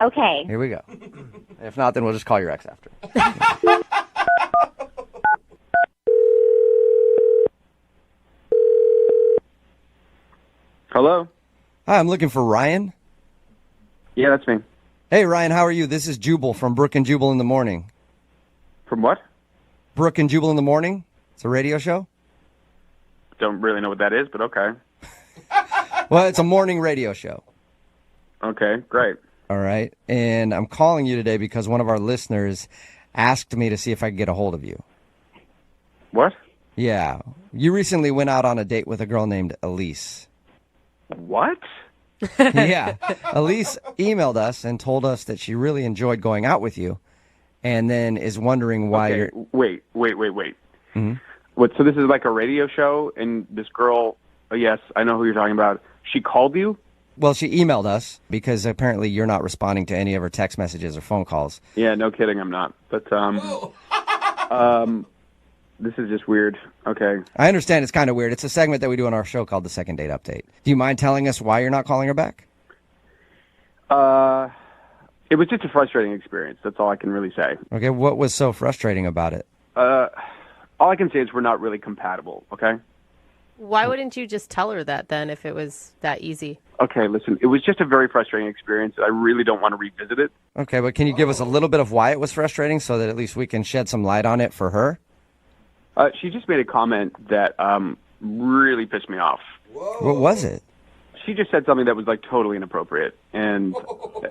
Okay. Here we go. If not, then we'll just call your ex after. Hello? Hi, I'm looking for Ryan. Yeah, that's me. Hey, Ryan, how are you? This is Jubal from Brooke and Jubal in the Morning. From what? Brooke and Jubal in the Morning? It's a radio show? Don't really know what that is, but okay. Well, it's a morning radio show. Okay, great. All right. And I'm calling you today because one of our listeners asked me to see if I could get a hold of you. What? Yeah. You recently went out on a date with a girl named Elise. What? Yeah. Elise emailed us and told us that she really enjoyed going out with you and then is wondering why you're... Wait. Mm-hmm. What? So this is like a radio show, and this girl, yes, I know who you're talking about. She called you? Well, she emailed us because apparently you're not responding to any of her text messages or phone calls. Yeah, no kidding, I'm not. But, this is just weird. Okay. I understand it's kind of weird. It's a segment that we do on our show called The Second Date Update. Do you mind telling us why you're not calling her back? It was just a frustrating experience. That's all I can really say. Okay, what was so frustrating about it? All I can say is we're not really compatible, okay? Why wouldn't you just tell her that then if it was that easy? Okay, listen, it was just a very frustrating experience. I really don't want to revisit it. Okay, but can you give us a little bit of why it was frustrating so that at least we can shed some light on it for her? She just made a comment that really pissed me off. What was it? She just said something that was like totally inappropriate, and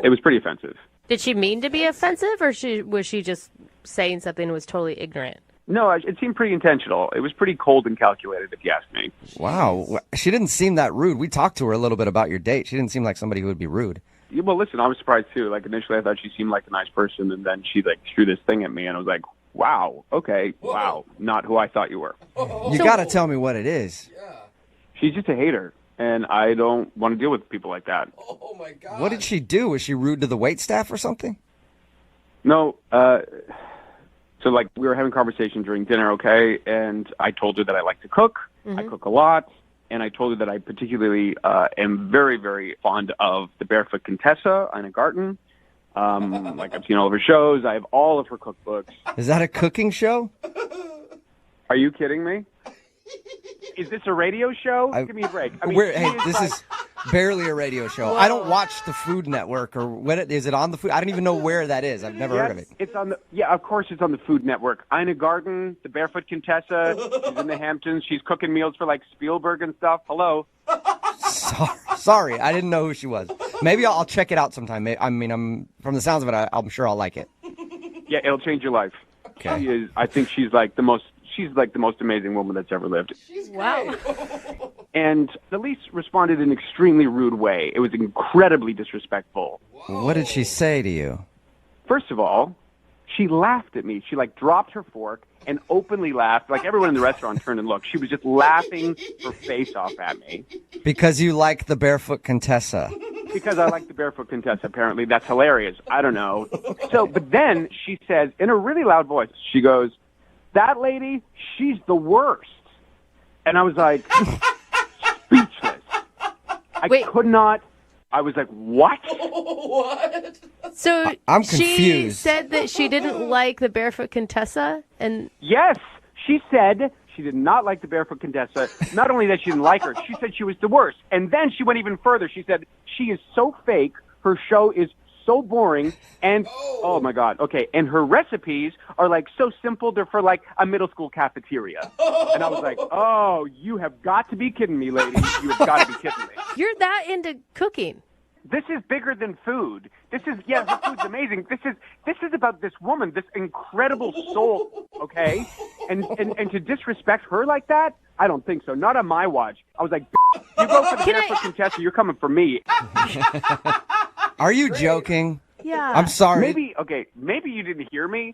it was pretty offensive. Did she mean to be offensive, or was she just saying something that was totally ignorant? No, it seemed pretty intentional. It was pretty cold and calculated, if you ask me. Wow, she didn't seem that rude. We talked to her a little bit about your date. She didn't seem like somebody who would be rude. Yeah, well, listen, I was surprised too. Like initially, I thought she seemed like a nice person, and then she like threw this thing at me, and I was like, "Wow, okay, wow, not who I thought you were." You got to tell me what it is. She's just a hater, and I don't want to deal with people like that. Oh my God. What did she do? Was she rude to the waitstaff or something? No, so like we were having a conversation during dinner, okay, and I told her that I like to cook. I cook a lot, and I told her that I particularly am very, very fond of the Barefoot Contessa, Ina Garten. Like I've seen all of her shows. I have all of her cookbooks. Is that a cooking show? Are you kidding me? Is this a radio show? Give me a break. I mean, This is barely a radio show. I don't watch the Food Network or is it on the Food? I don't even know where that is. I've never heard of it. It's on the of course it's on the Food Network. Ina Garten, the Barefoot Contessa, she's in the Hamptons. She's cooking meals for like Spielberg and stuff. Hello. Sorry, I didn't know who she was. Maybe I'll check it out sometime. I mean, I'm from the sounds of it, I'm sure I'll like it. Yeah, it'll change your life. Okay. She is. I think she's like the most amazing woman that's ever lived. Wow. And Elise responded in an extremely rude way. It was incredibly disrespectful. What did she say to you? First of all, she laughed at me. She like dropped her fork and openly laughed. Like everyone in the restaurant turned and looked. She was just laughing her face off at me. Because you like the Barefoot Contessa. Because I like the Barefoot Contessa, apparently. That's hilarious. I don't know. But then she says, in a really loud voice, she goes, "That lady, she's the worst." And I was like, speechless. Wait. Could not. I was like, what? What? So I'm she confused. said that she didn't like the Barefoot Contessa, and Yes, she said she did not like the Barefoot Contessa. Not only that she didn't like her, she said she was the worst. And then she went even further. She said she is so fake, her show is so boring, and oh my God, okay, and her recipes are like so simple, they're for like a middle school cafeteria. And I was like, oh, you have got to be kidding me, lady. You have got to be kidding me. you're that into cooking. This is bigger than food. This is, yeah, her food's amazing. This is about this woman, this incredible soul, okay? And to disrespect her like that, I don't think so. Not on my watch. I was like, you go for the Barefoot Contessa, you're coming for me. Are you joking? Yeah. I'm sorry. Maybe you didn't hear me.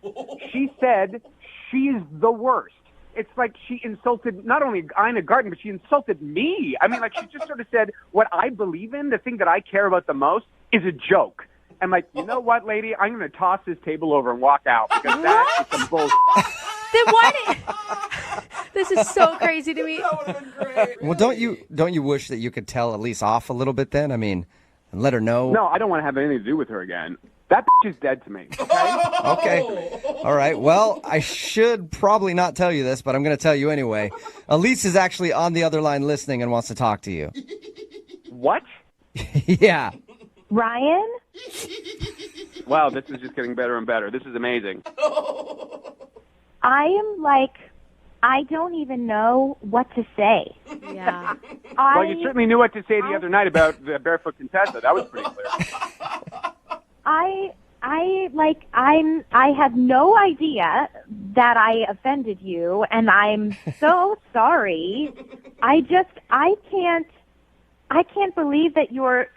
She said she's the worst. It's like she insulted not only Ina Garten, but she insulted me. I mean, like she just sort of said what I believe in, the thing that I care about the most, is a joke. I'm like, you know what, lady? I'm going to toss this table over and walk out because that is some bullshit. Then why did... This is so crazy to me. That would have been great. Well, don't you wish that you could tell Elise off a little bit then? I mean, and let her know? No, I don't want to have anything to do with her again. That bitch is dead to me. Okay? Okay. All right. Well, I should probably not tell you this, but I'm going to tell you anyway. Elise is actually on the other line listening and wants to talk to you. What? Yeah. Ryan? Wow, this is just getting better and better. This is amazing. I am like, I don't even know what to say. Yeah. Well, you certainly knew what to say the other night about the Barefoot Contessa. That was pretty clear. I have no idea that I offended you, and I'm so sorry. I can't believe that you're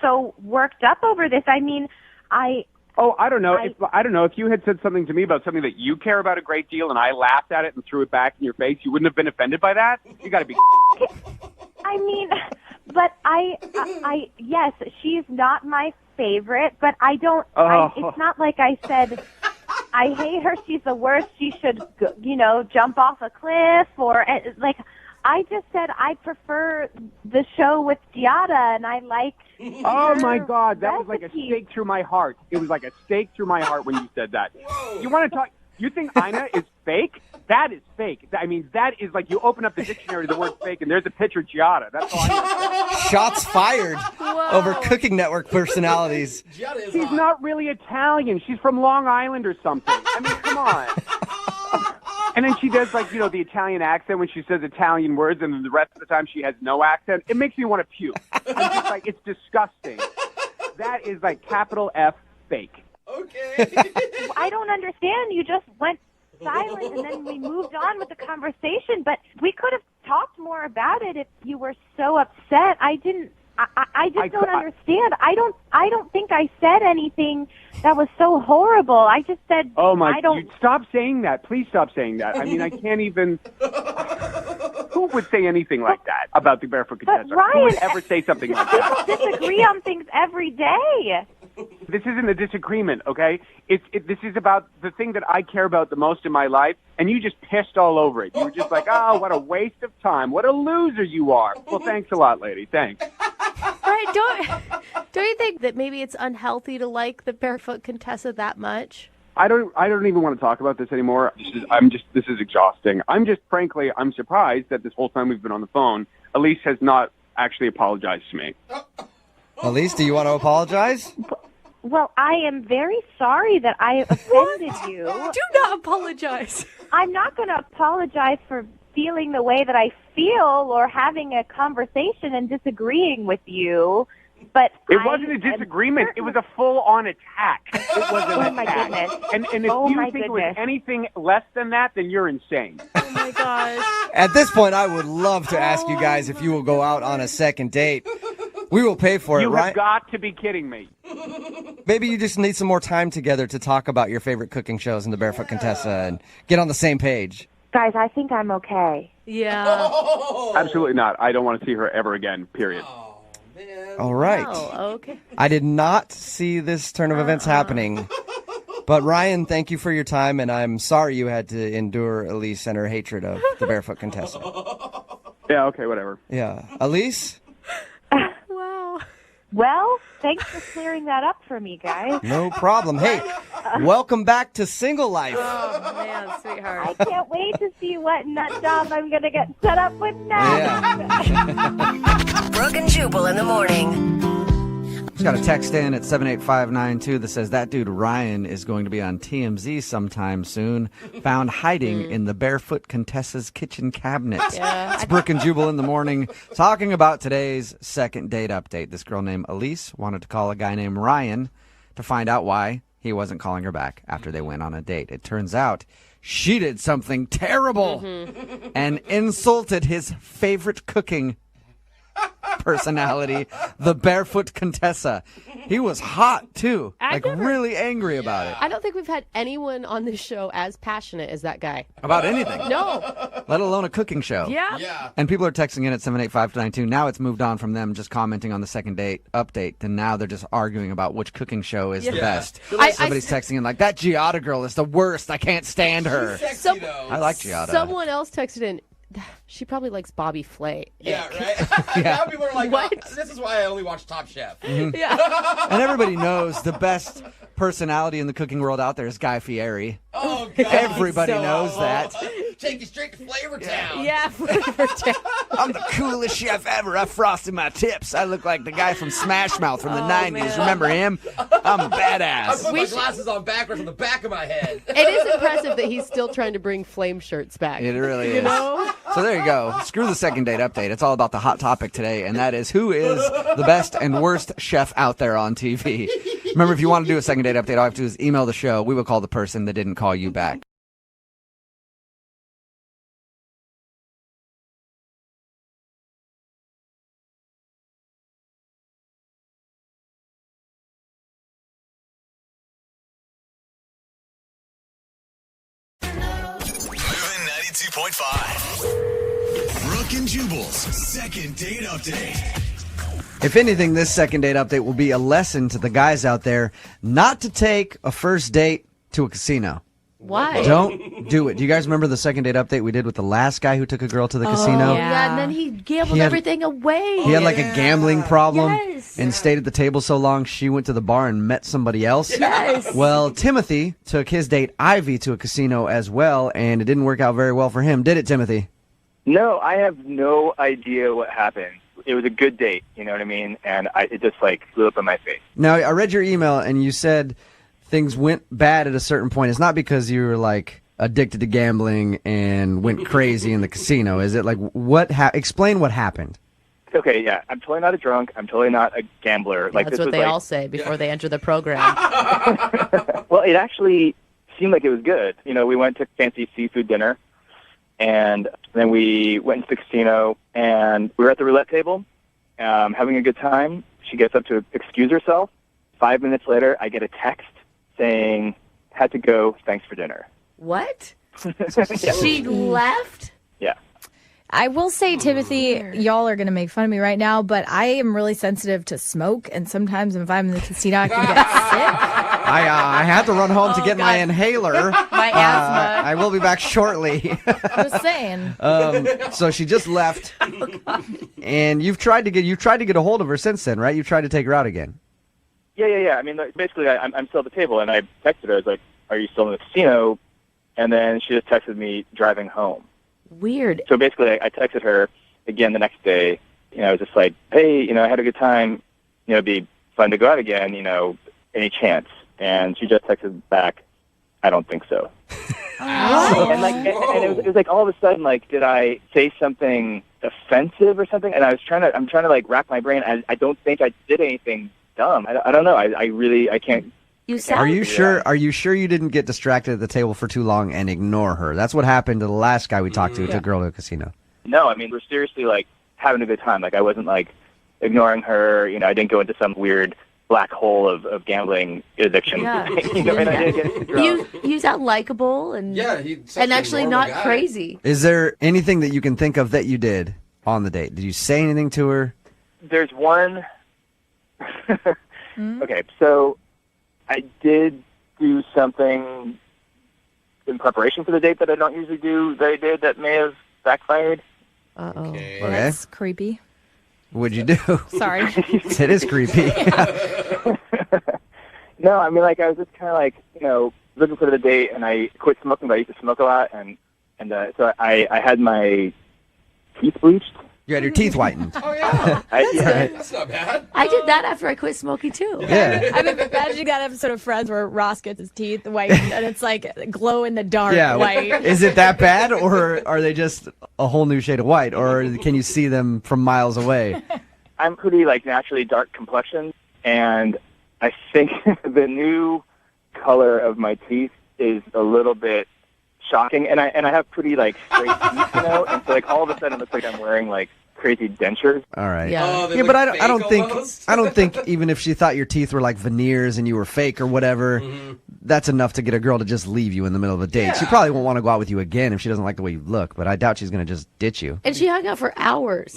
so worked up over this. I mean, I don't know. I don't know. If you had said something to me about something that you care about a great deal, and I laughed at it and threw it back in your face, you wouldn't have been offended by that? You got to be. I mean, but yes, she's not my favorite, but I don't. It's not like I said, I hate her. She's the worst. She should, jump off a cliff or like. I just said I prefer the show with Giada, and I like. Oh my God, that was like a recipe. stake through my heart. It was like a stake through my heart when you said that. You want to talk? You think Ina is fake? That is fake. I mean, that is like you open up the dictionary, the word fake, and there's a picture of Giada. That's all I know. Shots fired over Cooking Network personalities. She's not really Italian. She's from Long Island or something. I mean, come on. And then she does, like, the Italian accent when she says Italian words, and then the rest of the time she has no accent. It makes me want to puke. I'm just like, it's disgusting. That is, like, capital F fake. Okay. I don't understand. You just went silent, and then we moved on with the conversation. But we could have talked more about it if you were so upset. I just don't understand. I don't think I said anything that was so horrible. I just said, oh my! I don't. Stop saying that. Please stop saying that. I mean, I can't even. Who would say anything like that about the Barefoot Contessa? But Ryan, who would ever say something like that? People disagree on things every day. This isn't a disagreement, okay? This is about the thing that I care about the most in my life, and you just pissed all over it. You were just like, oh, what a waste of time. What a loser you are. Well, thanks a lot, lady. Thanks. Right, don't you think that maybe it's unhealthy to like the Barefoot Contessa that much? I don't even want to talk about this anymore. This is exhausting. Frankly, I'm surprised that this whole time we've been on the phone, Elise has not actually apologized to me. Elise, do you want to apologize? Well, I am very sorry that I offended you. Do not apologize. I'm not going to apologize for feeling the way that I feel or having a conversation and disagreeing with you. But it wasn't a disagreement. It was a full-on attack. It was an Oh, my attack. goodness. And if you think it was anything less than that, then you're insane. Oh my gosh. At this point, I would love to ask you guys if you will go out on a second date. We will pay for it, You right? have got to be kidding me. Maybe you just need some more time together to talk about your favorite cooking shows in the Barefoot Contessa and get on the same page. Guys, I think I'm okay. Yeah. Absolutely not. I don't want to see her ever again, period. Oh, man. All right. Oh, okay. I did not see this turn of events happening. But Ryan, thank you for your time, and I'm sorry you had to endure Elise and her hatred of the Barefoot Contessa. Yeah, okay, whatever. Yeah. Elise? Wow. Well, thanks for clearing that up for me, guys. No problem. Hey, welcome back to single life. Oh man, sweetheart. I can't wait to see what nut job I'm going to get set up with now. Yeah. Brooke and Jubal in the morning. Just got a text in at 78592 that says that dude Ryan is going to be on TMZ sometime soon. Found hiding in the Barefoot Contessa's kitchen cabinet. Yeah. It's Brooke and Jubal in the morning talking about today's second date update. This girl named Elise wanted to call a guy named Ryan to find out why he wasn't calling her back after they went on a date. It turns out she did something terrible and insulted his favorite cooking personality, the Barefoot Contessa. He was hot too, really angry about it. I don't think we've had anyone on this show as passionate as that guy. About anything. No. Let alone a cooking show. Yeah. Yeah. And people are texting in at 78592. Now it's moved on from them just commenting on the second date update to now they're just arguing about which cooking show is the best. Somebody's texting in like, that Giada girl is the worst. I can't stand her. Sexy, Some- though. I like Giada. Someone else texted in, She probably likes Bobby Flay. Yeah, right? Now people are like, What? this is why I only watch Top Chef. Yeah. And everybody knows the best personality in the cooking world out there is Guy Fieri. Oh, God. Everybody so knows that. Take you straight to Flavor Town. Yeah, Flavor Town. I'm the coolest chef ever. I frosted my tips. I look like the guy from Smash Mouth from the 90s. man. Remember him? I'm a I badass. put my glasses on backwards on the back of my head. It is impressive that he's still trying to bring flame shirts back. It really is. You know? So there you go. Screw the second date update. It's all about the hot topic today, and that is who is the best and worst chef out there on TV. Remember, if you want to do a second date update, all you have to do is email the show. We will call the person that didn't call you back. Moving 92.5. Brooke and Jubal's second date update. If anything, this second date update will be a lesson to the guys out there not to take a first date to a casino. Why? Don't do it. Do you guys remember the second date update we did with the last guy who took a girl to the casino? Yeah, and then he gambled He had- everything away. He had like a gambling problem Yes. and stayed at the table so long she went to the bar and met somebody else. Yes. Well, Timothy took his date Ivy to a casino as well, and it didn't work out very well for him, did it, Timothy? No, I have no idea what happened. It was a good date, you know what I mean? And it just like blew up in my face. Now, I read your email and you said things went bad at a certain point. It's not because you were like addicted to gambling and went crazy in the casino. Is it like explain what happened? Okay, yeah, I'm totally not a drunk. I'm totally not a gambler. That's this what was they like, all say before they enter the program. Well, it actually seemed like it was good. You know, we went to fancy seafood dinner, and then we went into the casino, and we were at the roulette table, having a good time. She gets up to excuse herself. 5 minutes later, I get a text saying, had to go, thanks for dinner. What? Yeah. She left? Yeah. I will say, Timothy, y'all are going to make fun of me right now, but I am really sensitive to smoke, and sometimes if I'm in the casino, I can get sick. I had to run home to get my inhaler. My asthma. I will be back shortly. Just saying. So she just left, and you've tried to get a hold of her since then, right? You've tried to take her out again. Yeah. I mean, like, basically, I'm still at the table, and I texted her. I was like, are you still in the casino? And then she just texted me driving home. Weird. So basically, I texted her again the next day. You know, I was just like, hey, you know, I had a good time. You know, it'd be fun to go out again. You know, any chance? And she just texted back, I don't think so. And like, and it was like all of a sudden, like, did I say something offensive or something? And I'm trying to like rack my brain. I don't think I did anything dumb. I don't know. I can't. Are you sure? Are you sure you didn't get distracted at the table for too long and ignore her? That's what happened to the last guy we talked to, who took a girl to a casino. No, I mean, we're seriously like having a good time. Like, I wasn't like ignoring her. You know, I didn't go into some weird black hole of gambling addiction. Yeah. You know, and I didn't get drunk. You sound likable and he's and actually not guy. crazy. Is there anything that you can think of that you did on the date? Did you say anything to her? There's one. Okay, so I did do something in preparation for the date that I don't usually do that I did that may have backfired. Uh-oh. Okay. That's creepy. What'd you do? Sorry. It is creepy. No, I mean, like, I was just kind of like, you know, looking for the date, and I quit smoking, but I used to smoke a lot, and so I had my teeth bleached. You had your teeth whitened. Oh, yeah. That's not bad. I did that after I quit smoking, too. Yeah. I mean, imagine that episode of Friends where Ross gets his teeth whitened, and it's like glow in the dark Yeah. white. Is it that bad, or are they just a whole new shade of white, or can you see them from miles away? I'm pretty, like, naturally dark complexion, and I think the new color of my teeth is a little bit shocking, and I have pretty, like, straight teeth, you know, and so, like, all of a sudden it looks like I'm wearing, like, crazy dentures. All right. Yeah. Yeah, but I don't think even if she thought your teeth were like veneers and you were fake or whatever, that's enough to get a girl to just leave you in the middle of a date. She probably won't want to go out with you again if she doesn't like the way you look, but I doubt she's going to just ditch you. And she hung out for hours.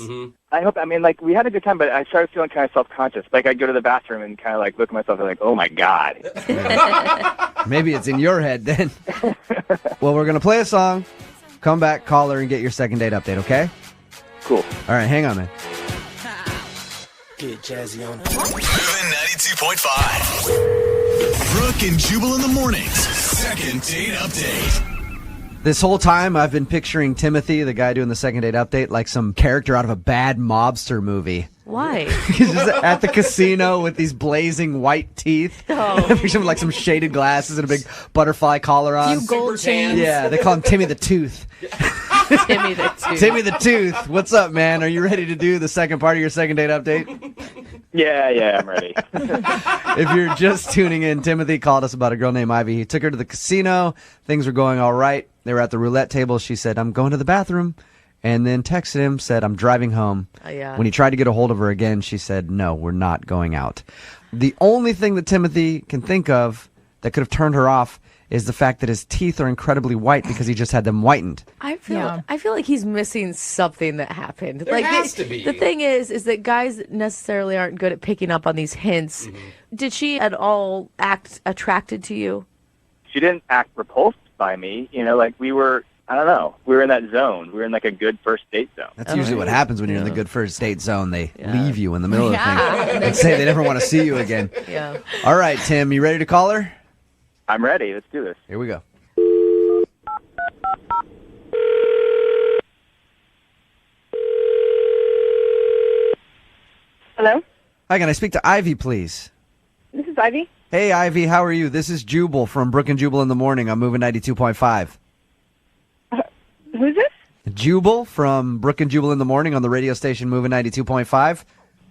I mean, like, we had a good time, but I started feeling kind of self-conscious. Like, I'd go to the bathroom and kind of, like, look at myself and like, oh, my God. Maybe it's in your head then. Well, we're going to play a song come back, call her, and get your second date update, okay? Cool. All right, hang on, man. Get jazzy on. Moving 92.5. Brooke and Jubal in the mornings. Second date update. This whole time, I've been picturing Timothy, the guy doing the second date update, like some character out of a bad mobster movie. Why? He's just at the casino with these blazing white teeth. Oh. I picture him with like some shaded glasses and a big butterfly collar on. Few gold chains. Yeah, they call him Timmy the Tooth. Timmy the Tooth. Timmy the Tooth. What's up, man? Are you ready to do the second part of your second date update? Yeah, I'm ready. If you're just tuning in, Timothy called us about a girl named Ivy. He took her to the casino. Things were going all right. They were at the roulette table. She said, I'm going to the bathroom. And then texted him, said, I'm driving home. Yeah. When he tried to get a hold of her again, she said, no, we're not going out. The only thing that Timothy can think of that could have turned her off is the fact that his teeth are incredibly white because he just had them whitened. I feel like he's missing something that happened. There has to be. The thing is that guys necessarily aren't good at picking up on these hints. Mm-hmm. Did she at all act attracted to you? She didn't act repulsed by me. Like we were, I don't know, we were in that zone. We were in like a good first date zone. That's usually what happens when you're in the good first date zone. They leave you in the middle of the thing and say they never want to see you again. Yeah. All right, Tim, you ready to call her? I'm ready. Let's do this. Here we go. Hello? Hi, can I speak to Ivy, please? This is Ivy. Hey, Ivy, how are you? This is Jubal from Brooke and Jubal in the Morning. I'm moving 92.5. Who's this? Jubal from Brooke and Jubal in the Morning on the radio station moving 92.5.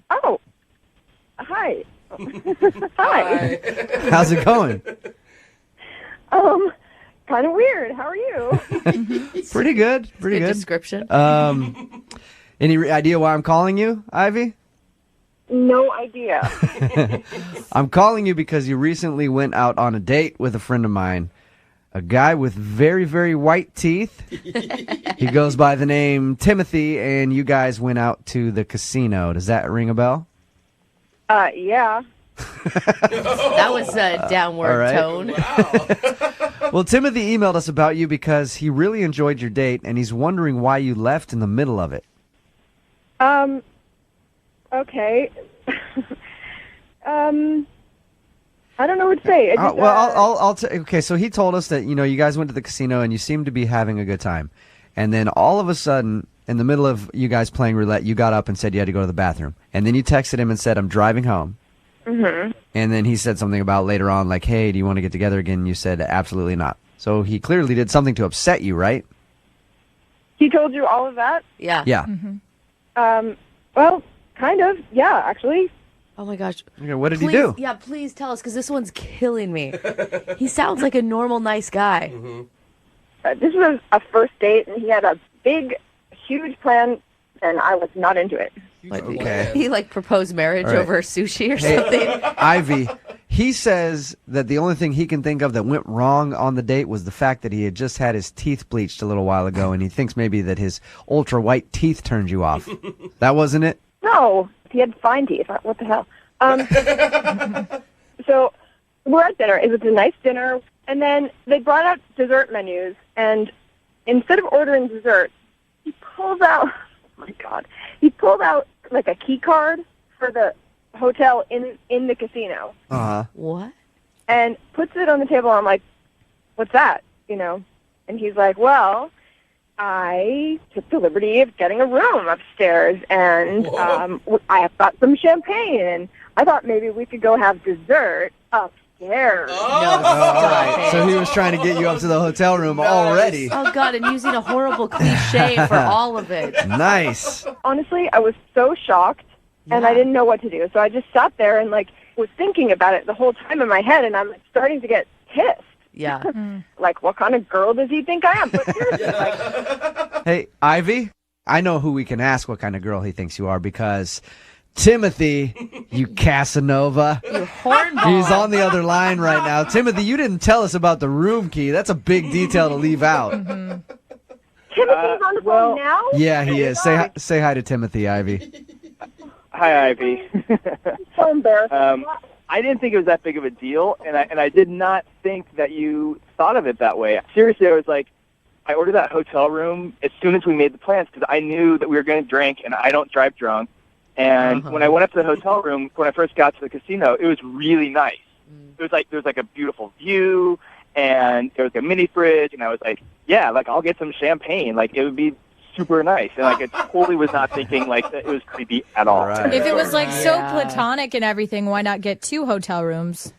Oh. Hi. Hi. How's it going? Kind of weird. How are you? Pretty good. Pretty good. Description. Any idea why I'm calling you, Ivy? No idea. I'm calling you because you recently went out on a date with a friend of mine, a guy with very, very white teeth. He goes by the name Timothy, and you guys went out to the casino. Does that ring a bell? Yeah. That was a downward tone. Wow. Well, Timothy emailed us about you because he really enjoyed your date, and he's wondering why you left in the middle of it. Okay. I don't know what to say. Okay, so he told us that, you guys went to the casino and you seemed to be having a good time. And then all of a sudden, in the middle of you guys playing roulette, you got up and said you had to go to the bathroom. And then you texted him and said, I'm driving home. Mm-hmm. And then he said something about later on, like, hey, do you want to get together again? And you said, absolutely not. So he clearly did something to upset you, right? He told you all of that? Yeah. Yeah. Mm-hmm. Well, kind of. Yeah, actually. Oh, my gosh. Okay, what did he do? Yeah, please tell us, because this one's killing me. He sounds like a normal, nice guy. Mm-hmm. This was a first date, and he had a big, huge plan, and I was not into it. Okay. He, proposed marriage over sushi or something. Ivy, he says that the only thing he can think of that went wrong on the date was the fact that he had just had his teeth bleached a little while ago, and he thinks maybe that his ultra-white teeth turned you off. That wasn't it? No, he had fine teeth. What the hell? So we're at dinner. It was a nice dinner, and then they brought out dessert menus, and instead of ordering dessert, he pulled out, oh my God, he pulled out like a key card for the hotel in the casino. Uh-huh. What? And puts it on the table. I'm like, what's that? And he's like, well, I took the liberty of getting a room upstairs, and I have got some champagne, and I thought maybe we could go have dessert upstairs. So he was trying to get you up to the hotel room already. Oh, God, and using a horrible cliche for all of it. Nice. Honestly, I was so shocked, and I didn't know what to do. So I just sat there and, was thinking about it the whole time in my head, and I'm starting to get pissed. Yeah. What kind of girl does he think I am? But seriously, Hey, Ivy, I know who we can ask what kind of girl he thinks you are, because Timothy, you Casanova. You hornball. He's on the other line right now. Timothy, you didn't tell us about the room key. That's a big detail to leave out. Timothy's on the phone now? Yeah, he is. Say hi to Timothy, Ivy. Hi, Ivy. So embarrassing. I didn't think it was that big of a deal, and I did not think that you thought of it that way. Seriously, I was like, I ordered that hotel room as soon as we made the plans because I knew that we were going to drink, and I don't drive drunk. And when I went up to the hotel room, when I first got to the casino, it was really nice. There was like a beautiful view, and there was a mini fridge, and I was like, yeah, like I'll get some champagne. Like it would be super nice. And like I totally was not thinking like that it was creepy at all. Right. If it was like so platonic and everything, why not get 2 hotel rooms?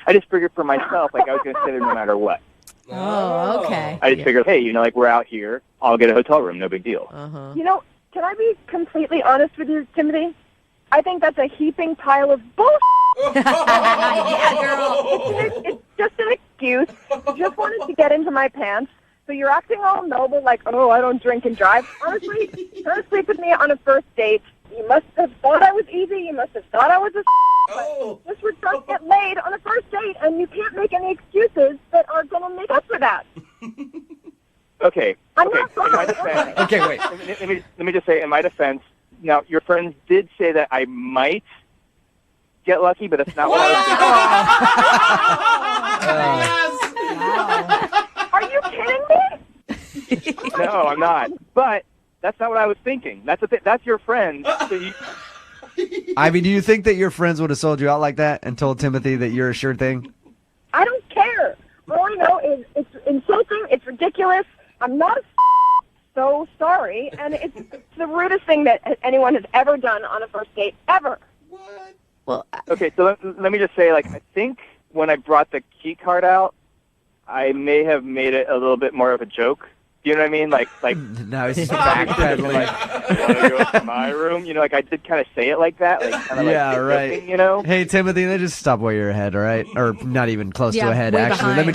I just figured for myself, like I was going to stay there no matter what. Oh, okay. I just figured, hey, like we're out here, I'll get a hotel room, no big deal. Can I be completely honest with you, Timothy? I think that's a heaping pile of bullshit. Yeah, girl. It's just an excuse. You just wanted to get into my pants. So you're acting all noble, like, oh, I don't drink and drive. Honestly, trying to sleep with me on a first date. You must have thought I was easy. You must have thought I was a just we're trying to get laid on a first date, and you can't make any excuses that are going to make up for that. Okay. I'm okay. not In my defense, Okay, wait. Let me just say, in my defense, now your friends did say that I might get lucky, but that's not what I was thinking. Are you kidding me? No, I'm not. But that's not what I was thinking. That's your friend. So you, Ivy, do you think that your friends would have sold you out like that and told Timothy that you're a sure thing? I don't care. All I know is it's insulting. It's ridiculous. I'm not so sorry, and it's the rudest thing that anyone has ever done on a first date, ever. What? Well, okay, so let me just say, like, I think when I brought the key card out, I may have made it a little bit more of a joke. You know what I mean? Like now he's backpedaling. Like, you want to go to my room? You know, like I did kind of say it like that. Like, kind of yeah, like right. Joking, you know? Hey, Timothy, let's just stop where you're ahead, all right? Or not even close to ahead, way actually. behind.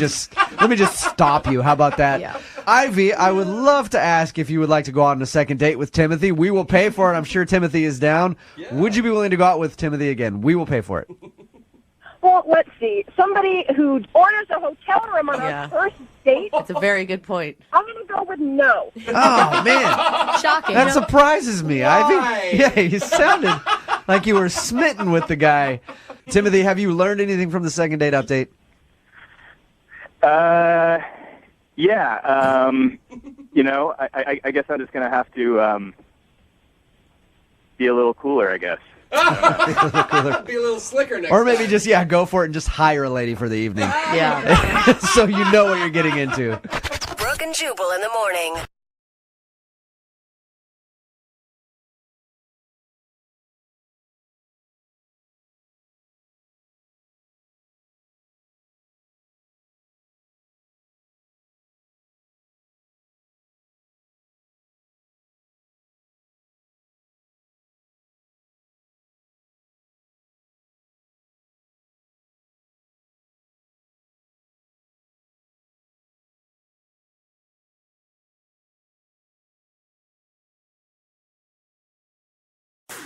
Let me just stop you. How about that? Yeah. Ivy, I would love to ask if you would like to go on a second date with Timothy. We will pay for it. I'm sure Timothy is down. Yeah. Would you be willing to go out with Timothy again? We will pay for it. Well, let's see. Somebody who orders a hotel room on a first date. That's a very good point. I'm going to go with no. Oh, man. Shocking. That surprises me, Ivy. Yeah, you sounded like you were smitten with the guy. Timothy, have you learned anything from the second date update? Yeah. You know, I guess I'm just going to have to be a little cooler, I guess. Be a little slicker next Or maybe time. just, go for it and just hire a lady for the evening. Yeah. So you know what you're getting into. Brooke and Jubal in the morning.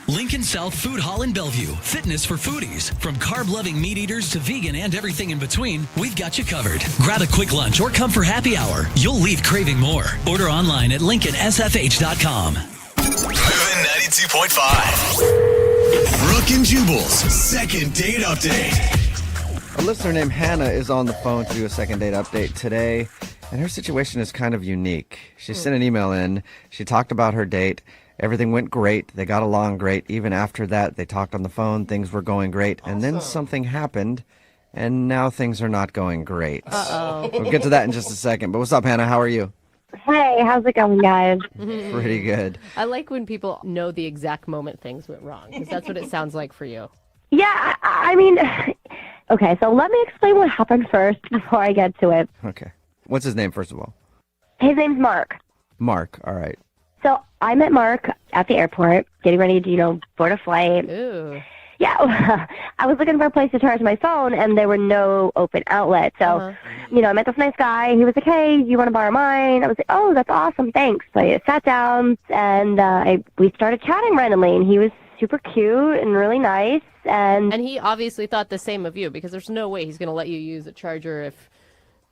Lincoln South Food Hall in Bellevue. Fitness for foodies. From carb-loving meat eaters to vegan and everything in between, we've got you covered. Grab a quick lunch or come for happy hour. You'll leave craving more. Order online at lincolnsfh.com. Moving 92.5. Brooke and Jubal's second date update. A listener named Hannah is on the phone to do a second date update today, and her situation is kind of unique. She sent an email in. She talked about her date. Everything went great. They got along great. Even after that, they talked on the phone. Things were going great. Awesome. And then something happened, and now things are not going great. Uh-oh. We'll get to that in just a second. But what's up, Hannah? How are you? Hey, how's it going, guys? Pretty good. I like when people know the exact moment things went wrong, because that's what it sounds like for you. Yeah, I mean, okay, so let me explain what happened first before I get to it. Okay. What's his name, first of all? His name's Mark. Mark. All right. So I met Mark at the airport, getting ready to, board a flight. Ooh. Yeah, I was looking for a place to charge my phone, and there were no open outlets. So, I met this nice guy. He was like, hey, you want to borrow mine? I was like, oh, that's awesome, thanks. So I sat down, and we started chatting randomly, and he was super cute and really nice. And he obviously thought the same of you, because there's no way he's going to let you use a charger if...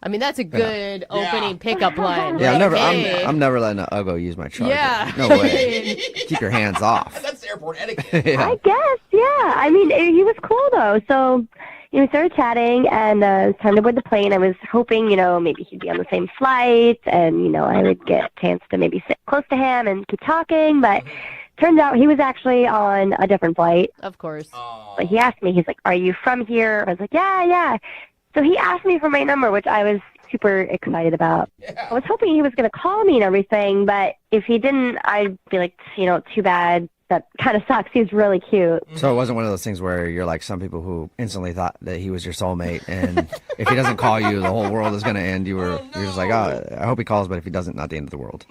I mean, that's a good opening pickup line. Yeah, Like, I'm never letting an Uggo use my charger. Yeah. No way. Keep your hands off. That's airport etiquette. Yeah. I guess, yeah. I mean, he was cool, though. So we started chatting, and it was time to board the plane. I was hoping, maybe he'd be on the same flight, and, I would get a chance to maybe sit close to him and keep talking. But turns out he was actually on a different flight. Of course. But he asked me, he's like, "Are you from here?" I was like, yeah. So he asked me for my number, which I was super excited about. I was hoping he was going to call me and everything, but if he didn't, I'd be like, too bad. That kind of sucks. He's really cute. So it wasn't one of those things where you're like some people who instantly thought that he was your soulmate, and if he doesn't call you, the whole world is going to end. You're just like, oh, I hope he calls, but if he doesn't, not the end of the world.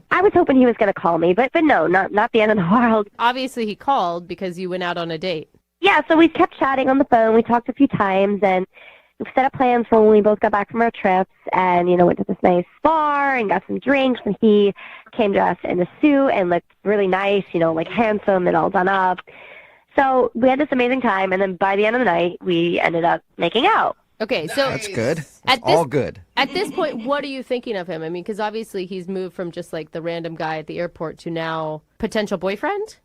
I was hoping he was going to call me, but no, not the end of the world. Obviously, he called because you went out on a date. Yeah, so we kept chatting on the phone. We talked a few times, and we set up plans for when we both got back from our trips, and, went to this nice bar and got some drinks, and he came dressed in a suit and looked really nice, like handsome and all done up. So we had this amazing time, and then by the end of the night, we ended up making out. Okay, so that's good. That's all good. At this point, what are you thinking of him? I mean, because obviously he's moved from just like the random guy at the airport to now potential boyfriend.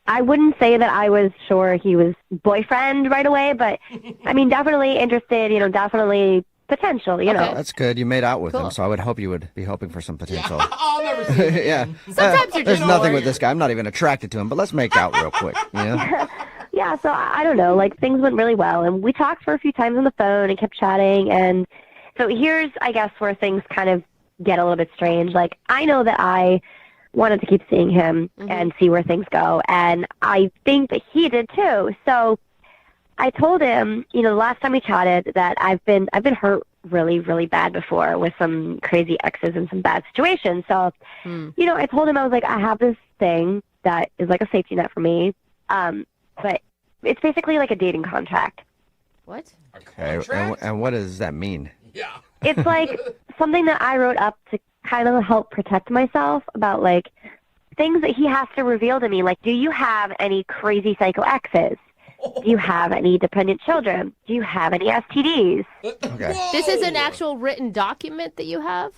I wouldn't say that I was sure he was boyfriend right away, but I mean, definitely interested, definitely potential, Okay. That's good. You made out with him, so I would hope you would be hoping for some potential. Yeah, I'll never see him. Yeah. Sometimes you're There's just nothing with this guy. I'm not even attracted to him, but let's make out real quick, Yeah, so I don't know, like things went really well, and we talked for a few times on the phone and kept chatting, and so here's, I guess, where things kind of get a little bit strange. Like, I know that I wanted to keep seeing him and see where things go, and I think that he did too. So I told him, the last time we chatted, that I've been hurt really, really bad before with some crazy exes and some bad situations. So, I told him, I was like, I have this thing that is like a safety net for me, but it's basically like a dating contract. What? Okay, and what does that mean? Yeah. It's like something that I wrote up to kind of help protect myself about, like, things that he has to reveal to me. Like, do you have any crazy psycho exes? Do you have any dependent children? Do you have any STDs? Okay. This is an actual written document that you have?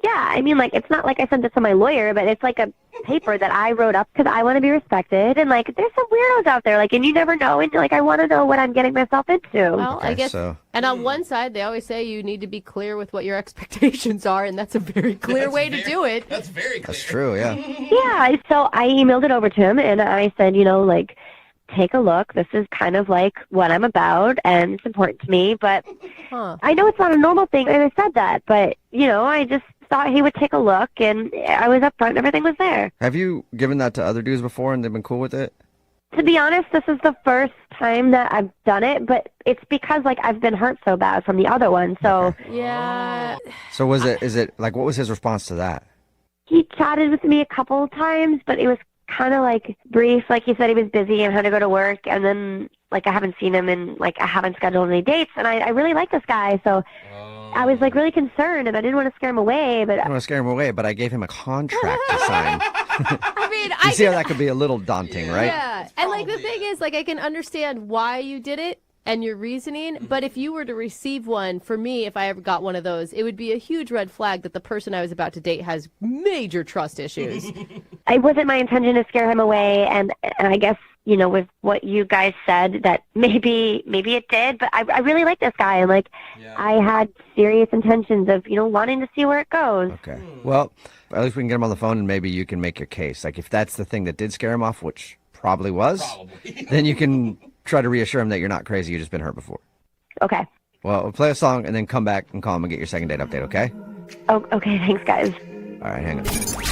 Yeah, I mean, like, it's not like I sent it to my lawyer, but it's like a paper that I wrote up because I want to be respected. And, like, there's some weirdos out there, like, and you never know. And, like, I want to know what I'm getting myself into. Well, I guess. So. And on one side, they always say you need to be clear with what your expectations are, and that's a very clear way to do it. That's very clear. That's true, yeah. Yeah, so I emailed it over to him, and I said, like, take a look. This is kind of like what I'm about, and it's important to me. But I know it's not a normal thing, and I said that. But, I just thought he would take a look, and I was up front, and everything was there. Have you given that to other dudes before, and they've been cool with it? To be honest, this is the first time that I've done it, but it's because, like, I've been hurt so bad from the other one, so... Okay. Yeah. So is it, like, what was his response to that? He chatted with me a couple of times, but it was kind of, like, brief. Like, he said he was busy and had to go to work, and then, like, I haven't seen him, and, like, I haven't scheduled any dates, and I really like this guy, so... I was, like, really concerned, and I didn't want to scare him away, but... I don't want to scare him away, but I gave him a contract to sign. I mean, you see how that could be a little daunting, right? Yeah, and, like, the thing is, like, I can understand why you did it and your reasoning, but if you were to receive one, for me, if I ever got one of those, it would be a huge red flag that the person I was about to date has major trust issues. It wasn't my intention to scare him away, and I guess... with what you guys said, that maybe it did, but I really like this guy, and, like, I had serious intentions of, wanting to see where it goes. Okay. Well, at least we can get him on the phone, and maybe you can make your case. Like, if that's the thing that did scare him off, which probably was, then you can try to reassure him that you're not crazy, you've just been hurt before. Okay. Well, we'll play a song, and then come back and call him and get your second date update, okay? Oh, okay, thanks, guys. All right, hang on. Moving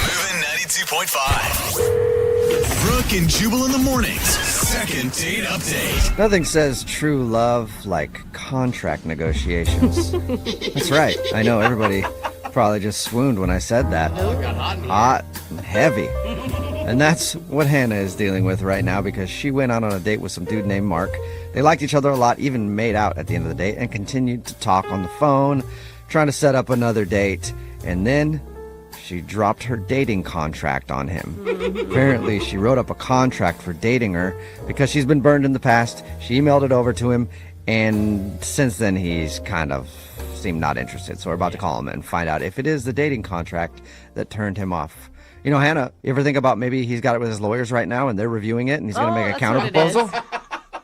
92.5. Brooke and Jubal in the mornings. Second date update. Nothing says true love like contract negotiations. That's right. I know everybody probably just swooned when I said that. Hot and heavy. And that's what Hannah is dealing with right now because she went out on a date with some dude named Mark. They liked each other a lot, even made out at the end of the date, and continued to talk on the phone, trying to set up another date. And then she dropped her dating contract on him. Apparently, she wrote up a contract for dating her because she's been burned in the past. She emailed it over to him, and since then, he's kind of seemed not interested. So we're about to call him and find out if it is the dating contract that turned him off. Hannah, you ever think about maybe he's got it with his lawyers right now, and they're reviewing it, and he's going to make a counter proposal?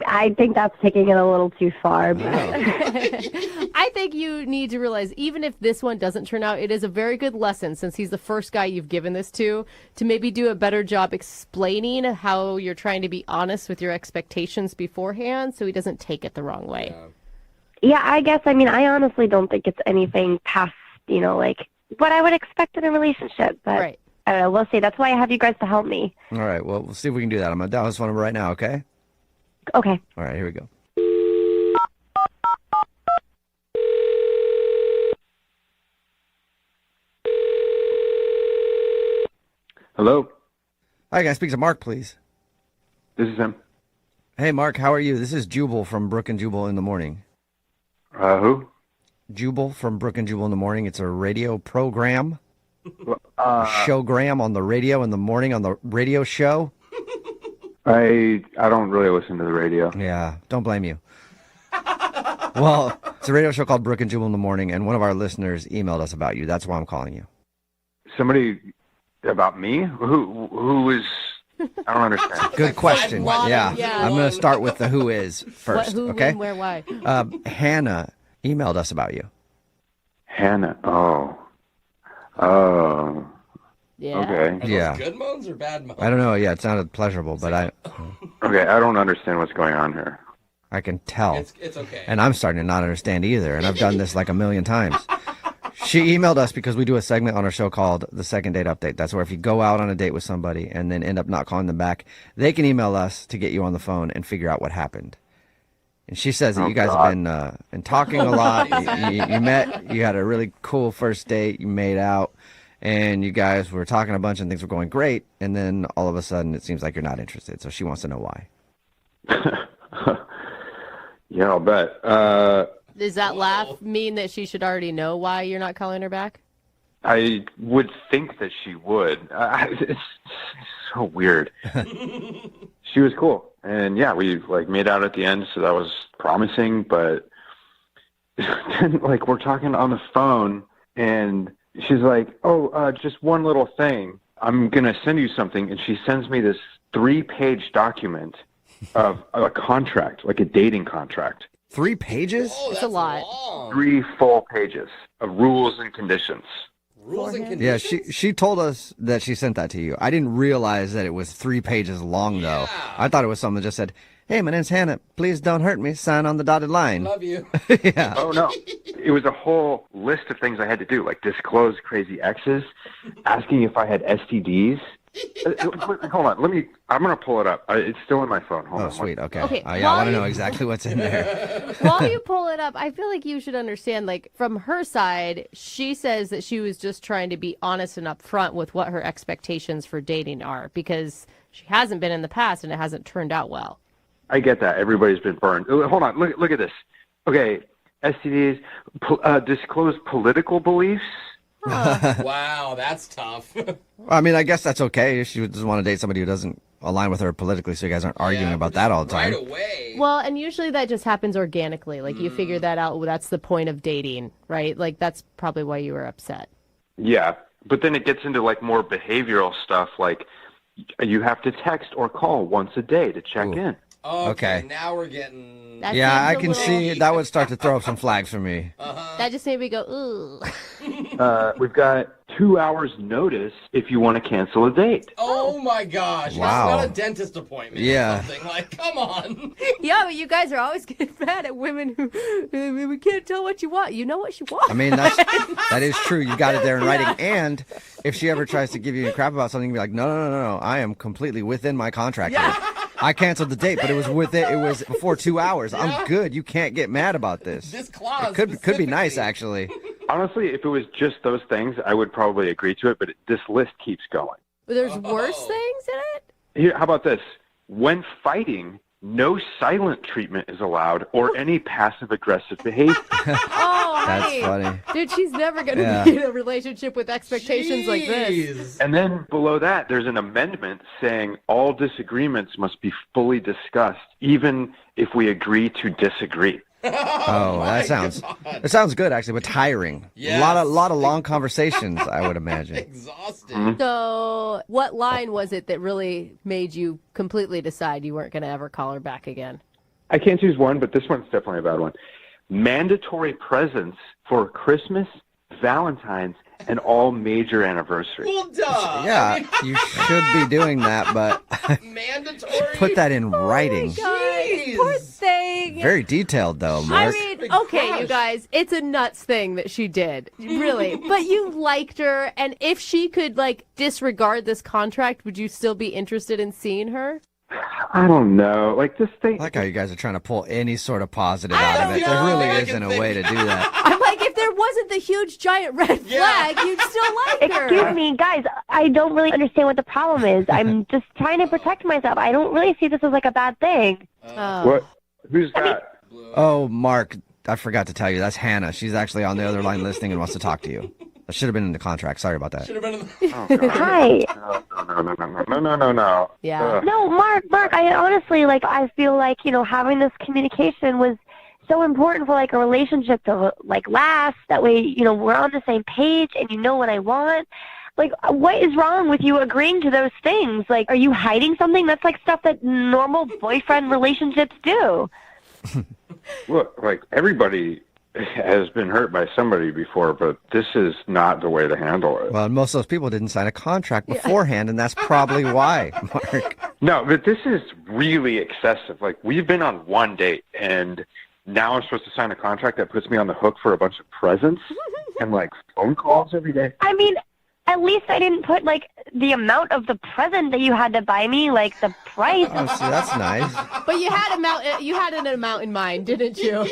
I think that's taking it a little too far. But I think you need to realize, even if this one doesn't turn out, it is a very good lesson, since he's the first guy you've given this to maybe do a better job explaining how you're trying to be honest with your expectations beforehand so he doesn't take it the wrong way. yeah, I guess, I mean, I honestly don't think it's anything past, like what I would expect in a relationship. But Right. I don't know, we'll see. That's why I have you guys to help me. All right, well, we'll see if we can do that. I'm going to dial his phone number right now, okay? Okay. All right, here we go. Hello? Hi, can I speak to Mark, please? This is him. Hey, Mark, how are you? This is Jubal from Brooke and Jubal in the Morning. Who? Jubal from Brooke and Jubal in the Morning. It's a radio program. Showgram on the radio in the morning on the radio show. I don't really listen to the radio. Yeah, don't blame you. Well, it's a radio show called Brooke and Jubal in the Morning, and one of our listeners emailed us about you. That's why I'm calling you. Somebody about me? Who is... I don't understand. Good question. Yeah. Yeah. I'm going to start with the who is first, What, who, okay? when, where, why? Hannah emailed us about you. Hannah. Oh. Yeah. Okay. Are those Yeah. good moans or bad moans? I don't know. Yeah, it sounded pleasurable, but Okay, I don't understand what's going on here. I can tell. It's okay. And I'm starting to not understand either, and I've done this like a million times. She emailed us because we do a segment on our show called The Second Date Update. That's where if you go out on a date with somebody and then end up not calling them back, they can email us to get you on the phone and figure out what happened. And she says that you guys have been talking a lot. You met, you had a really cool first date, you made out, and you guys were talking a bunch and things were going great, and then all of a sudden it seems like you're not interested, so she wants to know why. Yeah, I'll bet. Does that laugh mean that she should already know why you're not calling her back? I would think that she would. It's so weird. She was cool. And yeah, we made out at the end, so that was promising, but then we're talking on the phone and she's like, just one little thing. I'm going to send you something. And she sends me this 3-page document of a contract, like a dating contract. 3 pages? It's a lot. Long. 3 full pages of rules and conditions. Rules and Yeah, conditions? she told us that she sent that to you. I didn't realize that it was 3 pages long, though. Yeah. I thought it was something that just said, hey, my name's Hannah. Please don't hurt me. Sign on the dotted line. Love you. Yeah. Oh, no. It was a whole list of things I had to do, like disclose crazy exes, asking if I had STDs. Hold on. I'm going to pull it up. It's still in my phone. Hold on. Oh, sweet. Okay. Okay, Yeah, I want to know exactly what's in there. While you pull it up, I feel like you should understand, from her side, she says that she was just trying to be honest and upfront with what her expectations for dating are, because she hasn't been in the past and it hasn't turned out well. I get that. Everybody's been burned. Hold on. Look at this. Okay. STDs, disclose political beliefs. Wow, that's tough. I mean, I guess that's okay if she doesn't want to date somebody who doesn't align with her politically, so you guys aren't arguing about that all the time. Right away. Well, and usually that just happens organically. You figure that out. Well, that's the point of dating, right? That's probably why you were upset. Yeah. But then it gets into more behavioral stuff, like you have to text or call once a day to check in. Okay, now we're getting... That Yeah, I seems a can little- see that would start to throw up some flags for me. That just made me go, ooh. We've got 2 hours notice if you want to cancel a date. Oh my gosh. Wow. That's not a dentist appointment Yeah. or something. Come on. Yeah, but you guys are always getting mad at women who we can't tell what you want. You know what you want. I mean, that is true. You got it there in writing. And if she ever tries to give you crap about something, you can be like, no. I am completely within my contract here. I canceled the date, but it was before 2 hours. I'm good. You can't get mad about this. This clause It could be nice, actually. Honestly, if it was just those things, I would probably agree to it, but this list keeps going. But there's worse things in it? Here, how about this? When fighting, no silent treatment is allowed or any passive-aggressive behavior. Oh, That's hey. funny. Dude, she's never going to Yeah. be in a relationship with expectations like this. Jeez. And then below that, there's an amendment saying all disagreements must be fully discussed, even if we agree to disagree. Oh, my that sounds good, actually, but tiring. Yes. A lot of long conversations, I would imagine. Exhausted. So what line was it that really made you completely decide you weren't going to ever call her back again? I can't choose one, but this one's definitely a bad one. Mandatory presents for Christmas, Valentine's, and all major anniversaries. Well, duh. Yeah, you should be doing that, but Mandatory? put that in writing. God, poor thing. Very detailed, though, Mark. I mean, okay, you guys, it's a nuts thing that she did, really. But you liked her, and if she could, like, disregard this contract, would you still be interested in seeing her? I don't know. Like, this thing. I like how you guys are trying to pull any sort of positive out of it. There really isn't a way to do that. I'm like, if there wasn't the huge giant red flag, you'd still like her. Excuse me, guys, I don't really understand what the problem is. I'm just trying to protect myself. I don't really see this as like a bad thing. What? Who's that? Oh, Mark, I forgot to tell you. That's Hannah. She's actually on the other line listening and wants to talk to you. That should have been in the contract. Sorry about that. Should have been in the... Hi. No. Yeah. No, Mark, I honestly, like, I feel like, you know, having this communication was so important for, like, a relationship to, like, last. That way, you know, we're on the same page and you know what I want. Like, what is wrong with you agreeing to those things? Like, are you hiding something? That's, like, stuff that normal boyfriend relationships do. Look, like, everybody has been hurt by somebody before, but this is not the way to handle it. Well, most of those people didn't sign a contract beforehand, and that's probably why, Mark. No, but this is really excessive. Like, we've been on one date, and now I'm supposed to sign a contract that puts me on the hook for a bunch of presents and, like, phone calls every day. I mean, at least I didn't put, like, the amount of the present that you had to buy me, like, the price. Oh, see, that's nice. But you had an amount in mind, didn't you?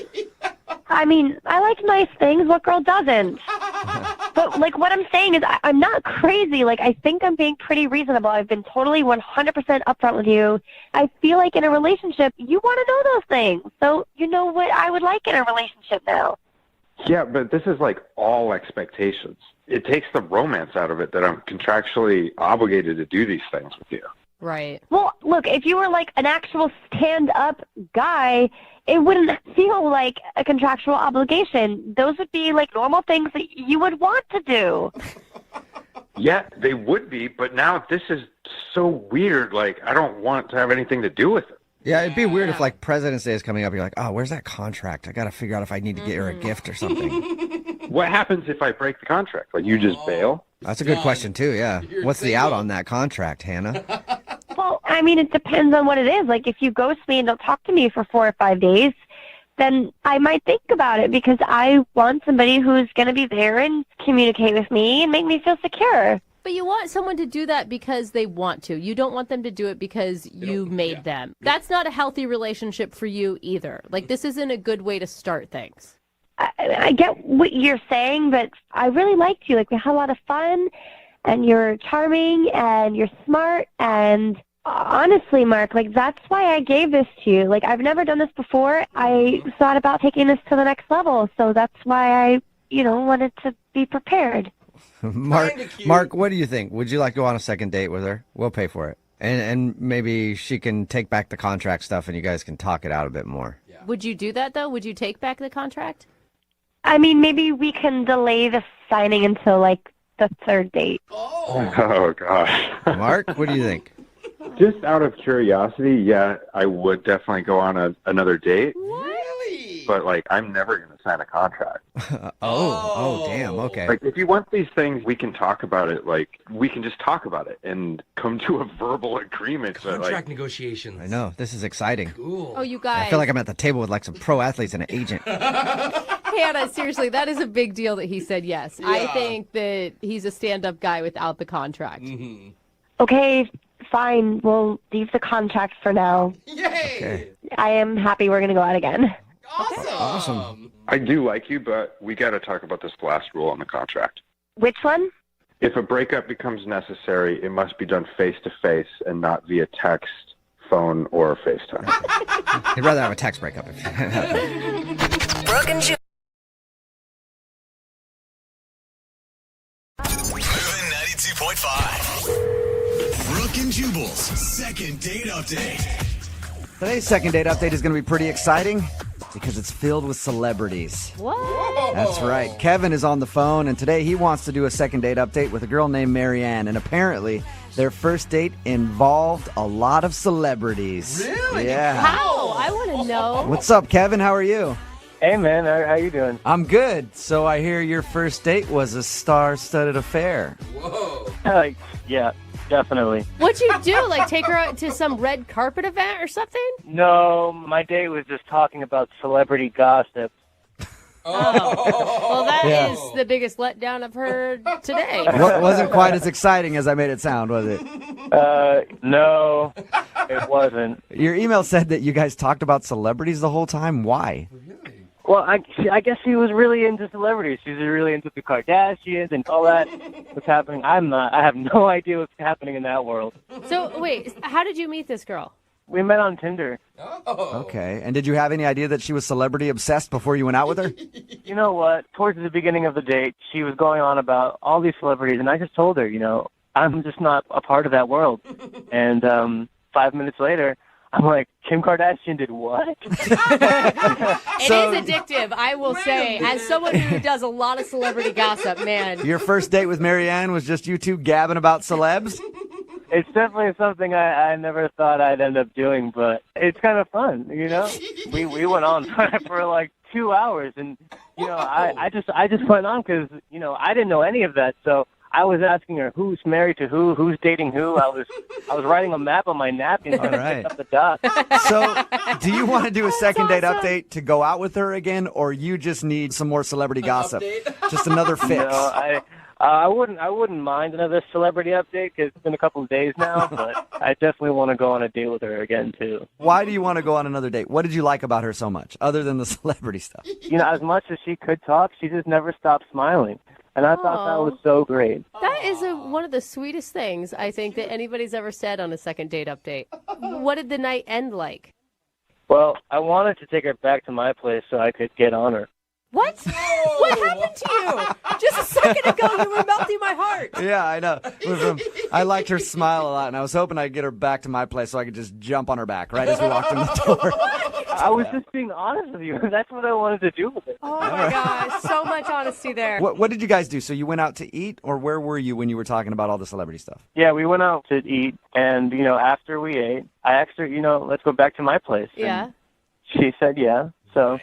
I mean, I like nice things. What girl doesn't? But, like, what I'm saying is I'm not crazy. Like, I think I'm being pretty reasonable. I've been totally 100% upfront with you. I feel like in a relationship, you want to know those things. So you know what I would like in a relationship now. Yeah, but this is, like, all expectations. It takes the romance out of it that I'm contractually obligated to do these things with you. Right. Well, look, if you were, like, an actual stand-up guy, it wouldn't feel like a contractual obligation. Those would be, like, normal things that you would want to do. Yeah, they would be, but now this is so weird. Like, I don't want to have anything to do with it. Yeah, it'd be weird if, like, President's Day is coming up. You're like, oh, where's that contract? I got to figure out if I need to get her a gift or something. What happens if I break the contract? Like, you just bail? That's a good question, too, yeah. What's the out on that contract, Hannah? Well, I mean, it depends on what it is. Like, if you ghost me and don't talk to me for 4 or 5 days, then I might think about it because I want somebody who's going to be there and communicate with me and make me feel secure. But you want someone to do that because they want to. You don't want them to do it because you made them. That's not a healthy relationship for you either. Like, this isn't a good way to start things. I get what you're saying, but I really liked you. Like, we had a lot of fun, and you're charming, and you're smart, and honestly, Mark, like, that's why I gave this to you. Like, I've never done this before. I thought about taking this to the next level, so that's why I, you know, wanted to be prepared. Mark, what do you think? Would you like to go on a second date with her? We'll pay for it. And maybe she can take back the contract stuff and you guys can talk it out a bit more. Yeah. Would you do that, though? Would you take back the contract? I mean, maybe we can delay the signing until, like, the third date. Oh gosh. Mark, what do you think? Just out of curiosity, yeah, I would definitely go on another date. Really? But, like, I'm never going to sign a contract. Oh, damn, okay. Like, if you want these things, we can talk about it. Like, we can just talk about it and come to a verbal agreement. Contract negotiations. I know, this is exciting. Cool. Oh, you guys. I feel like I'm at the table with, like, some pro athletes and an agent. Hannah, seriously, that is a big deal that he said yes. Yeah. I think that he's a stand-up guy without the contract. Mm-hmm. Okay, fine. We'll leave the contract for now. Yay! Okay. I am happy we're going to go out again. Awesome. I do like you, but we got to talk about this last rule on the contract. Which one? If a breakup becomes necessary, it must be done face-to-face and not via text, phone, or FaceTime. I'd rather have a text breakup. Brooke and Jubal. 92.5. Brooke and Jubal's second date update. Today's second date update is going to be pretty exciting because it's filled with celebrities. What? That's right. Kevin is on the phone, and today he wants to do a second date update with a girl named Marianne. And apparently, their first date involved a lot of celebrities. Really? Yeah. How? I I want to know. What's up, Kevin? How are you? Hey, man. How you doing? I'm good. So I hear your first date was a star-studded affair. Whoa. Yeah, definitely. What'd you do? Like take her out to some red carpet event or something? No, my date was just talking about celebrity gossip. Well, that is the biggest letdown I've heard today. Wasn't quite as exciting as I made it sound, was it? No, it wasn't. Your email said that you guys talked about celebrities the whole time. Why? Well, I guess she was really into celebrities. She was really into the Kardashians and all that. What's happening? I'm not. I have no idea what's happening in that world. So, wait, how did you meet this girl? We met on Tinder. Okay. And did you have any idea that she was celebrity obsessed before you went out with her? You know what? Towards the beginning of the date, she was going on about all these celebrities, and I just told her, I'm just not a part of that world. And 5 minutes later, I'm like, Kim Kardashian did what? It is addictive, I will say. As someone who does a lot of celebrity gossip, man. Your first date with Marianne was just you two gabbing about celebs? It's definitely something I never thought I'd end up doing, but it's kind of fun, We went on for like 2 hours, and I just went on because I didn't know any of that, so I was asking her who's married to who's dating who. I was writing a map on my napkin trying to pick up the dots. So, do you want to do a second date update to go out with her again, or you just need some more celebrity gossip? Just another fix. No, I wouldn't mind another celebrity update because it's been a couple of days now, but I definitely want to go on a date with her again, too. Why do you want to go on another date? What did you like about her so much, other than the celebrity stuff? As much as she could talk, she just never stopped smiling. And I thought that was so great. That is one of the sweetest things, I think, that anybody's ever said on a second date update. What did the night end like? Well, I wanted to take her back to my place so I could get on her. What? What happened to you? Just a second ago, you were melting my heart. Yeah, I know. I liked her smile a lot, and I was hoping I'd get her back to my place so I could just jump on her back right as we walked in the door. I was just being honest with you. That's what I wanted to do with it. Oh, my gosh. So much honesty there. What did you guys do? So you went out to eat, or where were you when you were talking about all the celebrity stuff? Yeah, we went out to eat, and, after we ate, I asked her, let's go back to my place. Yeah. And she said yeah, so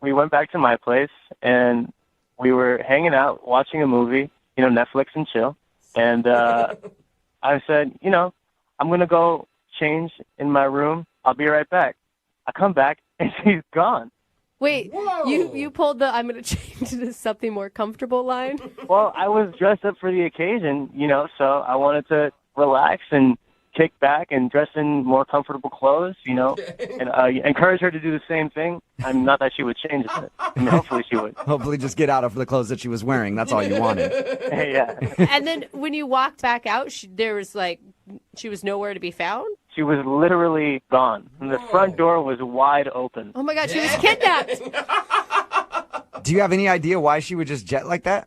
we went back to my place, and we were hanging out, watching a movie, Netflix and chill, and I said, I'm going to go change in my room. I'll be right back. I come back, and she's gone. Wait, you pulled the I'm going to change to something more comfortable line? Well, I was dressed up for the occasion, so I wanted to relax and kick back and dress in more comfortable clothes, and encourage her to do the same thing. Not that she would change it. Hopefully she would. Hopefully just get out of the clothes that she was wearing. That's all you wanted. Yeah. And then when you walked back out, she was nowhere to be found? She was literally gone. And the front door was wide open. Oh, my God, she was kidnapped. Do you have any idea why she would just jet like that?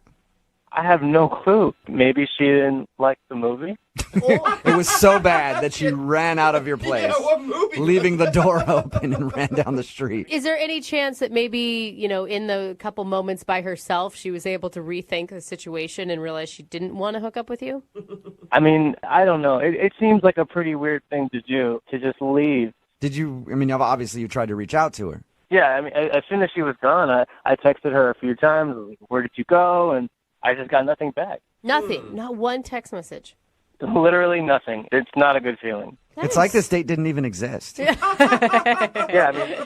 I have no clue. Maybe she didn't like the movie. It was so bad that she ran out of your place, leaving the door open and ran down the street. Is there any chance that maybe, in the couple moments by herself, she was able to rethink the situation and realize she didn't want to hook up with you? I mean, I don't know. It seems like a pretty weird thing to do, to just leave. Did you, obviously you tried to reach out to her. Yeah, as soon as she was gone, I texted her a few times, like, where did you go? And I just got nothing back. Nothing. Not one text message. Literally nothing. It's not a good feeling. It's like this date didn't even exist. Yeah,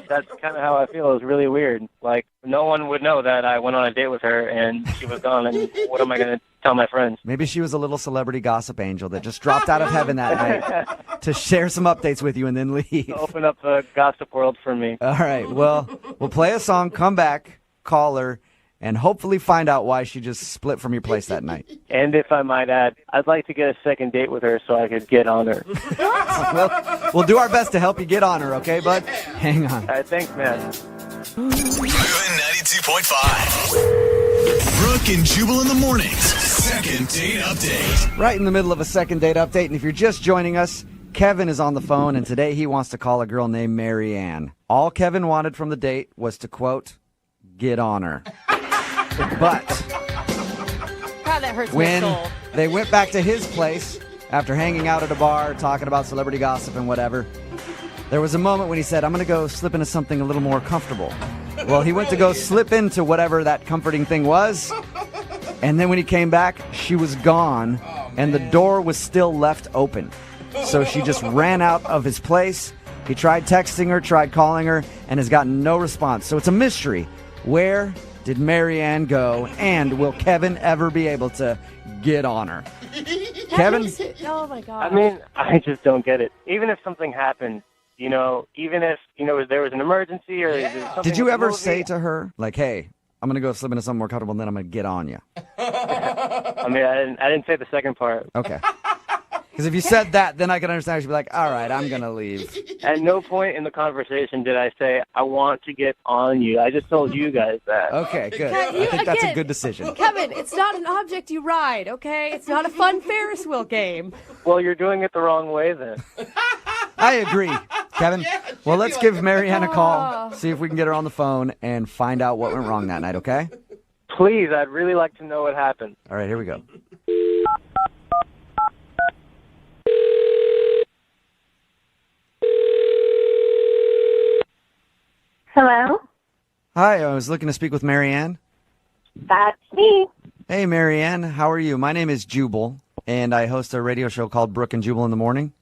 that's kind of how I feel. It was really weird. Like, no one would know that I went on a date with her and she was gone, and what am I going to tell my friends? Maybe she was a little celebrity gossip angel that just dropped out of heaven that night to share some updates with you and then leave. Open up the gossip world for me. All right, well, we'll play a song, come back, call her, and hopefully find out why she just split from your place that night. And if I might add, I'd like to get a second date with her so I could get on her. Well, we'll do our best to help you get on her, okay, bud? Hang on. All right, thanks, man. Moving 92.5. Brooke and Jubal in the mornings. Second date update. Right in the middle of a second date update, and if you're just joining us, Kevin is on the phone, and today he wants to call a girl named Marianne. All Kevin wanted from the date was to, quote, get on her. But God, that hurts when my soul. they went back to his place after hanging out at a bar, talking about celebrity gossip and whatever, There was a moment when he said, I'm going to go slip into something a little more comfortable. Well, he went to go slip into whatever that comforting thing was. And then when he came back, she was gone. And the door was still left open. So she just ran out of his place. He tried texting her, tried calling her, and has gotten no response. So it's a mystery. Where did Marianne go? And will Kevin ever be able to get on her? Kevin? Oh, my God. I mean, I just don't get it. Even if something happened, even if, there was an emergency or something. Did you ever say to her, like, hey, I'm going to go slip into something more comfortable and then I'm going to get on you? I mean, I didn't say the second part. Okay. Because if you said that, then I could understand. She'd be like, all right, I'm going to leave. At no point in the conversation did I say, I want to get on you. I just told you guys that. Okay, good. I think that's a good decision. Kevin, it's not an object you ride, okay? It's not a fun Ferris wheel game. Well, you're doing it the wrong way then. I agree, Kevin. Well, let's give Marianne a call, see if we can get her on the phone, and find out what went wrong that night, okay? Please, I'd really like to know what happened. All right, here we go. Hello? Hi, I was looking to speak with Marianne. That's me. Hey, Marianne, how are you? My name is Jubal, and I host a radio show called Brooke and Jubal in the Morning.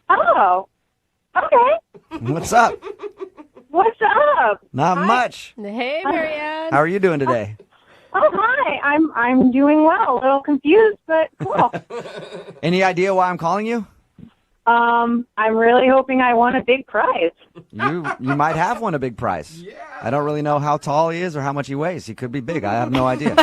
Oh, okay. What's up? What's up? Not much. Hey, Marianne. How are you doing today? Oh, hi. I'm doing well. A little confused, but cool. Any idea why I'm calling you? I'm really hoping I won a big prize. You might have won a big prize. Yeah. I don't really know how tall he is or how much he weighs. He could be big. I have no idea.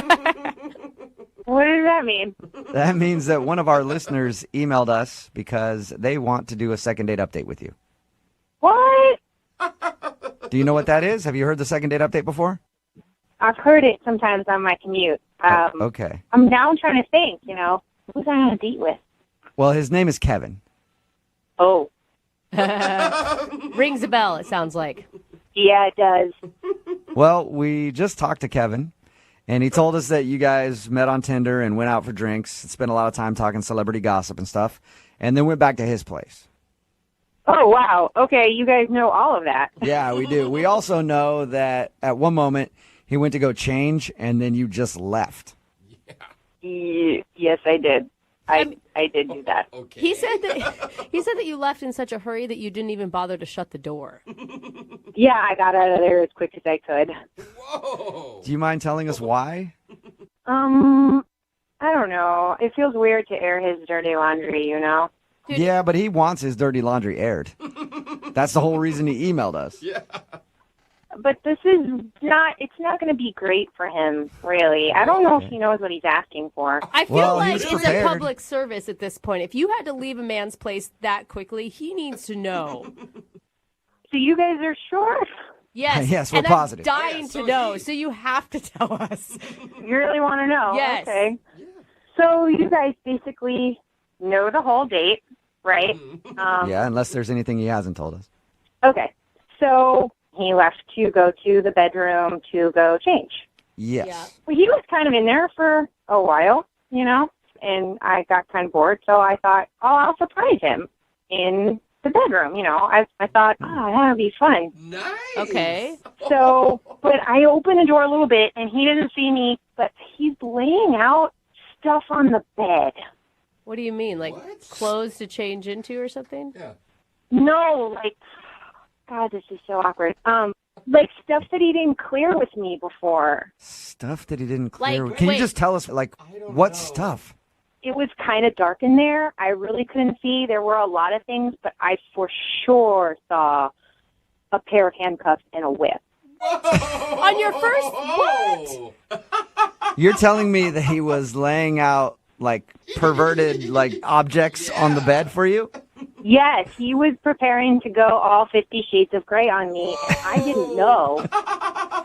What does that mean? That means that one of our listeners emailed us because they want to do a second date update with you. What? Do you know what that is? Have you heard the second date update before? I've heard it sometimes on my commute. Okay. I'm now trying to think, who's I on a date with? Well, his name is Kevin. Oh. Rings a bell, it sounds like. Yeah, it does. Well, we just talked to Kevin, and he told us that you guys met on Tinder and went out for drinks, spent a lot of time talking celebrity gossip and stuff, and then went back to his place. Oh, wow. Okay, you guys know all of that. Yeah, we do. We also know that at one moment he went to go change, and then you just left. Yes, I did. I did do that. Okay. He said that you left in such a hurry that you didn't even bother to shut the door. Yeah, I got out of there as quick as I could. Whoa! Do you mind telling us why? I don't know. It feels weird to air his dirty laundry, Dude. Yeah, but he wants his dirty laundry aired. That's the whole reason he emailed us. Yeah. But it's not going to be great for him, really. I don't know if he knows what he's asking for. I feel like it's a public service at this point. If you had to leave a man's place that quickly, he needs to know. So you guys are sure? Yes. Yes, we're and positive. I'm dying to know, so you have to tell us. You really want to know? Yes. Okay. So you guys basically know the whole date, right? Yeah, unless there's anything he hasn't told us. Okay. So he left to go to the bedroom to go change. Yes. Yeah. Well, he was kind of in there for a while, and I got kind of bored, so I thought, I'll surprise him in the bedroom, I thought, that would be fun. Nice. Okay. So, but I opened the door a little bit, and he doesn't see me, but he's laying out stuff on the bed. What do you mean? Like clothes to change into or something? Yeah. No, God, this is so awkward. Like stuff that he didn't clear with me before. Stuff that he didn't clear. Like, Can wait. you just tell us, what stuff? It was kind of dark in there. I really couldn't see. There were a lot of things, but I for sure saw a pair of handcuffs and a whip. On your first what? You're telling me that he was laying out, perverted, objects on the bed for you? Yes, he was preparing to go all 50 Shades of Grey on me, and I didn't know.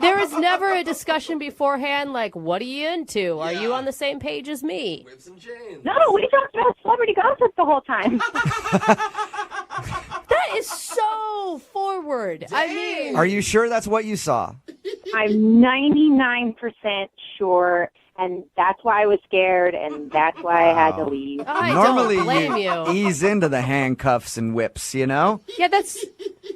There was never a discussion beforehand, what are you into? Are you on the same page as me? Whips and chains. No, we talked about celebrity gossip the whole time. That is so forward. I mean, Are you sure that's what you saw? I'm 99% sure. And that's why I was scared, and that's why I had to leave. I Normally, don't blame you. ease into the handcuffs and whips, you know? Yeah, that's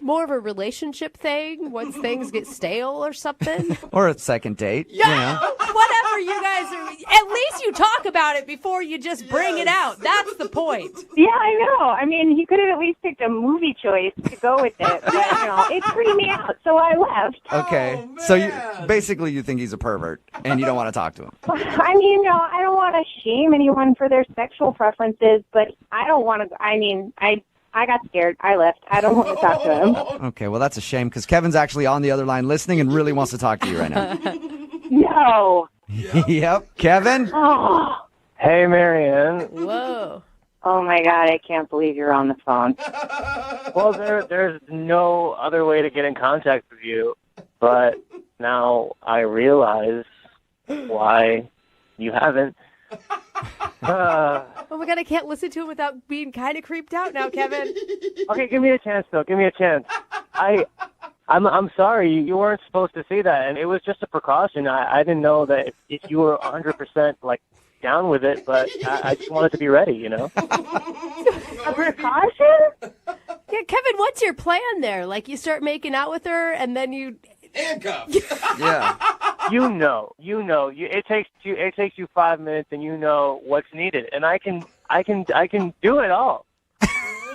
more of a relationship thing once things get stale or something. Or a second date, you know? Whatever you guys are. At least you talk about it before you just bring it out. That's the point. Yeah, I know. I mean, he could have at least picked a movie choice to go with it. But, it freaked me out, so I left. Okay. So basically you think he's a pervert and you don't want to talk to him. I mean, I don't want to shame anyone for their sexual preferences, but I don't want to. I mean, I got scared. I left. I don't want to talk to him. Okay, well, that's a shame because Kevin's actually on the other line listening and really wants to talk to you right now. No. Yep. Kevin? Oh. Hey, Marianne. Whoa. Oh, my God. I can't believe you're on the phone. Well, there's no other way to get in contact with you, but now I realize why you haven't. Oh my God, I can't listen to him without being kind of creeped out now, Kevin. Okay, give me a chance, though. Give me a chance. I'm sorry. You weren't supposed to see that, and it was just a precaution. I didn't know that if you were 100% like down with it, but I just wanted to be ready, you know? A precaution? Yeah, Kevin, what's your plan there? Like you start making out with her and then you... Handcuffs. Yeah. You know. It takes you 5 minutes, and you know what's needed, and I can do it all.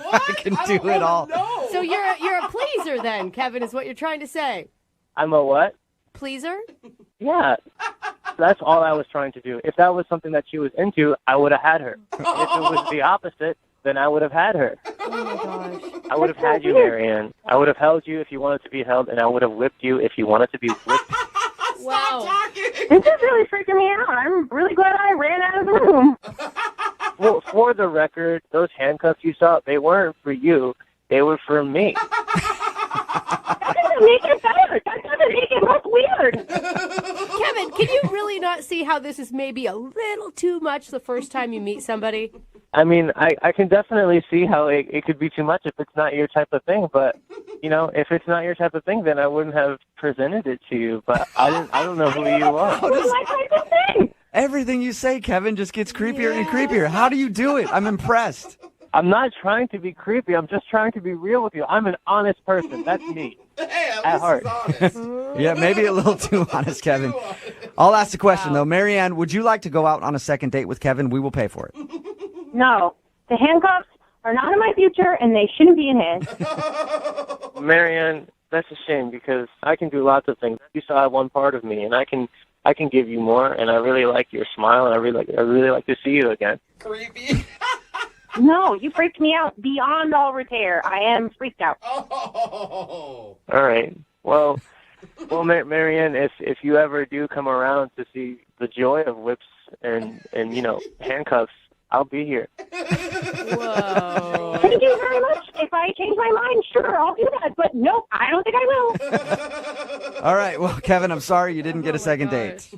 I can do it all. No. So you're a pleaser then, Kevin, is what you're trying to say. I'm a what? Pleaser? Yeah. That's all I was trying to do. If that was something that she was into, I would have had her. If it was the opposite, then I would have had her. Oh my gosh. I would have had you, Marianne. I would have held you if you wanted to be held, and I would have whipped you if you wanted to be whipped. Wow. This is really freaking me out. I'm really glad I ran out of the room. Well, for the record, those handcuffs you saw, they weren't for you. They were for me. That doesn't make it better. That doesn't make it look weird. Kevin, can you really not see how this is maybe a little too much the first time you meet somebody? I mean, I can definitely see how it could be too much if it's not your type of thing. But, if it's not your type of thing, then I wouldn't have presented it to you. But I don't know who you are. It's my type of thing. Everything you say, Kevin, just gets creepier and creepier. How do you do it? I'm impressed. I'm not trying to be creepy. I'm just trying to be real with you. I'm an honest person. That's me. Hey, at heart. Yeah, maybe a little too honest, Kevin. I'll ask the question, though. Marianne, would you like to go out on a second date with Kevin? We will pay for it. No. The handcuffs are not in my future, and they shouldn't be in his. Marianne, that's a shame because I can do lots of things. You saw one part of me, and I can give you more. And I really like your smile, and I really like to see you again. Creepy. No, you freaked me out beyond all repair. I am freaked out. Oh. All right. Well, Marianne, if you ever do come around to see the joy of whips and handcuffs, I'll be here. Whoa. Thank you very much. If I change my mind, sure, I'll do that. But nope, I don't think I will. All right. Well, Kevin, I'm sorry you didn't get a second date.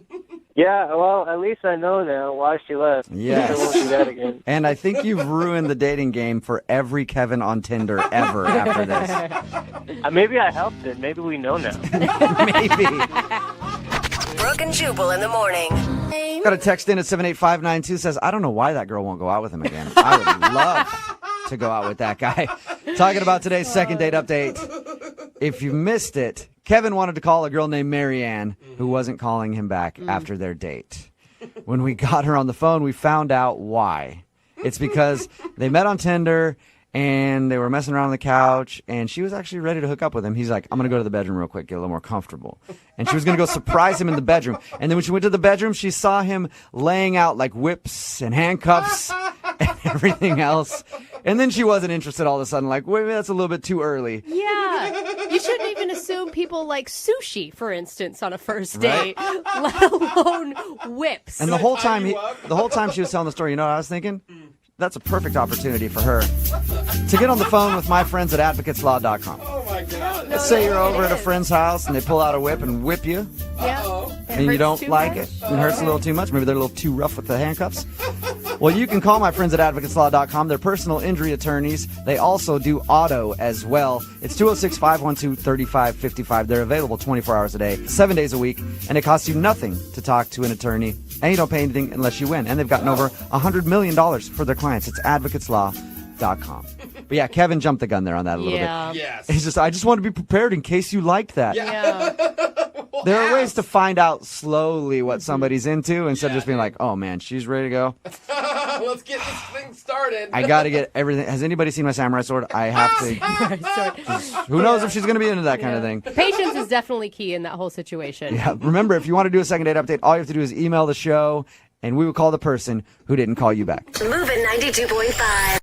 Yeah, well, at least I know now why she left. Yes. I won't do that again. And I think you've ruined the dating game for every Kevin on Tinder ever after this. Maybe I helped it. Maybe we know now. Maybe. Brooke and Jubal in the morning. Got a text in at 78592 says, I don't know why that girl won't go out with him again. I would love to go out with that guy. Talking about today's second date update. If you missed it, Kevin wanted to call a girl named Marianne who wasn't calling him back after their date. When we got her on the phone, we found out why. It's because they met on Tinder and they were messing around on the couch, and she was actually ready to hook up with him. He's like, I'm going to go to the bedroom real quick, get a little more comfortable. And she was going to go surprise him in the bedroom. And then when she went to the bedroom, she saw him laying out like whips and handcuffs and everything else. And then she wasn't interested all of a sudden, like, wait, that's a little bit too early. Yeah. You shouldn't even assume people like sushi, for instance, on a first date, let alone whips. And the whole time she was telling the story, you know what I was thinking? That's a perfect opportunity for her to get on the phone with my friends at advocateslaw.com. Oh, my God. Let's say you're over at a friend's house and they pull out a whip and whip you. Yeah. And you don't like it. It hurts a little too much. Maybe they're a little too rough with the handcuffs. Well, you can call my friends at advocateslaw.com. They're personal injury attorneys. They also do auto as well. It's 206-512-3555. They're available 24 hours a day, 7 days a week, and it costs you nothing to talk to an attorney, and you don't pay anything unless you win. And they've gotten over $100 million for their clients. It's advocateslaw.com. But yeah, Kevin jumped the gun there on that a little bit. Yes. He's just, I just want to be prepared in case you liked that. Yeah. There are ways to find out slowly what somebody's into instead of just being like, oh man, she's ready to go. Let's get this thing started. I got to get everything. Has anybody seen my samurai sword? I have to. Who knows if she's going to be into that kind of thing. Patience is definitely key in that whole situation. Yeah. Remember, if you want to do a second date update, all you have to do is email the show, and we will call the person who didn't call you back. Moving 92.5.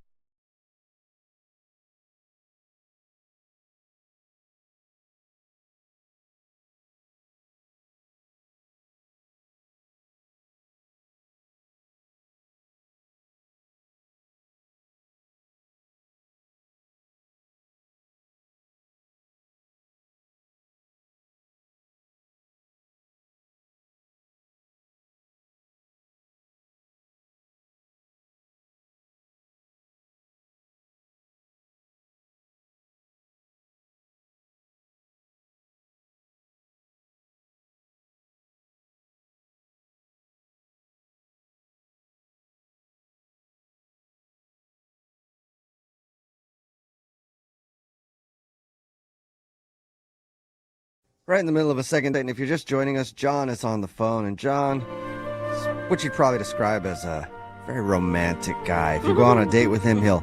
Right in the middle of a second date, and if you're just joining us, John is on the phone, and John is what you'd probably describe as a very romantic guy. If you go on a date with him, he'll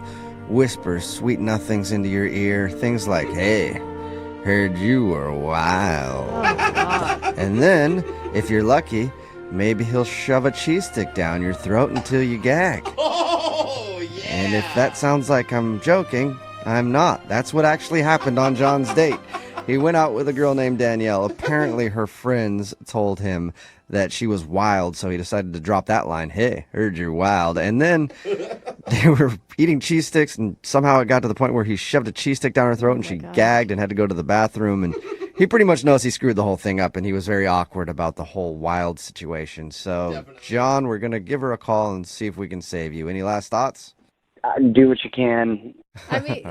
whisper sweet nothings into your ear, things like, hey, heard you were wild. And then, if you're lucky, maybe he'll shove a cheese stick down your throat until you gag. Oh, yeah. And if that sounds like I'm joking, I'm not. That's what actually happened on John's date. He went out with a girl named Danielle. Apparently her friends told him that she was wild, so he decided to drop that line, hey, heard you're wild. And then they were eating cheese sticks, and somehow it got to the point where he shoved a cheese stick down her throat, and she gagged and had to go to the bathroom. And he pretty much knows he screwed the whole thing up, and he was very awkward about the whole wild situation. So, definitely. John, we're going to give her a call and see if we can save you. Any last thoughts? Do what you can. I mean,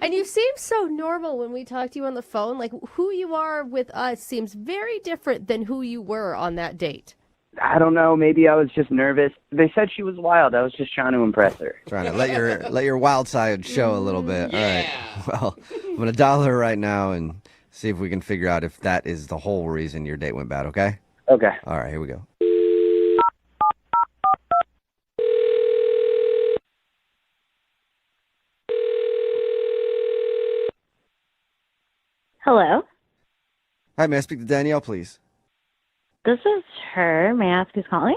and you seem so normal when we talk to you on the phone. Like, who you are with us seems very different than who you were on that date. I don't know. Maybe I was just nervous. They said she was wild. I was just trying to impress her. Trying to let your wild side show a little bit. All right. Well, I'm going to dial her right now and see if we can figure out if that is the whole reason your date went bad, okay? Okay. All right, here we go. Hello. Hi, may I speak to Danielle, please? This is her. May I ask who's calling?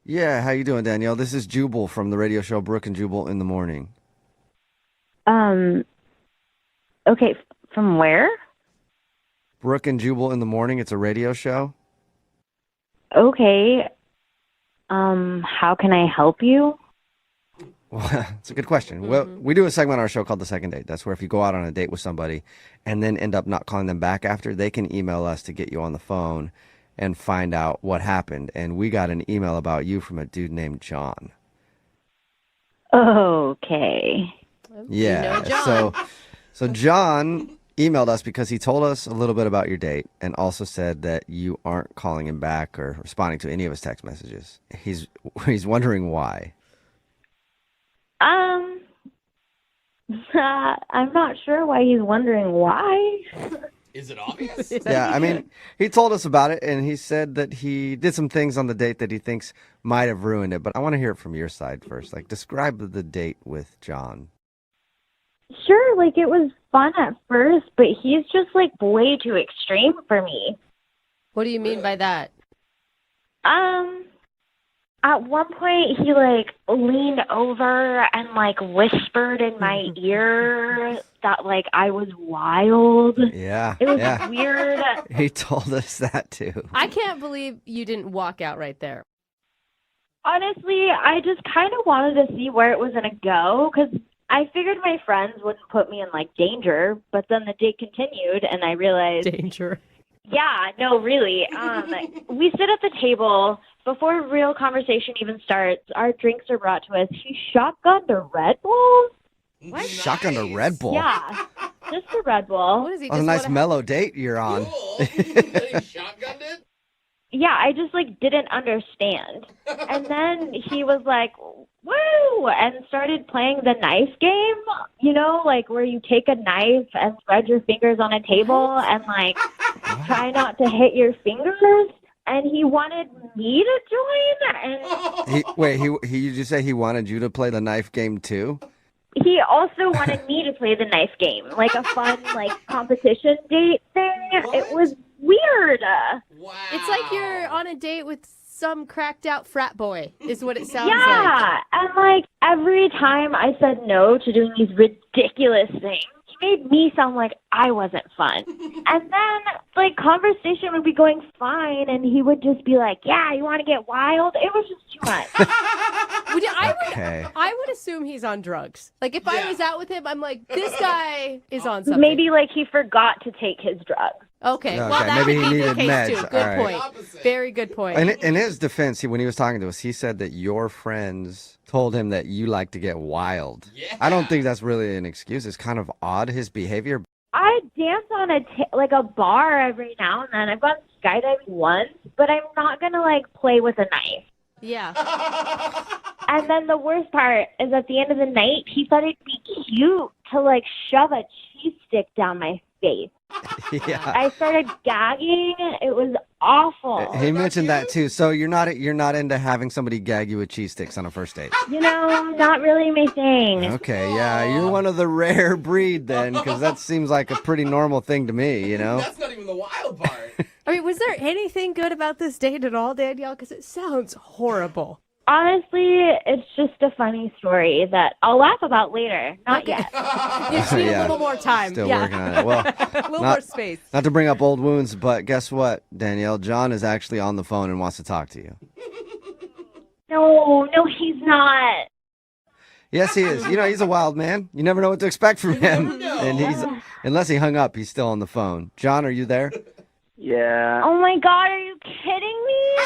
Yeah, how you doing, Danielle? This is Jubal from the radio show Brooke and Jubal in the Morning. Okay, from where? Brooke and Jubal in the Morning. It's a radio show. Okay. How can I help you? Well, that's a good question. Well, we do a segment on our show called The Second Date. That's where if you go out on a date with somebody and then end up not calling them back after, they can email us to get you on the phone and find out what happened. And we got an email about you from a dude named John. Okay. Yeah. So John emailed us because he told us a little bit about your date and also said that you aren't calling him back or responding to any of his text messages. He's wondering why. I'm not sure why he's wondering why. Is it obvious? Yeah, I mean, he told us about it, and he said that he did some things on the date that he thinks might have ruined it. But I want to hear it from your side first. Like, describe the date with John. Sure, like, it was fun at first, but he's just, like, way too extreme for me. What do you mean by that? At one point, he, like, leaned over and, like, whispered in my ear that, like, I was wild. Yeah. It was weird. He told us that, too. I can't believe you didn't walk out right there. Honestly, I just kind of wanted to see where it was going to go, because I figured my friends wouldn't put me in, like, danger, but then the date continued, and I realized... Danger. Yeah, no, really. We sit at the table before real conversation even starts, our drinks are brought to us. He shotgunned a Red Bull. What? Shotgun a Red Bull. Yeah, just a Red Bull. What is he? What a nice mellow date you're on. Cool. He shotgunned it? Yeah, I just didn't understand. And then he was like, woo, and started playing the knife game, where you take a knife and spread your fingers on a table and try not to hit your fingers. And he wanted me to join. And Did you say he wanted you to play the knife game too? he also wanted me to play the knife game, like a fun competition date thing. What? It was weird. Wow. It's like you're on a date with some cracked out frat boy, is what it sounds Yeah, and every time I said no to doing these ridiculous things, he made me sound like I wasn't fun. And then, conversation would be going fine, and he would just be like, yeah, you want to get wild? It was just too much. I would assume he's on drugs. If I was out with him, I'm like, this guy is on something. Maybe he forgot to take his drugs. Okay, well, that maybe could he be the needed case meds. too. Good All right. point. Very good point. In his defense, when he was talking to us, he said that your friends told him that you like to get wild. Yeah. I don't think that's really an excuse. It's kind of odd, his behavior. I dance on a bar every now and then. I've gone skydiving once, but I'm not gonna play with a knife. Yeah. And then the worst part is at the end of the night, he thought it'd be cute to shove a cheese stick down my face. Yeah. I started gagging. It was awful. He mentioned that too. So you're not into having somebody gag you with cheese sticks on a first date? Not really my thing. Okay, yeah, you're one of the rare breed then, because that seems like a pretty normal thing to me, That's not even the wild part. I mean, was there anything good about this date at all, Danielle? Because it sounds horrible. Honestly, it's just a funny story that I'll laugh about later. Not yet. You just need a little more time. Still working on it. Well, a little more space. Not to bring up old wounds, but guess what, Danielle? John is actually on the phone and wants to talk to you. No, he's not. Yes, he is. He's a wild man. You never know what to expect from him. No. And unless he hung up, he's still on the phone. John, are you there? Yeah. Oh my God, are you kidding me?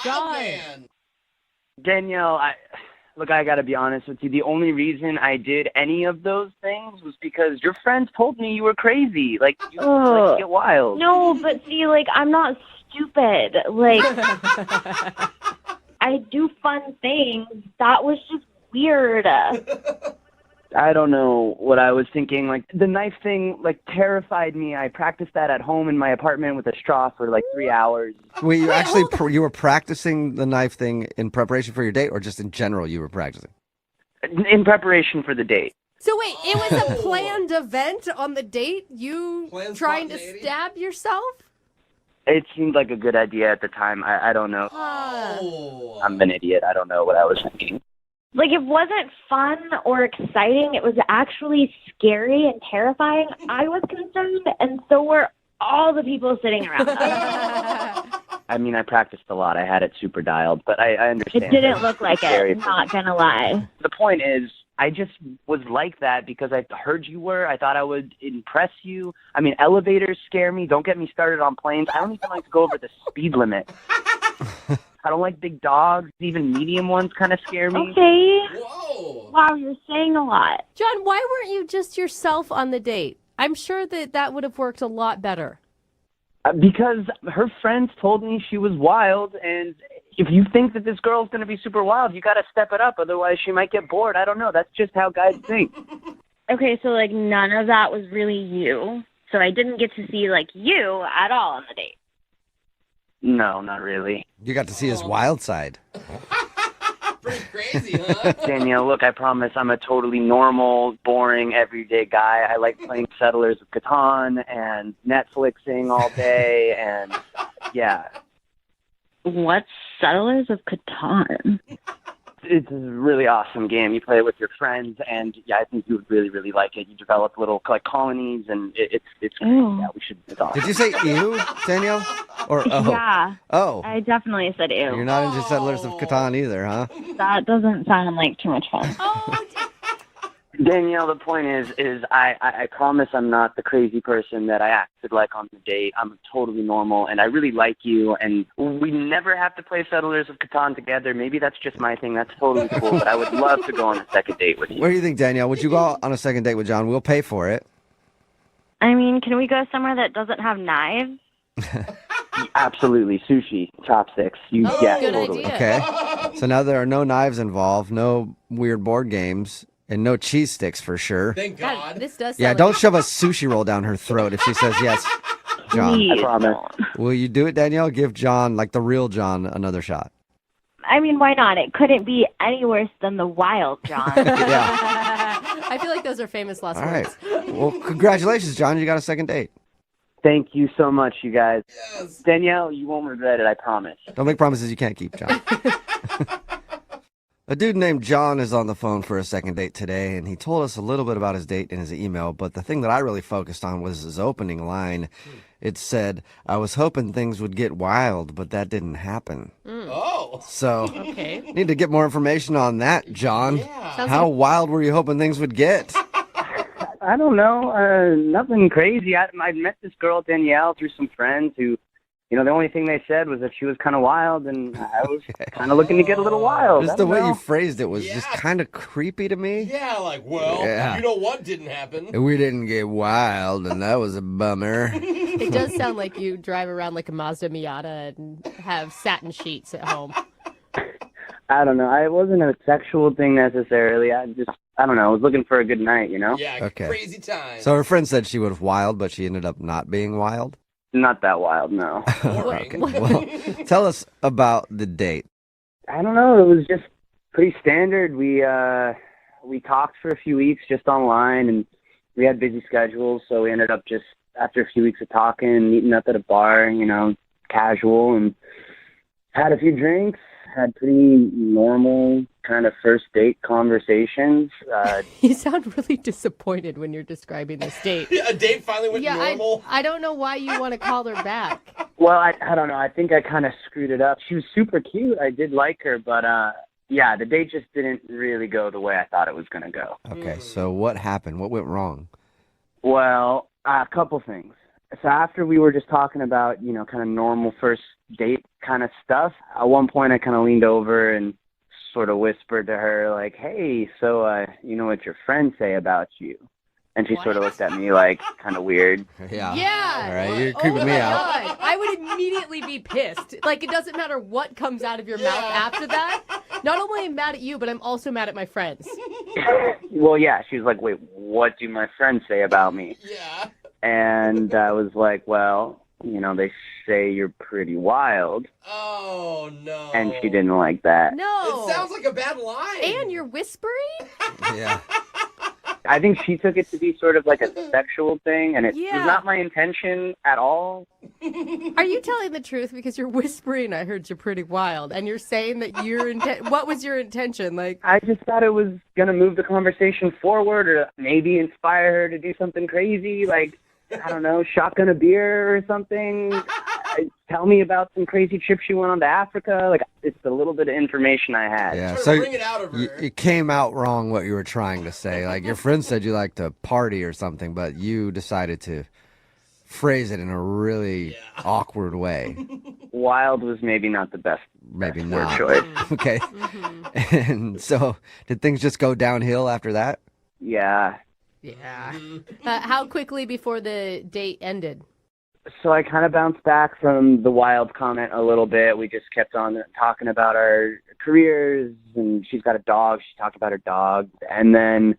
Wild man. Danielle, I got to be honest with you. The only reason I did any of those things was because your friends told me you were crazy. You like to get wild. No, but see, I'm not stupid. I do fun things. That was just weird. I don't know what I was thinking. The knife thing, terrified me. I practiced that at home in my apartment with a straw for 3 hours. Wait, you were practicing the knife thing in preparation for your date, or just in general you were practicing? In preparation for the date. So wait, it was a planned event on the date? You Planned trying to spontaneity? stab yourself? It seemed like a good idea at the time. I don't know. Oh. I'm an idiot. I don't know what I was thinking. It wasn't fun or exciting. It was actually scary and terrifying. I was concerned, and so were all the people sitting around us. I mean, I practiced a lot. I had it super dialed, but I understand. It didn't look like Scary it, for not me. gonna lie. The point is, I just was like that because I heard you were. I thought I would impress you. I mean, elevators scare me. Don't get me started on planes. I don't even like to go over the speed limit. I don't like big dogs. Even medium ones kind of scare me. Okay. Whoa. Wow, you're saying a lot. John, why weren't you just yourself on the date? I'm sure that would have worked a lot better. Because her friends told me she was wild, and if you think that this girl's going to be super wild, you got to step it up. Otherwise, she might get bored. I don't know. That's just how guys think. Okay, so none of that was really you. So I didn't get to see you at all on the date. No, not really. You got to see his wild side. Pretty crazy, huh? Danielle, look, I promise I'm a totally normal, boring, everyday guy. I like playing Settlers of Catan and Netflixing all day, and yeah. What's Settlers of Catan? It's a really awesome game. You play it with your friends, and yeah, I think you would really, really like it. You develop little colonies, and it's great. Yeah, we should. It's awesome. Did you say ew, Danielle? Or oh? Yeah. Oh. I definitely said ew. You're not into Settlers of Catan either, huh? That doesn't sound like too much fun. Danielle, the point is I promise I'm not the crazy person that I acted like on the date. I'm totally normal, and I really like you, and we never have to play Settlers of Catan together. Maybe that's just my thing. That's totally cool, but I would love to go on a second date with you. What do you think, Danielle? Would you go on a second date with John? We'll pay for it. I mean, can we go somewhere that doesn't have knives? Absolutely. Sushi, chopsticks. Yeah, totally. Okay. So now there are no knives involved, no weird board games, and no cheese sticks for sure. Thank God. This does Yeah, sound don't like shove a sushi roll down her throat if she says yes, John. I promise. Will you do it, Danielle? Give John, like the real John, another shot. I mean, why not? It couldn't be any worse than the wild John. I feel like those are famous last All right. words. Well, congratulations, John. You got a second date. Thank you so much, you guys. Yes. Danielle, you won't regret it, I promise. Don't make promises you can't keep, John. A dude named John is on the phone for a second date today, and he told us a little bit about his date in his email, but the thing that I really focused on was his opening line. It said, "I was hoping things would get wild, but that didn't happen." Oh. So, Okay. need to get more information on that, John. Yeah. How wild were you hoping things would get? I don't know. Nothing crazy. I met this girl, Danielle, through some friends who, the only thing they said was that she was kind of wild, and I was kind of looking to get a little wild. Just the way you phrased it was just kind of creepy to me. Yeah, like, well, Yeah. you know what didn't happen? We didn't get wild, and that was a bummer. It does sound like you drive around like a Mazda Miata and have satin sheets at home. I don't know. It wasn't a sexual thing necessarily. I don't know. I was looking for a good night, Yeah, Okay. crazy time. So her friend said she was wild, but she ended up not being wild? Not that wild, no. Okay. Well, tell us about the date. I don't know. It was just pretty standard. We talked for a few weeks just online, and we had busy schedules, so we ended up just, after a few weeks of talking, meeting up at a bar, casual, and had a few drinks, had pretty normal kind of first date conversations. You sound really disappointed when you're describing this date. A date finally went normal. I don't know why you want to call her back. Well, I don't know. I think I kind of screwed it up. She was super cute. I did like her, but yeah, the date just didn't really go the way I thought it was going to go. Okay, so what happened? What went wrong? Well, a couple things. So after we were just talking about, kind of normal first date kind of stuff, at one point I kind of leaned over and sort of whispered to her, like, "Hey, so, you know what your friends say about you?" And she sort of looked at me like kind of weird. Yeah. Yeah. All right, you're creeping me out. God. I would immediately be pissed. Like, it doesn't matter what comes out of your mouth after that. Not only am I mad at you, but I'm also mad at my friends. Well, yeah, she was like, "Wait, what do my friends say about me?" Yeah. And I was like, "Well, they say you're pretty wild." Oh, no. And she didn't like that. No. It sounds like a bad line. And you're whispering? Yeah. I think she took it to be sort of like a sexual thing, and it Yeah. was not my intention at all. Are you telling the truth? Because you're whispering, I heard you're pretty wild. And you're saying that what was your intention? Like, I just thought it was going to move the conversation forward or maybe inspire her to do something crazy, like, I don't know, shotgun a beer or something. Tell me about some crazy trip she went on to Africa. Like, it's a little bit of information I had. Yeah, Trying to so bring it out of her. it came out wrong what you were trying to say. Like, your friend said you like to party or something, but you decided to phrase it in a really awkward way. Wild was maybe not the best Maybe word not. choice. Okay. And so, did things just go downhill after that? Yeah. yeah. How quickly before the date ended? So I kind of bounced back from the wild comment a little bit. We just kept on talking about our careers, and she's got a dog. She talked about her dog. And then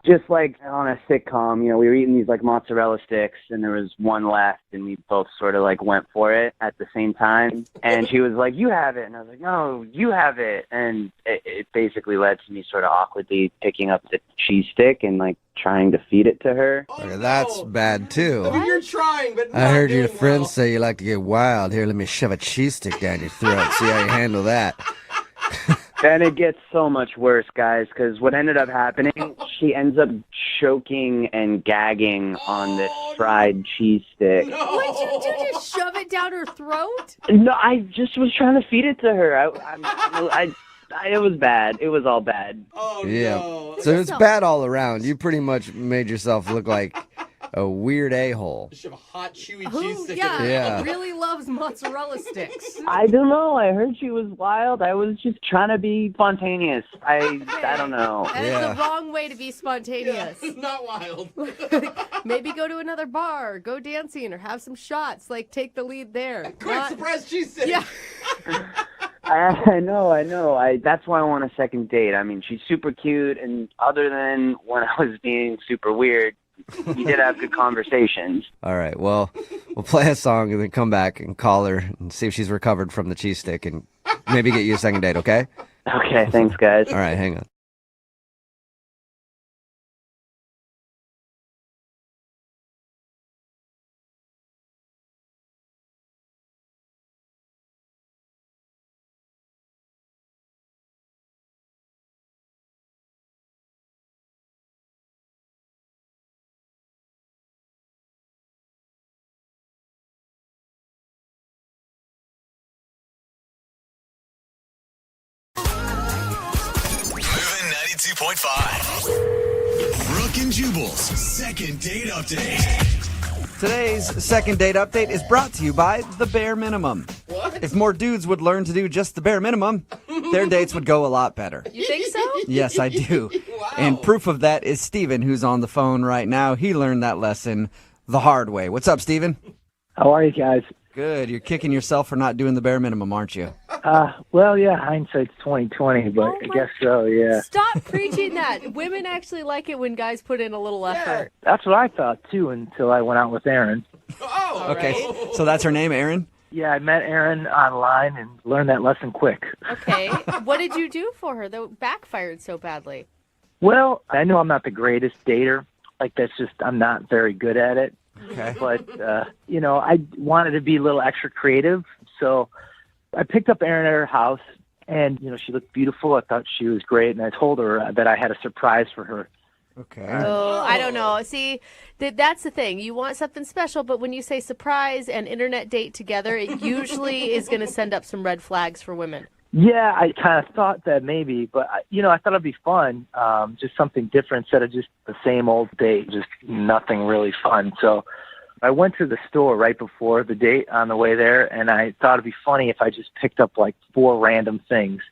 just like on a sitcom, we were eating these like mozzarella sticks, and there was one left, and we both sort of like went for it at the same time. And she was like, "You have it." And I was like, "No, you have it." And it basically led to me sort of awkwardly picking up the cheese stick and like trying to feed it to her. Okay, that's bad too. I mean, you're trying, but I heard your friends say you like to get wild. Here, let me shove a cheese stick down your throat. See how you handle that. Then it gets so much worse, guys, because what ended up happening, she ends up choking and gagging on this fried cheese stick. What'd you do? Just shove it down her throat? No, I just was trying to feed it to her. It was bad. It was all bad. Oh, Yeah. no. So it's bad all around. You pretty much made yourself look like a weird a-hole. Shove a hot, chewy Who, cheese stick yeah, in her mouth. really loves mozzarella sticks. I don't know. I heard she was wild. I was just trying to be spontaneous. I don't know. That is the wrong way to be spontaneous. It's not wild. Maybe go to another bar, go dancing, or have some shots. Like, take the lead there. Quick, surprise cheese stick. Yeah. I know. That's why I want a second date. I mean, she's super cute, and other than when I was being super weird, we did have good conversations. All right. Well, we'll play a song and then come back and call her and see if she's recovered from the cheese stick and maybe get you a second date, okay? Okay, thanks, guys. All right, hang on. Moving 92.5. Brooke and Jubal's second date update. Today's second date update is brought to you by the bare minimum. What? If more dudes would learn to do just the bare minimum, their dates would go a lot better. You think so? Yes, I do. Wow. And proof of that is Steven, who's on the phone right now. He learned that lesson the hard way. What's up, Steven? How are you guys? Good. You're kicking yourself for not doing the bare minimum, aren't you? Well, yeah, hindsight's 2020, but I guess so, yeah. Stop preaching that. Women actually like it when guys put in a little effort. That's what I thought, too, until I went out with Erin. Oh, Okay, so that's her name, Erin? Yeah, I met Erin online and learned that lesson quick. Okay. What did you do for her that backfired so badly? Well, I know I'm not the greatest dater. Like, that's just, I'm not very good at it. Okay. But, I wanted to be a little extra creative, so I picked up Erin at her house, and, she looked beautiful. I thought she was great, and I told her that I had a surprise for her. Okay. Oh, I don't know. See, that's the thing. You want something special, but when you say surprise and internet date together, it usually is going to send up some red flags for women. Yeah, I kind of thought that maybe, but, I thought it'd be fun, just something different instead of just the same old date, just nothing really fun. So I went to the store right before the date on the way there, and I thought it'd be funny if I just picked up, 4 random things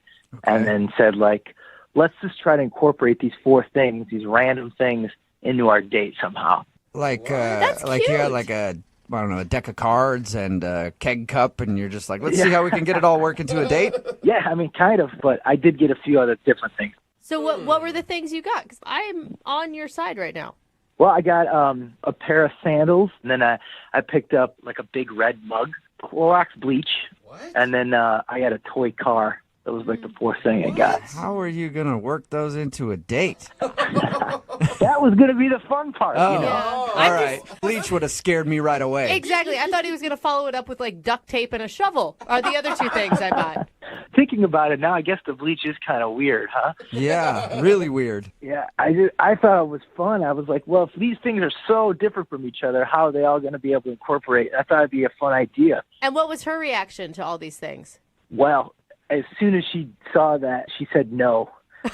and then said, let's just try to incorporate these 4 things, these random things, into our date somehow. Like you had a deck of cards and a keg cup, and you're just like, let's see how we can get it all work into a date? Yeah, kind of, but I did get a few other different things. So what were the things you got? Because I'm on your side right now. Well, I got a pair of sandals, and then I picked up, a big red mug, Clorox bleach, and then I got a toy car. That was, the 4th thing I got. How are you going to work those into a date? That was going to be the fun part. Oh, all right. Bleach would have scared me right away. Exactly. I thought he was going to follow it up with duct tape and a shovel are the other 2 things I bought. Thinking about it now, I guess the bleach is kind of weird, huh? Yeah, really weird. Yeah, I thought it was fun. I was like, well, if these things are so different from each other, how are they all going to be able to incorporate? I thought it'd be a fun idea. And what was her reaction to all these things? Well, as soon as she saw that, she said no.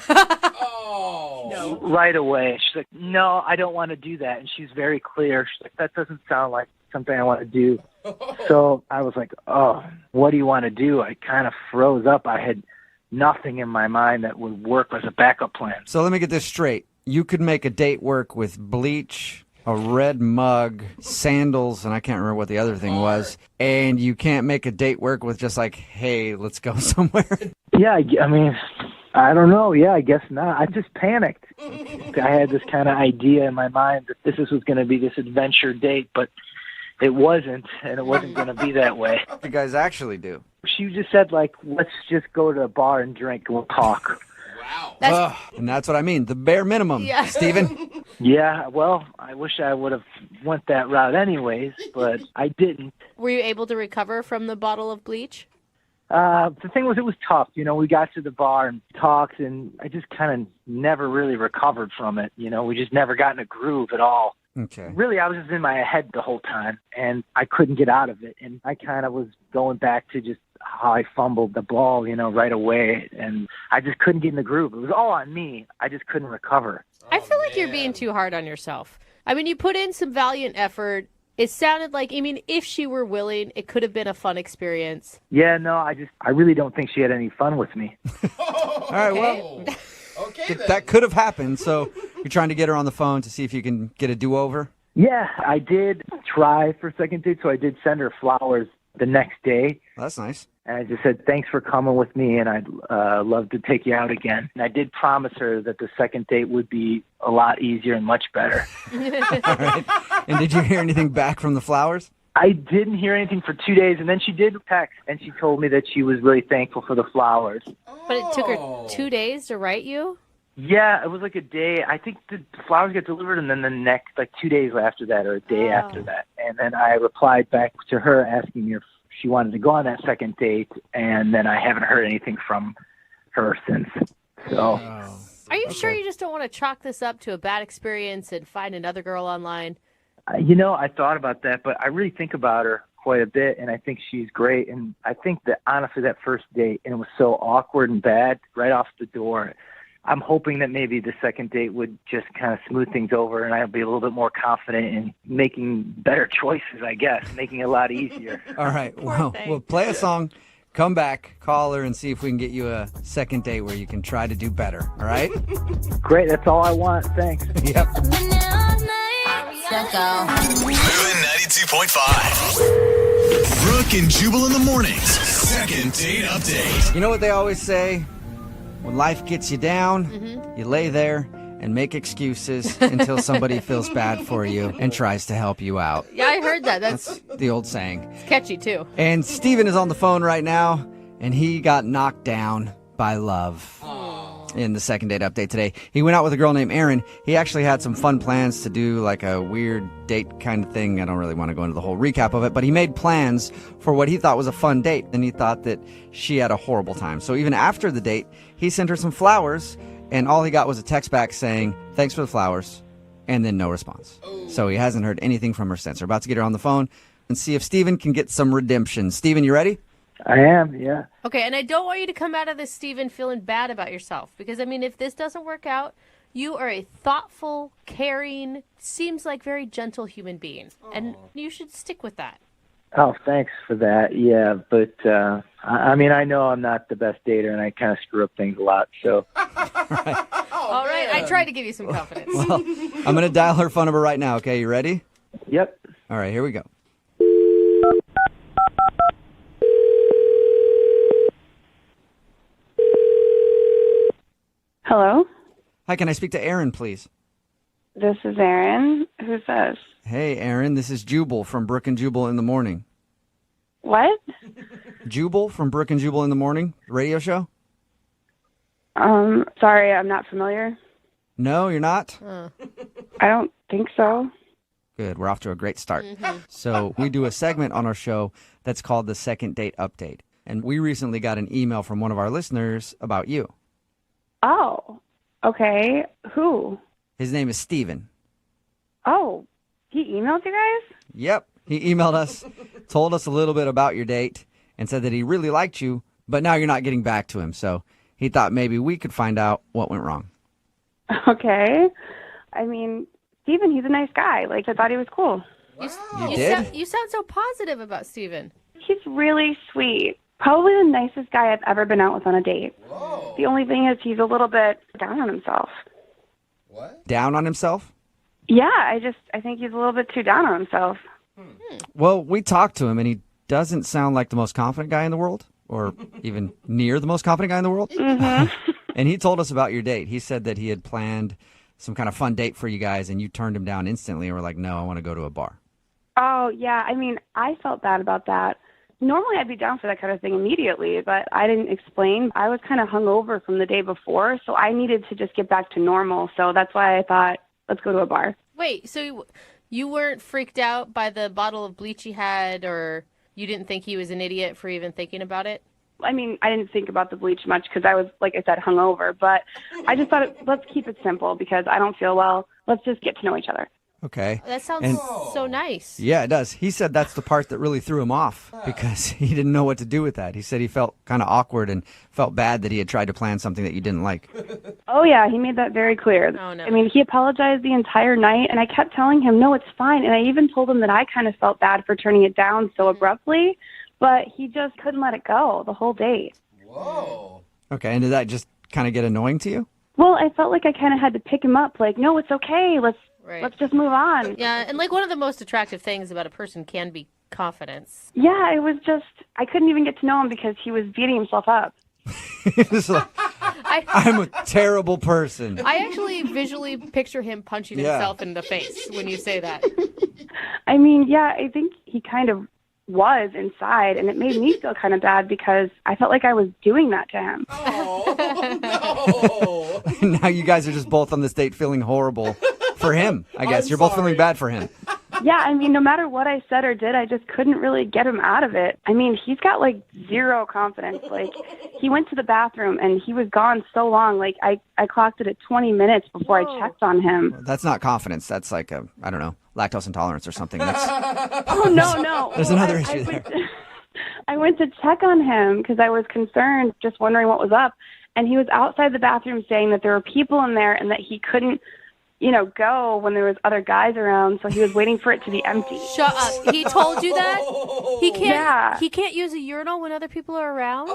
No. Right away. She's like, no, I don't want to do that. And she's very clear. She's like, that doesn't sound like something I want to do. So I was like, oh, what do you want to do? I kind of froze up. I had nothing in my mind that would work as a backup plan. So let me get this straight. You could make a date work with bleach, a red mug, sandals, and I can't remember what the other thing was. And you can't make a date work with just hey, let's go somewhere. Yeah, I mean, I don't know. Yeah, I guess not. I just panicked. I had this kind of idea in my mind that this was going to be this adventure date, but it wasn't, and it wasn't going to be that way. What do you guys actually do? She just said, let's just go to a bar and drink and we'll talk. Wow. And that's what I mean, the bare minimum, Yeah. Steven. Yeah, well, I wish I would have went that route anyways, but I didn't. Were you able to recover from the bottle of bleach? The thing was, it was tough. We got to the bar and talked, and I just kind of never really recovered from it. We just never got in a groove at all. Okay. Really, I was just in my head the whole time, and I couldn't get out of it. And I kind of was going back to just how I fumbled the ball, right away. And I just couldn't get in the groove. It was all on me. I just couldn't recover. I feel like you're being too hard on yourself. I mean, you put in some valiant effort. It sounded like, if she were willing, it could have been a fun experience. Yeah, no, I really don't think she had any fun with me. All right, well, that could have happened. So you're trying to get her on the phone to see if you can get a do-over? Yeah, I did try for a second date, so I did send her flowers the next day. That's nice. And I just said, thanks for coming with me, and I'd love to take you out again. And I did promise her that the second date would be a lot easier and much better. All right. And did you hear anything back from the flowers? I didn't hear anything for 2 days, and then she did text, and she told me that she was really thankful for the flowers. But it took her 2 days to write you? Yeah, it was like a day. I think the flowers got delivered, and then the next, 2 days after that, or a day after that. And then I replied back to her asking if she wanted to go on that second date, and then I haven't heard anything from her since. So, Are you sure you just don't want to chalk this up to a bad experience and find another girl online? I thought about that, but I really think about her quite a bit, and I think she's great. And I think that, honestly, that first date, and it was so awkward and bad right off the door, I'm hoping that maybe the second date would just kind of smooth things over, and I'll be a little bit more confident in making better choices, I guess, making it a lot easier. All right. Well, we'll play a song, come back, call her, and see if we can get you a second date where you can try to do better. All right? Great. That's all I want. Thanks. Yep. Moving 92.5. Brooke and Jubal in the mornings. Second date update. You know what they always say? When life gets you down, you lay there and make excuses until somebody feels bad for you and tries to help you out. Yeah, I heard that. That's the old saying. It's catchy, too. And Steven is on the phone right now, and he got knocked down by love. In the second date update today. He went out with a girl named Erin. He actually had some fun plans to do like a weird date kind of thing. I don't really want to go into the whole recap of it, but he made plans for what he thought was a fun date, and he thought that she had a horrible time. So even after the date, he sent her some flowers, and all he got was a text back saying, thanks for the flowers, and then no response. So he hasn't heard anything from her since. We're about to get her on the phone and see if Steven can get some redemption. Steven, you ready? I am, yeah. Okay, and I don't want you to come out of this, Steven, feeling bad about yourself. Because, if this doesn't work out, you are a thoughtful, caring, seems like very gentle human being. And you should stick with that. Oh, thanks for that. Yeah, but, I know I'm not the best dater, and I kind of screw up things a lot, so. All right, I tried to give you some confidence. Well, I'm going to dial her phone number right now, okay? You ready? Yep. All right, here we go. Hello? Hi, can I speak to Erin, please? This is Erin. Who's this? Hey, Erin, this is Jubal from Brooke and Jubal in the Morning. What? Jubal from Brooke and Jubal in the Morning, radio show? Sorry, I'm not familiar. No, you're not? I don't think so. Good, we're off to a great start. So we do a segment on our show that's called the Second Date Update. And we recently got an email from one of our listeners about you. Oh, okay. Who? His name is Steven. Oh, he emailed you guys? Yep. He emailed us, told us a little bit about your date, and said that he really liked you, but now you're not getting back to him. So he thought maybe we could find out what went wrong. Okay. Steven, he's a nice guy. I thought he was cool. You did? You sound so positive about Steven. He's really sweet. Probably the nicest guy I've ever been out with on a date. Whoa. The only thing is he's a little bit down on himself. What? Down on himself? Yeah, I think he's a little bit too down on himself. Well, we talked to him, and he doesn't sound like the most confident guy in the world, or even near the most confident guy in the world. Mm-hmm. And he told us about your date. He said that he had planned some kind of fun date for you guys, and you turned him down instantly and were like, no, I want to go to a bar. Oh, yeah. I felt bad about that. Normally, I'd be down for that kind of thing immediately, but I didn't explain. I was kind of hungover from the day before, so I needed to just get back to normal. So that's why I thought, let's go to a bar. Wait, so you weren't freaked out by the bottle of bleach he had, or you didn't think he was an idiot for even thinking about it? I didn't think about the bleach much because I was, like I said, hungover. But I just thought, let's keep it simple because I don't feel well. Let's just get to know each other. Okay. That sounds And- so nice. Yeah, it does. He said that's the part that really threw him off because he didn't know what to do with that. He said he felt kind of awkward and felt bad that he had tried to plan something that you didn't like. Oh, yeah, he made that very clear. Oh, no. I mean, he apologized the entire night, and I kept telling him, no, it's fine. And I even told him that I kind of felt bad for turning it down so abruptly, but he just couldn't let it go the whole date. Whoa. Okay, and did that just kind of get annoying to you? Well, I felt like I kind of had to pick him up, like, no, it's okay. Right. Let's just move on. Yeah, and like one of the most attractive things about a person can be confidence. Yeah, it was just, I couldn't even get to know him because he was beating himself up. It's like, I'm a terrible person. I actually visually picture him punching Yeah. himself in the face when you say that. I mean, yeah, I think he kind of was inside, and it made me feel kind of bad because I felt like I was doing that to him. Oh, no. Now you guys are just both on this date feeling horrible for him, I guess. You're both feeling bad for him. Yeah, I mean, no matter what I said or did, I just couldn't really get him out of it. I mean, he's got like zero confidence. Like, he went to the bathroom and he was gone so long. Like, I clocked it at 20 minutes before I checked on him. That's not confidence. That's like a, I don't know, lactose intolerance or something. That's, Oh, no. there's Well, another I issue there. I went to check on him because I was concerned, just wondering what was up. And he was outside the bathroom saying that there were people in there and that he couldn't, go when there was other guys around. So he was waiting for it to be empty. Shut up. He told you that? He can't Yeah. he can't use a urinal when other people are around?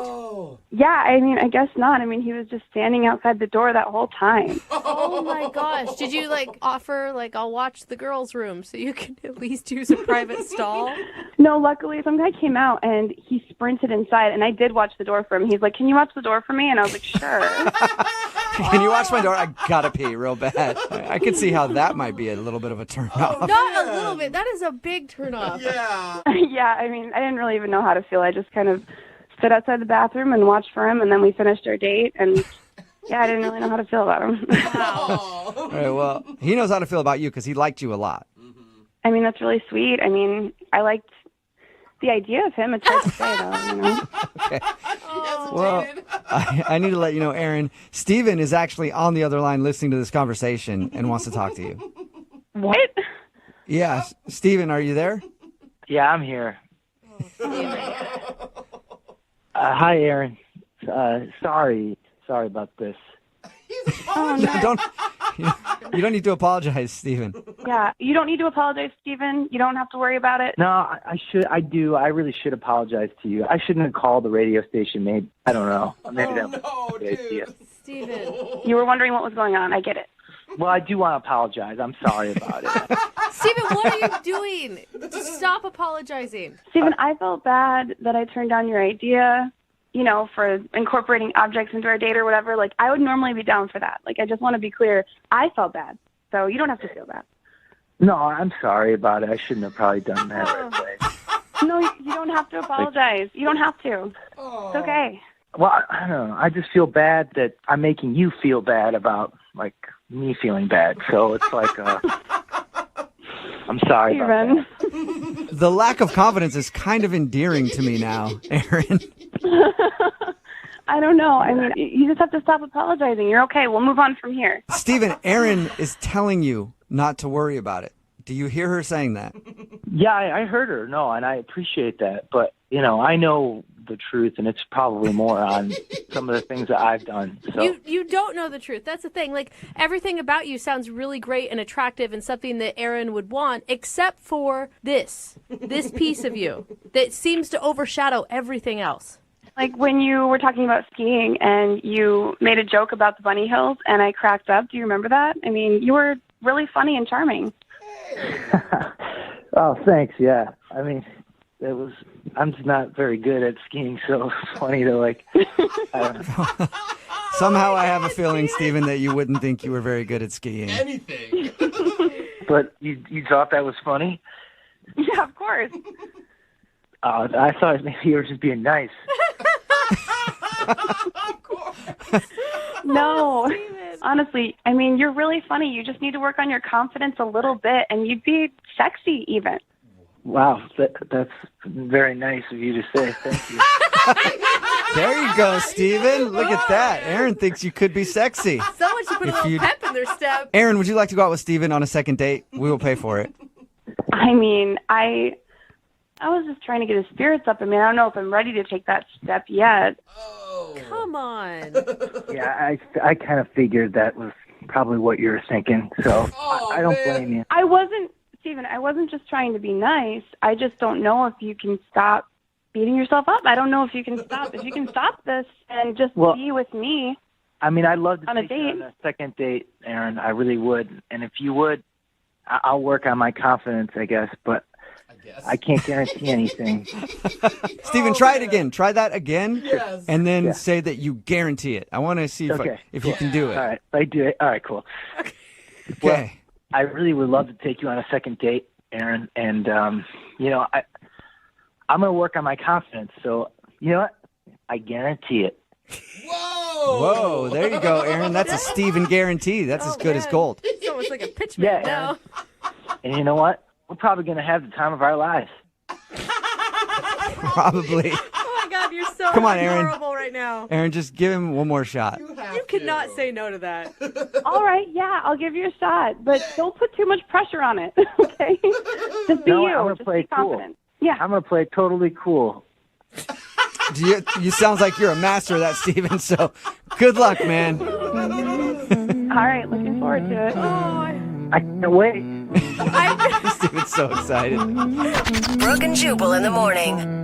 Yeah, I mean, I guess not. I mean, he was just standing outside the door that whole time. Oh my gosh. Did you offer I'll watch the girls' room so you can at least use a private stall? No, luckily some guy came out and he sprinted inside, and I did watch the door for him. He's like, "Can you watch the door for me?" And I was like, "Sure." Can you watch my door? I gotta pee real bad. I can see how that might be a little bit of a turn off. Not a little bit. That is a big turnoff. Yeah. Yeah, I mean, I didn't really even know how to feel. I just kind of stood outside the bathroom and watched for him, and then we finished our date, and yeah, I didn't really know how to feel about him. All right, well, he knows how to feel about you because he liked you a lot. I mean, that's really sweet. I mean, I liked the idea of him. It's hard to say, though, Okay. Well, I need to let you know, Aaron, Steven is actually on the other line listening to this conversation and wants to talk to you. What? Yeah, Steven, are you there? Yeah, I'm here. Hi, Aaron. Sorry about this. Oh, no. You don't need to apologize, Steven. Yeah, you don't need to apologize, Steven. You don't have to worry about it. No, I should. I do. I really should apologize to you. I shouldn't have called the radio station. Maybe I don't know. Maybe that was a good idea. Steven. You were wondering what was going on. I get it. Well, I do want to apologize. I'm sorry about it. Steven, what are you doing? Stop apologizing. Steven, I felt bad that I turned down your idea, for incorporating objects into our date or whatever. Like, I would normally be down for that. Like, I just want to be clear. I felt bad. So you don't have to feel bad. No, I'm sorry about it. I shouldn't have probably done that right away. No, you don't have to apologize. You don't have to. It's okay. Well, I don't know. I just feel bad that I'm making you feel bad about, me feeling bad. So it's I'm sorry about Steven. The lack of confidence is kind of endearing to me now, Aaron. I don't know. I mean, you just have to stop apologizing. You're okay. We'll move on from here. Steven, Aaron is telling you not to worry about it. Do you hear her saying that? Yeah, I heard her. No, and I appreciate that. But, I know the truth, and it's probably more on some of the things that I've done. So You don't know the truth. That's the thing. Everything about you sounds really great and attractive and something that Aaron would want, except for this piece of you that seems to overshadow everything else. Like when you were talking about skiing and you made a joke about the bunny hills and I cracked up. Do you remember that? I mean, you were really funny and charming. Oh, thanks. Yeah. I mean, I'm just not very good at skiing, so it's funny to I don't know. Somehow I have a feeling, Steven, that you wouldn't think you were very good at skiing. Anything. But you thought that was funny? Yeah, of course. I thought maybe you were just being nice. No, honestly, I mean, you're really funny. You just need to work on your confidence a little bit, and you'd be sexy even. Wow, that's very nice of you to say. Thank you. There you go, Steven. Look at that. Aaron thinks you could be sexy. So much Put a little pep in their step. Aaron, would you like to go out with Steven on a second date? We will pay for it. I mean, I was just trying to get his spirits up. I mean, I don't know if I'm ready to take that step yet. Come on. Yeah, I kind of figured that was probably what you were thinking, so I don't blame you. I wasn't, Steven, I wasn't just trying to be nice. I just don't know if you can stop beating yourself up. I don't know if you can stop. If you can stop this and just be with me. I mean, I'd love to on a take you date. on a second date, Aaron. I really would. And if you would, I'll work on my confidence, I guess, but I can't guarantee anything. Steven, try it again. Try that again. Yes. And then say that you guarantee it. I want to see if you can do it. All right, I do it. All right, cool. Okay. Well, I really would love to take you on a second date, Aaron. And, I'm going to work on my confidence. So, you know what? I guarantee it. Whoa, there you go, Aaron. That's a Steven guarantee. That's as good as gold. It's almost like a pitch man now. And you know what? We're probably going to have the time of our lives. Probably. Oh my God, you're so Come on, Aaron. adorable right now. Aaron, just give him one more shot. You cannot say no to that. All right, yeah, I'll give you a shot, but don't put too much pressure on it, okay? Just be No, you. I'm gonna Just play be confident. Yeah. I'm going to play totally cool. You sounds like you're a master of that, Steven, so good luck, man. All right, looking forward to it. I can't wait. Steven's so excited. Brooke and Jubal in the morning.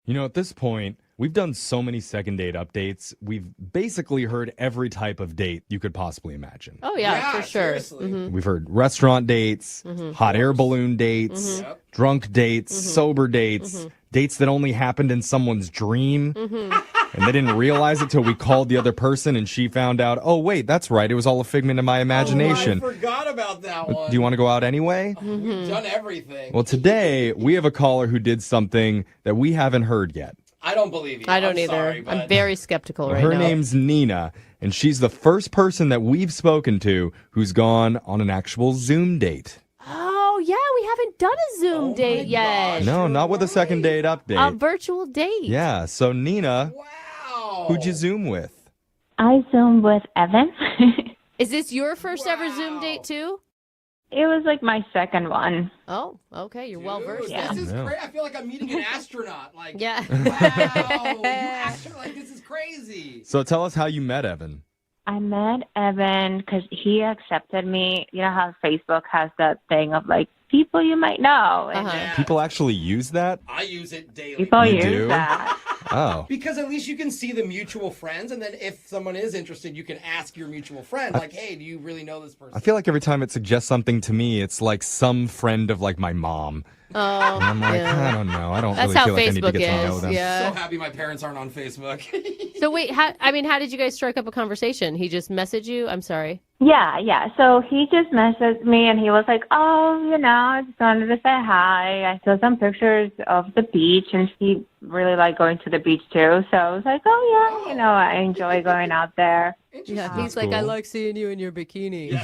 You know, at this point, we've done so many second date updates. We've basically heard every type of date you could possibly imagine. Oh, yeah, for sure. We've heard restaurant dates, Mhm. hot air balloon dates, Mhm. drunk dates, sober dates, dates that only happened in someone's dream. And they didn't realize it till we called the other person and she found out, oh, wait, that's right. It was all a figment of my imagination. I forgot about that one. Do you want to go out anyway? We've done everything. Well, today we have a caller who did something that we haven't heard yet. I don't believe you. I don't I'm either. Sorry, but... I'm very skeptical right Her now. name's Nina, and she's the first person that we've spoken to who's gone on an actual Zoom date. Oh, yeah, we haven't done a Zoom date yet. No, not with a second date update. A virtual date. Yeah, so Nina, who'd you Zoom with? I Zoomed with Evan. Is this your first ever Zoom date, too? It was like my second one. Oh, okay. You're well versed. This is Yeah. great. I feel like I'm meeting an astronaut. Like, Yeah. wow, you actually, like, this is crazy. So tell us how you met Evan. I met Evan because he accepted me. You know how Facebook has that thing of like people you might know. And People actually use that? I use it daily. people You use do? that. Oh. Because at least you can see the mutual friends, and then if someone is interested, you can ask your mutual friend, like, hey, do you really know this person? I feel like every time it suggests something to me, it's like some friend of like my mom. Oh, And I'm like, yeah. I don't know. I don't That's really how feel like I need to Facebook get to know is, them. yeah. So happy my parents aren't on Facebook. So wait, how did you guys strike up a conversation? He just messaged you? I'm sorry. Yeah. So he just messaged me and he was like, oh, I just wanted to say hi. I saw some pictures of the beach and he really liked going to the beach too. So I was like, oh, yeah, I enjoy going out there. Yeah, he's like, I like seeing you in your bikini.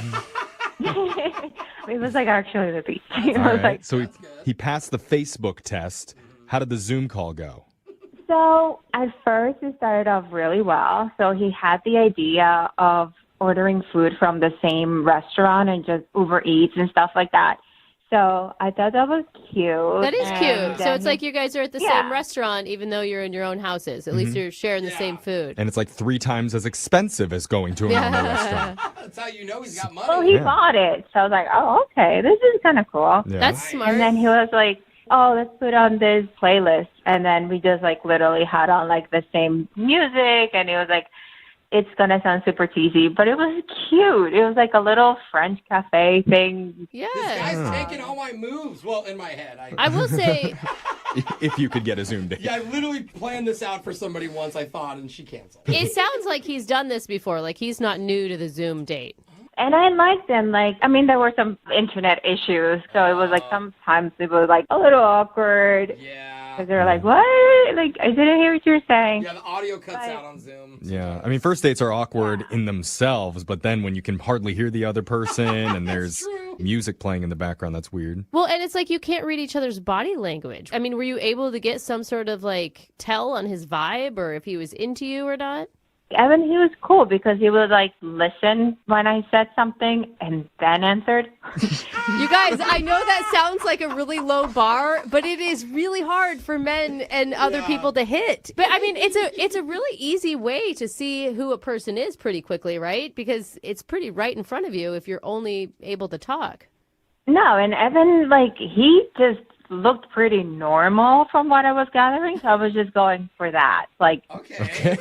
It was like actually the beach. I All was right. like, So he passed the Facebook test. How did the Zoom call go? so at first it started off really well. So he had the idea of ordering food from the same restaurant and just Uber Eats and stuff like that. So I thought that was cute. That is And cute. So then it's like you guys are at the Yeah. same restaurant, even though you're in your own houses. At least you're sharing the same food. And it's like 3 times as expensive as going to a normal restaurant. That's how you know he's got money. Well, he Yeah. bought it. So I was like, oh, okay, this is kind of cool. Yeah. That's smart. And then he was like, oh, let's put on this playlist. And then we just like literally had on like the same music. And it was like, it's going to sound super cheesy, but it was cute. It was like a little French cafe thing. Yeah. This guy's taking all my moves. Well, in my head. I will say, If you could get a Zoom date. Yeah, I literally planned this out for somebody once, I thought, and she canceled. it sounds like he's done this before. Like he's not new to the Zoom date. And I liked them. Like, I mean, there were some internet issues, so it was like sometimes it was like a little awkward. Yeah. Because they're like, what? Like, I didn't hear what you were saying. Yeah, the audio cuts out on Zoom. Yeah. I mean, first dates are awkward in themselves, but then when you can hardly hear the other person and there's music playing in the background, that's weird. Well, and it's like you can't read each other's body language. I mean, were you able to get some sort of like tell on his vibe or if he was into you or not? Evan, he was cool because he would like listen when I said something and then answered. You guys, I know that sounds like a really low bar, but it is really hard for men and other people to hit. But I mean, it's a really easy way to see who a person is pretty quickly, right? Because it's pretty right in front of you if you're only able to talk. No, and Evan, like, he just looked pretty normal from what I was gathering, so I was just going for that. Like, Okay.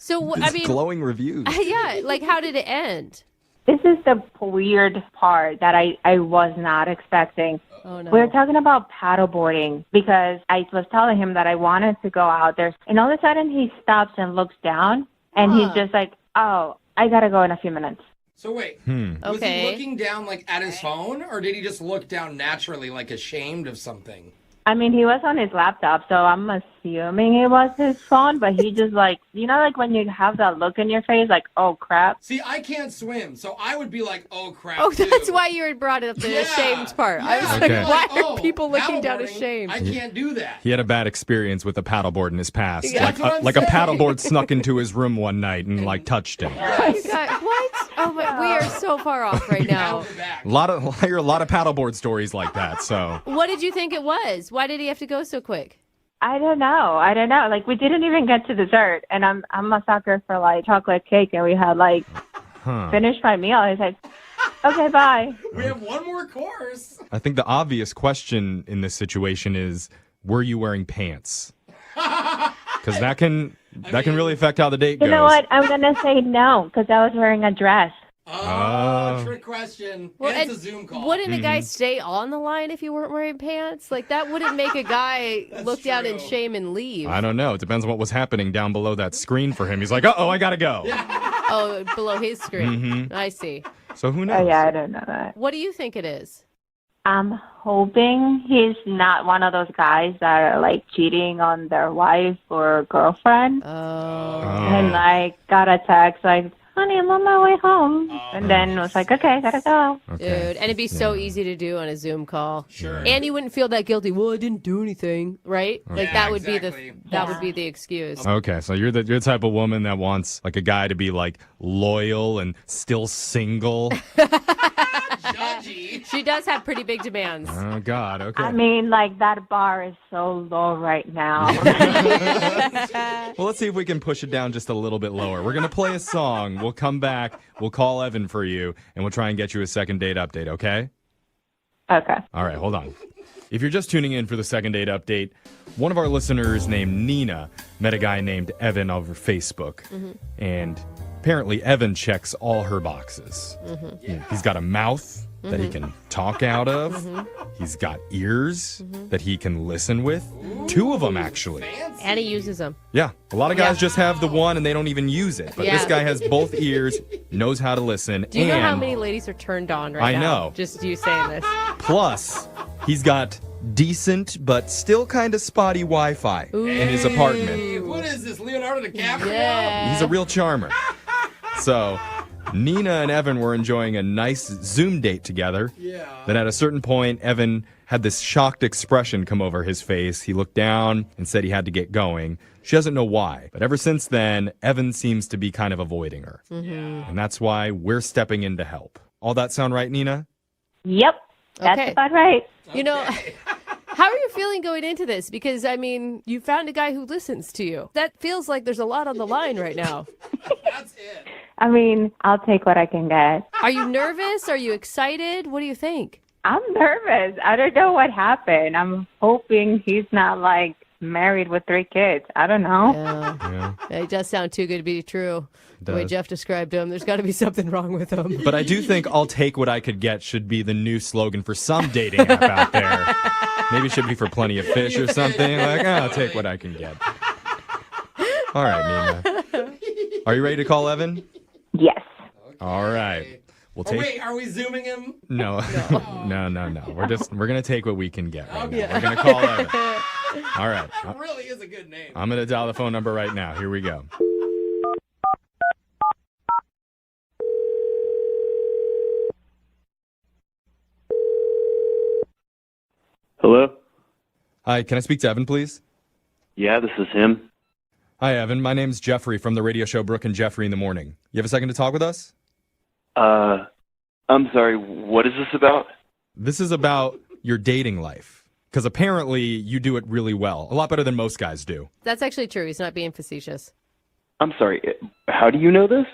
So, I mean, glowing reviews. Yeah, like how did it end? this is the weird part that I was not expecting. Oh, no. We were talking about paddleboarding because I was telling him that I wanted to go out there. And all of a sudden he stops and looks down and he's just like, oh, I got to go in a few minutes. So wait, was he looking down like at his phone or did he just look down naturally like ashamed of something? I mean, he was on his laptop, so I'm assuming it was his phone, but he just like, you know, like when you have that look in your face, like, oh, crap. See, I can't swim, so I would be like, oh, crap, Oh, too. that's why you had brought up the ashamed part. I was Okay. like, why are people looking down ashamed? I can't do that. He had a bad experience with a paddleboard in his past. Yeah, like that's what I'm like a saying. paddleboard snuck into his room one night and like touched him. You got, what? Oh, my, we are so far off right now. I hear a lot of paddleboard stories like that. So What did you think it was? Why did he have to go so quick? I don't know. Like, we didn't even get to dessert, and I'm a sucker for, like, chocolate cake, and we had, like, finished my meal. He's like, okay, bye. We have one more course. I think the obvious question in this situation is, were you wearing pants? Because that can really affect how the date goes. You know what? I'm going to say no, because I was wearing a dress. Oh, trick question. Well, and it's and a Zoom call. Wouldn't a guy stay on the line if you weren't wearing pants? Like, that wouldn't make a guy look down in shame and leave. I don't know. It depends on what was happening down below that screen for him. He's like, uh-oh, I gotta go. Oh, below his screen. Mhm. I see. So who knows? Oh, yeah, I don't know that. What do you think it is? I'm hoping he's not one of those guys that are, like, cheating on their wife or girlfriend. And, like, got a text, like, honey, I'm on my way home. And then was like, okay, gotta go. Dude, and it'd be so easy to do on a Zoom call. Sure. And you wouldn't feel that guilty. Well, I didn't do anything, right? Like Yeah, that would be the excuse. Okay, so you're the type of woman that wants like a guy to be like loyal and still single. She does have pretty big demands. Oh God, okay. I mean, like, that bar is so low right now. Well, let's see if we can push it down just a little bit lower. We're gonna play a song. We'll come back. We'll call Evan for you, and we'll try and get you a second date update. Okay? Okay. All right, hold on. If you're just tuning in for the second date update, one of our listeners named Nina met a guy named Evan over Facebook. And apparently Evan checks all her boxes. He's got a mouth that he can talk out of. He's got ears that he can listen with. 2 of them, actually. And he uses them. Yeah, a lot of guys just have the one and they don't even use it. But this guy has both ears, knows how to listen. Do you know how many ladies are turned on right now? I know. Just you saying this. Plus, he's got decent but still kind of spotty Wi-Fi in his apartment. What is this, Leonardo DiCaprio? He's a real charmer. So, Nina and Evan were enjoying a nice Zoom date together. Yeah. Then at a certain point, Evan had this shocked expression come over his face. He looked down and said he had to get going. She doesn't know why. But ever since then, Evan seems to be kind of avoiding her. And that's why we're stepping in to help. All that sound right, Nina? Yep. That's about right. You know, how are you feeling going into this? Because, I mean, you found a guy who listens to you. That feels like there's a lot on the line right now. I mean, I'll take what I can get. Are you nervous? Are you excited? What do you think? I'm nervous. I don't know what happened. I'm hoping he's not, like, married with 3 kids. I don't know. Yeah. It does sound too good to be true. The way Does. Jeff described him, there's got to be something wrong with him. But I do think I'll take what I could get should be the new slogan for some dating app out there. Maybe it should be for Plenty of Fish or something. Like, I'll take what I can get. All right, Nina. Are you ready to call Evan? Yes. All right. We'll Oh, take. wait, are we zooming him? No. No. We're gonna take what we can get right now. We're gonna call Evan. All right. That really is a good name. I'm gonna dial the phone number right now. Here we go. Hello? Hi, can I speak to Evan, please? Yeah, this is him. Hi, Evan. My name's Jeffrey from the radio show Brooke and Jeffrey in the Morning. You have a second to talk with us? I'm sorry, what is this about? This is about your dating life. Because apparently you do it really well. A lot better than most guys do. That's actually true. He's not being facetious. I'm sorry, how do you know this?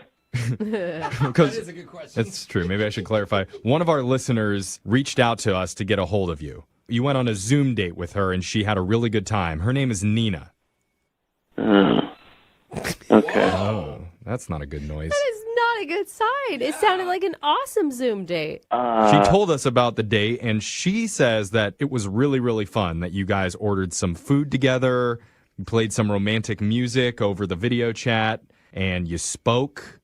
That is a good question. It's true. Maybe I should clarify. One of our listeners reached out to us to get a hold of you. You went on a Zoom date with her, and she had a really good time. Her name is Nina. Okay. Oh, that's not a good noise. That is not a good sign. It sounded like an awesome Zoom date. She told us about the date, and she says that it was really, really fun, that you guys ordered some food together, you played some romantic music over the video chat, and you spoke.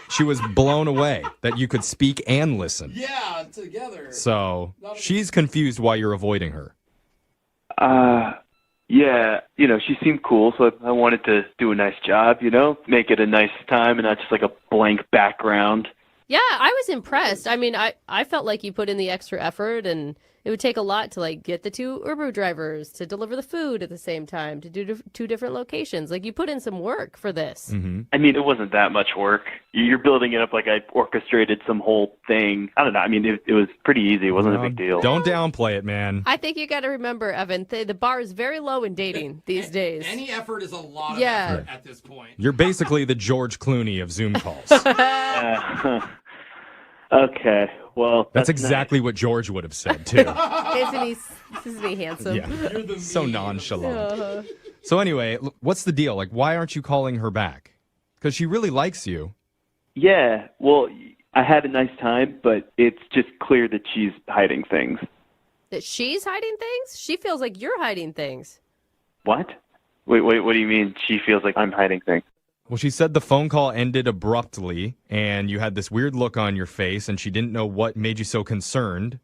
She was blown away that you could speak and listen. Yeah, together. So she's confused why you're avoiding her. Yeah, she seemed cool, so I wanted to do a nice job, make it a nice time and not just like a blank background. Yeah, I was impressed. I mean, I felt like you put in the extra effort, and it would take a lot to like get the two Uber drivers to deliver the food at the same time, to do two different locations. Like you put in some work for this. Mm-hmm. I mean, it wasn't that much work. You're building it up like I orchestrated some whole thing. I don't know. I mean, it was pretty easy. It wasn't a big deal. Don't downplay it, man. I think you got to remember, Evan, the bar is very low in dating these days. Any effort is a lot of Yeah. effort at this point. You're basically the George Clooney of Zoom calls. Okay, well, That's exactly what George would have said, too. Isn't he handsome? Yeah. So nonchalant. Uh-huh. So anyway, what's the deal? Like, why aren't you calling her back? Because she really likes you. Yeah, well, I had a nice time, but it's just clear that she's hiding things. That she's hiding things? She feels like you're hiding things. What? Wait, what do you mean she feels like I'm hiding things? Well, she said the phone call ended abruptly, and you had this weird look on your face, and she didn't know what made you so concerned.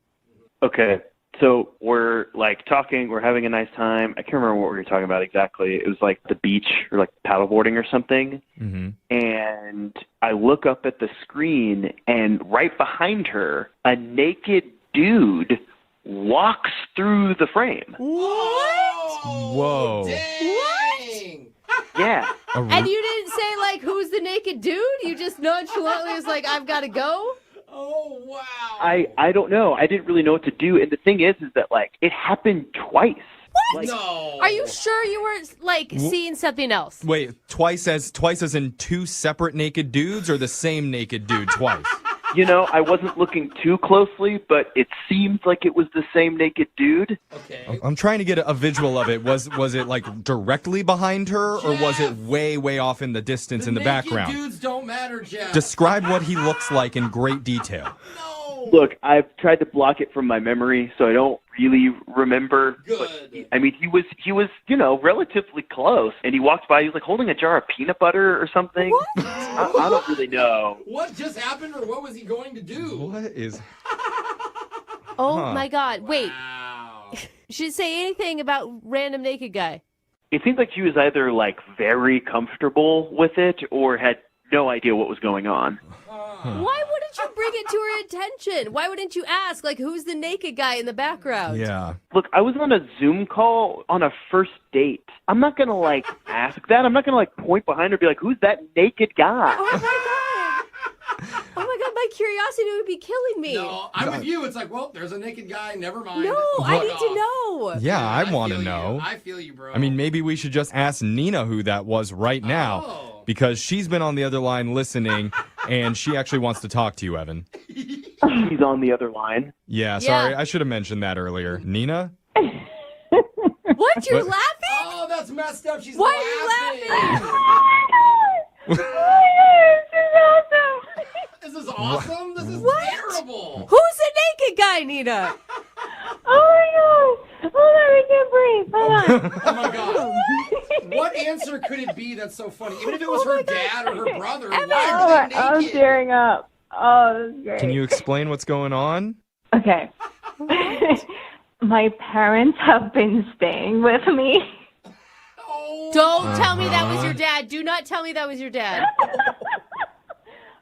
Okay, so we're like talking, we're having a nice time. I can't remember what we were talking about exactly. It was like the beach or like paddleboarding or something. Mm-hmm. And I look up at the screen, and right behind her, a naked dude walks through the frame. What? Whoa. What? Yeah. And you didn't say, like, who's the naked dude? You just nonchalantly was like, I've got to go? Oh, wow. I don't know. I didn't really know what to do. And the thing is that, like, it happened twice. What? Like, No. Are you sure you weren't, like, seeing something else? Wait, twice as in two separate naked dudes, or the same naked dude twice? I wasn't looking too closely, but it seemed like it was the same naked dude. Okay. I'm trying to get a visual of it. Was it like directly behind her, or was it way off in the distance in the background? Dudes don't matter, Jeff. Describe what he looks like in great detail. Look, I've tried to block it from my memory, so I don't really remember. Good. But, I mean, he was, relatively close, and he walked by. He was like holding a jar of peanut butter or something. What? I don't really know. What just happened, or what was he going to do? What is... Oh, Huh. my God. Wait. Wow. She didn't say anything about random naked guy. It seemed like she was either like very comfortable with it or had no idea what was going on. Why wouldn't you bring it to her attention? Why wouldn't you ask, like, who's the naked guy in the background? Yeah. Look, I was on a Zoom call on a first date. I'm not going to, like, ask that. I'm not going to, like, point behind her and be like, who's that naked guy? Oh, my God. Oh, my God. My curiosity would be killing me. No, I'm with you. It's like, well, there's a naked guy. Never mind. No, I need to know. Yeah, I want to know. I feel you, bro. I mean, maybe we should just ask Nina who that was right now, because she's been on the other line listening, and she actually wants to talk to you, Evan. She's on the other line. Yeah, sorry. I should have mentioned that earlier. Nina? What? You're laughing? Oh, that's messed up. She's Why are you laughing? This is awesome. This is terrible. Who's the naked guy, Nina? Oh my god! Hold on, I can't breathe. Hold on. Oh my god. What answer could it be that's so funny? Even if it was her dad or her brother, why are they naked? I'm tearing up. Oh, that's great. Can you explain what's going on? Okay. My parents have been staying with me. Don't tell me that was your dad. Do not tell me that was your dad.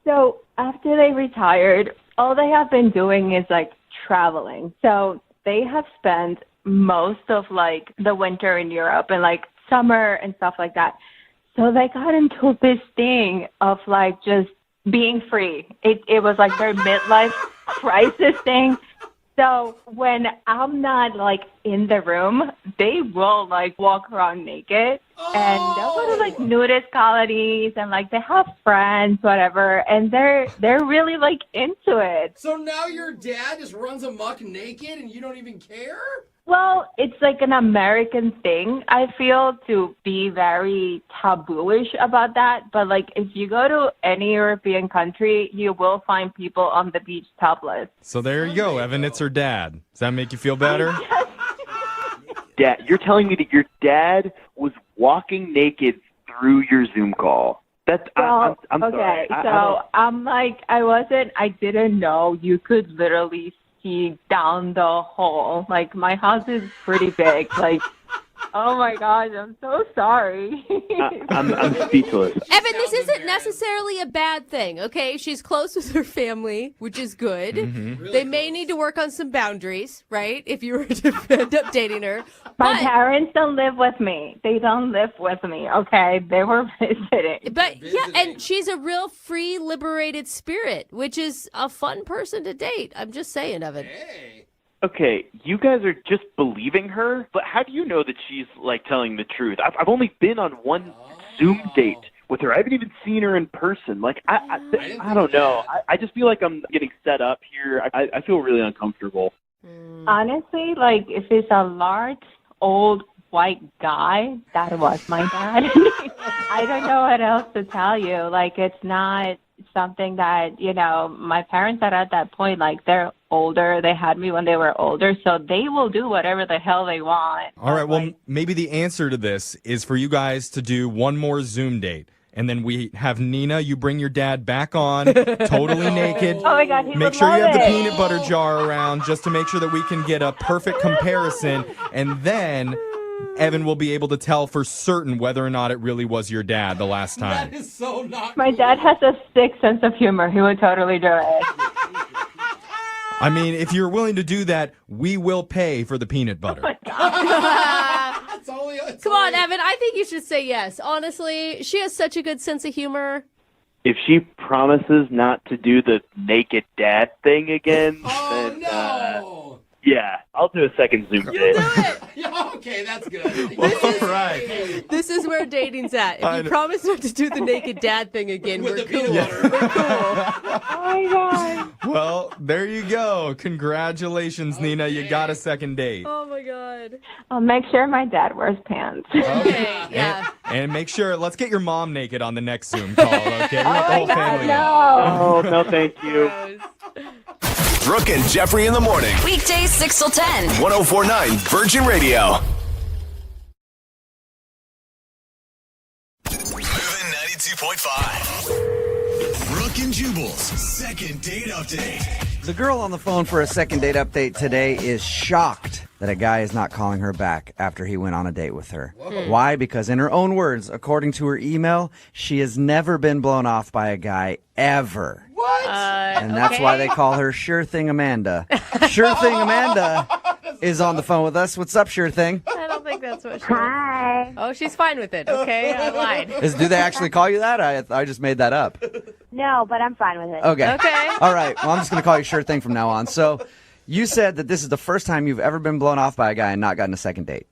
So after they retired, all they have been doing is like traveling. So they have spent most of like the winter in Europe and like summer and stuff like that. So they got into this thing of like just being free. It was like their midlife crisis thing. So when I'm not like in the room, they will like walk around naked and they'll go to like nudist colonies and like they have friends, whatever, and they're really like into it. So now your dad just runs amok naked and you don't even care? Well, it's like an American thing, I feel, to be very tabooish about that. But like if you go to any European country, you will find people on the beach topless. So there you go, Evan. It's her dad. Does that make you feel better? Dad, you're telling me that your dad was walking naked through your Zoom call. That's I'm okay, sorry. so I'm like, I didn't know you could literally see down the hole. Like, my house is pretty big. Like, oh my gosh, I'm so sorry. I'm speechless. Evan, this isn't necessarily a bad thing, okay? She's close with her family, which is good. Mm-hmm. They may need to work on some boundaries, right? If you were to end up dating her. My parents don't live with me. They don't live with me, okay? They were visiting. But yeah, and she's a real free, liberated spirit, which is a fun person to date. I'm just saying, Evan. Okay, you guys are just believing her, but how do you know that she's like telling the truth? I've only been on one Zoom date with her. I haven't even seen her in person. Like I don't know. I just feel like I'm getting set up here. I feel really uncomfortable. Honestly, like, if it's a large, old, white guy, that was my dad. I don't know what else to tell you. Like, it's not something that, you know, my parents are at that point, like, they're older. They had me when they were older, so they will do whatever the hell they want. All right, well, maybe the answer to this is for you guys to do one more Zoom date. And then we have Nina, you bring your dad back on, totally naked. Oh my God, he Make would sure you love have the it. peanut butter jar around just to make sure that we can get a perfect comparison. And then Evan will be able to tell for certain whether or not it really was your dad the last time. That is so not My dad has a sick sense of humor. He would totally do it. I mean, if you're willing to do that, we will pay for the peanut butter. Come on, Evan. I think you should say yes. Honestly, she has such a good sense of humor. If she promises not to do the naked dad thing again, then yeah, I'll do a second Zoom date. Okay, that's good. This is where dating's at. I If you know. promise not to do the naked dad thing again, we're cool. Oh my God. Well, there you go. Congratulations, Nina. You got a second date. Oh my God. I'll make sure my dad wears pants. Okay, yeah. And make sure, let's get your mom naked on the next Zoom call, okay? We want the whole family. Oh, no, thank you. Brooke and Jeffrey in the morning. Weekdays 6 till 10. 104.9 Virgin Radio. Moving 92.5. Brooke and Jubal's second date update. The girl on the phone for a second date update today is shocked that a guy is not calling her back after he went on a date with her. Why? Because in her own words, according to her email, she has never been blown off by a guy ever. What? And that's why they call her Sure Thing Amanda. Sure Thing Amanda is on the phone with us. What's up, Sure Thing? I don't think that's what she Hi. Oh, she's fine with it. Okay, I lied. Do they actually call you that? I just made that up. No, but I'm fine with it. Okay. Okay. All right. Well, I'm just going to call you Sure Thing from now on. So you said that this is the first time you've ever been blown off by a guy and not gotten a second date.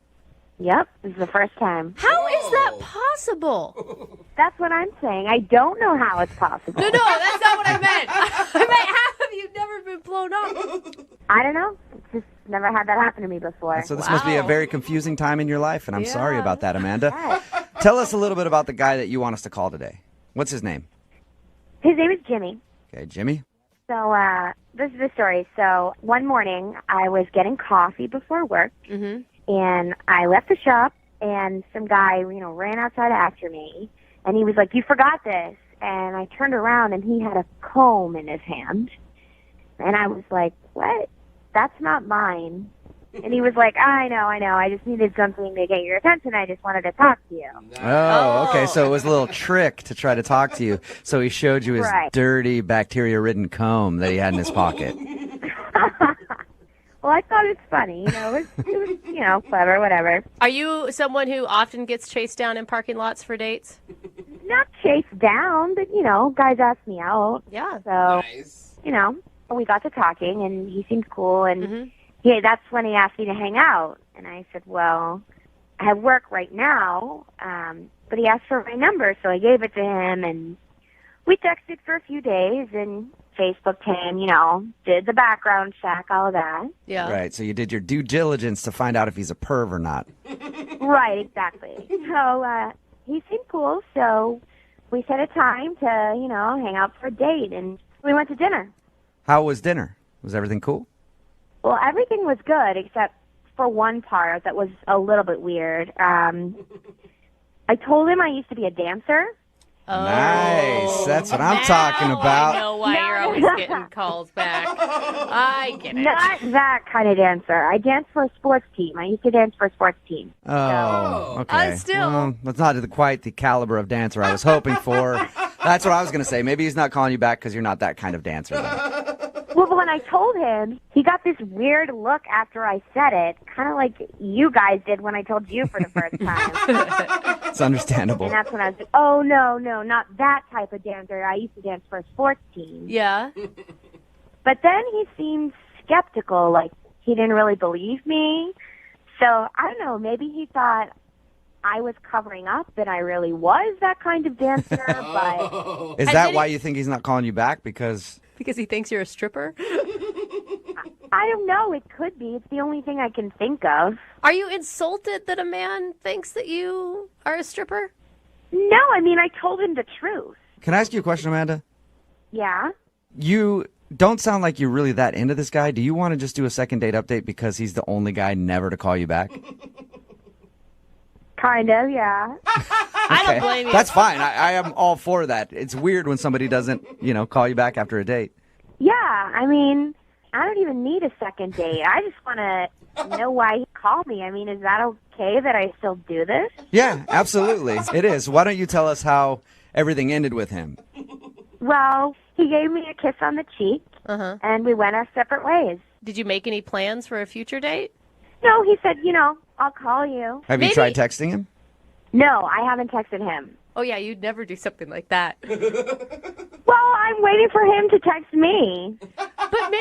Yep, this is the first time. How is that possible? That's what I'm saying. I don't know how it's possible. No, that's not what I meant. I meant, how have you never been blown off? I don't know. Just never had that happen to me before. So this must be a very confusing time in your life, and I'm sorry Yeah. about that, Amanda. Tell us a little bit about the guy that you want us to call today. What's his name? His name is Jimmy. Okay, Jimmy. So this is the story. So one morning I was getting coffee before work, and I left the shop, and some guy, ran outside after me, and he was like, "You forgot this." and I turned around, and he had a comb in his hand. And I was like, what? That's not mine. And he was like, I know. I just needed something to get your attention. I just wanted to talk to you. Oh, okay. So it was a little trick to try to talk to you. So he showed you his Right. dirty, bacteria-ridden comb that he had in his pocket. Well, I thought it was funny. It was clever, whatever. Are you someone who often gets chased down in parking lots for dates? Not chased down, but, guys ask me out. Yeah. So, we got to talking, and he seemed cool, and that's when he asked me to hang out. And I said, well, I have work right now, but he asked for my number, so I gave it to him, and we texted for a few days, and Facebooked him, did the background check, all of that. Yeah. Right. So you did your due diligence to find out if he's a perv or not. Right, exactly. So he seemed cool, so we set a time to, hang out for a date, and we went to dinner. How was dinner? Was everything cool? Well, everything was good except for one part that was a little bit weird. I told him I used to be a dancer. Nice. That's what I'm talking about. I know why you're always getting calls back. I get it. Not that kind of dancer. I danced for a sports team. I used to dance for a sports team. Oh, okay. still. Well, that's not quite the caliber of dancer I was hoping for. That's what I was going to say. Maybe he's not calling you back because you're not that kind of dancer. Then. Well, when I told him, he got this weird look after I said it, kind of like you guys did when I told you for the first time. It's understandable. And that's when I was like, oh, no, not that type of dancer. I used to dance for a sports team. Yeah. But then he seemed skeptical, like he didn't really believe me. So, I don't know, maybe he thought I was covering up and I really was that kind of dancer, but... Is that why you think he's not calling you back? Because he thinks you're a stripper? I don't know. It could be. It's the only thing I can think of. Are you insulted that a man thinks that you are a stripper? No, I told him the truth. Can I ask you a question, Amanda? Yeah? You don't sound like you're really that into this guy. Do you want to just do a second date update because he's the only guy never to call you back? Kind of, yeah. I don't blame you. That's fine. I am all for that. It's weird when somebody doesn't, call you back after a date. Yeah, I don't even need a second date. I just want to know why he called me. Is that okay that I still do this? Yeah, absolutely. It is. Why don't you tell us how everything ended with him? Well, he gave me a kiss on the cheek, and we went our separate ways. Did you make any plans for a future date? No, he said, I'll call you. Have you tried texting him? No, I haven't texted him. Oh, yeah, you'd never do something like that. Well, I'm waiting for him to text me. But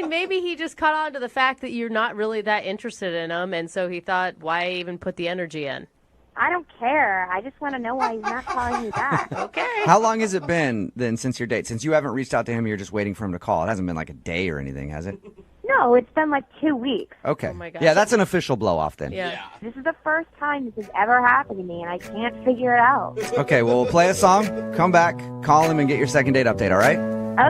maybe he just caught on to the fact that you're not really that interested in him, and so he thought, why even put the energy in? I don't care. I just want to know why he's not calling me back. Okay. How long has it been, then, since your date? Since you haven't reached out to him, you're just waiting for him to call. It hasn't been like a day or anything, has it? No, it's been like 2 weeks. Okay. Oh my gosh. Yeah, that's an official blow-off then. Yeah. This is the first time this has ever happened to me, and I can't figure it out. Okay, well, we'll play a song, come back, call him, and get your second date update, all right?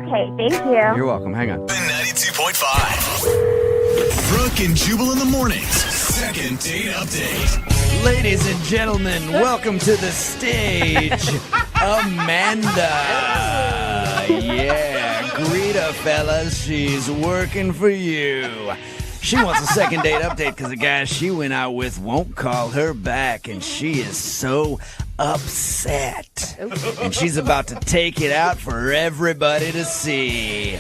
Okay, thank you. You're welcome. Hang on. 92.5. Brooke and Jubal in the mornings. Second date update. Ladies and gentlemen, welcome to the stage, Amanda. Yeah, greet her, fellas. She's working for you. She wants a second date update because the guy she went out with won't call her back, and she is so upset. And she's about to take it out for everybody to see.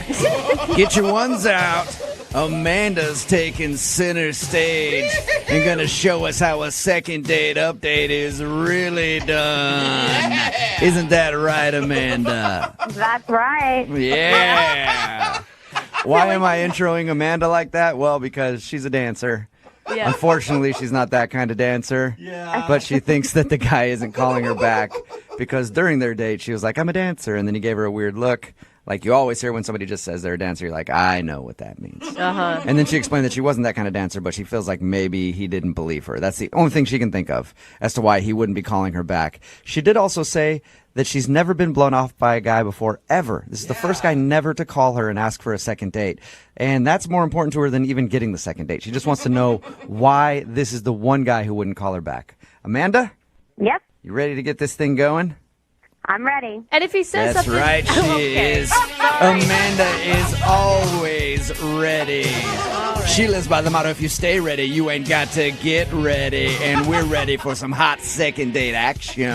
Get your ones out. Amanda's taking center stage and gonna show us how a second date update is really done. Isn't that right, Amanda? That's right. Yeah. Why am I introing Amanda like that? Well, because she's a dancer. Yeah. Unfortunately, she's not that kind of dancer. Yeah. But she thinks that the guy isn't calling her back because during their date, she was like, I'm a dancer. And then he gave her a weird look. Like you always hear when somebody just says they're a dancer, you're like, I know what that means. Uh-huh. And then she explained that she wasn't that kind of dancer, but she feels like maybe he didn't believe her. That's the only thing she can think of as to why he wouldn't be calling her back. She did also say that she's never been blown off by a guy before, ever. This is the first guy never to call her and ask for a second date. And that's more important to her than even getting the second date. She just wants to know why this is the one guy who wouldn't call her back. Amanda? Yep. You ready to get this thing going? I'm ready. And if he says That's something... right, she Okay. is. Sorry. Amanda is always ready. She lives by the motto, if you stay ready, you ain't got to get ready. And we're ready for some hot second date action.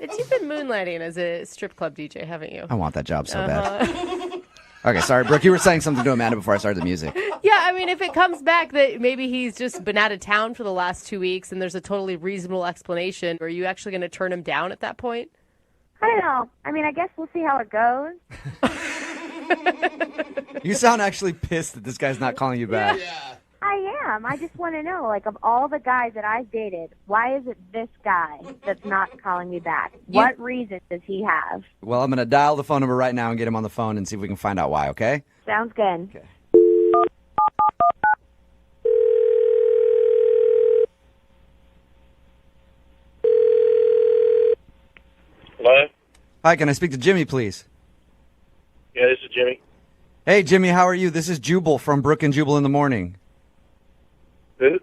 You've been moonlighting as a strip club DJ, haven't you? I want that job so Uh-huh. bad. Okay, sorry, Brooke, you were saying something to Amanda before I started the music. Yeah, I mean, if it comes back that maybe he's just been out of town for the last 2 weeks and there's a totally reasonable explanation, are you actually going to turn him down at that point? I don't know. I mean, I guess we'll see how it goes. You sound actually pissed that this guy's not calling you back. I am. I just want to know, like, of all the guys that I've dated, why is it this guy that's not calling me back? What reason does he have? Well, I'm going to dial the phone number right now and get him on the phone and see if we can find out why, okay? Sounds good. Okay. Hello? Hi, can I speak to Jimmy, please? Yeah, this is Jimmy. Hey, Jimmy, how are you? This is Jubal from Brooke and Jubal in the Morning. Who?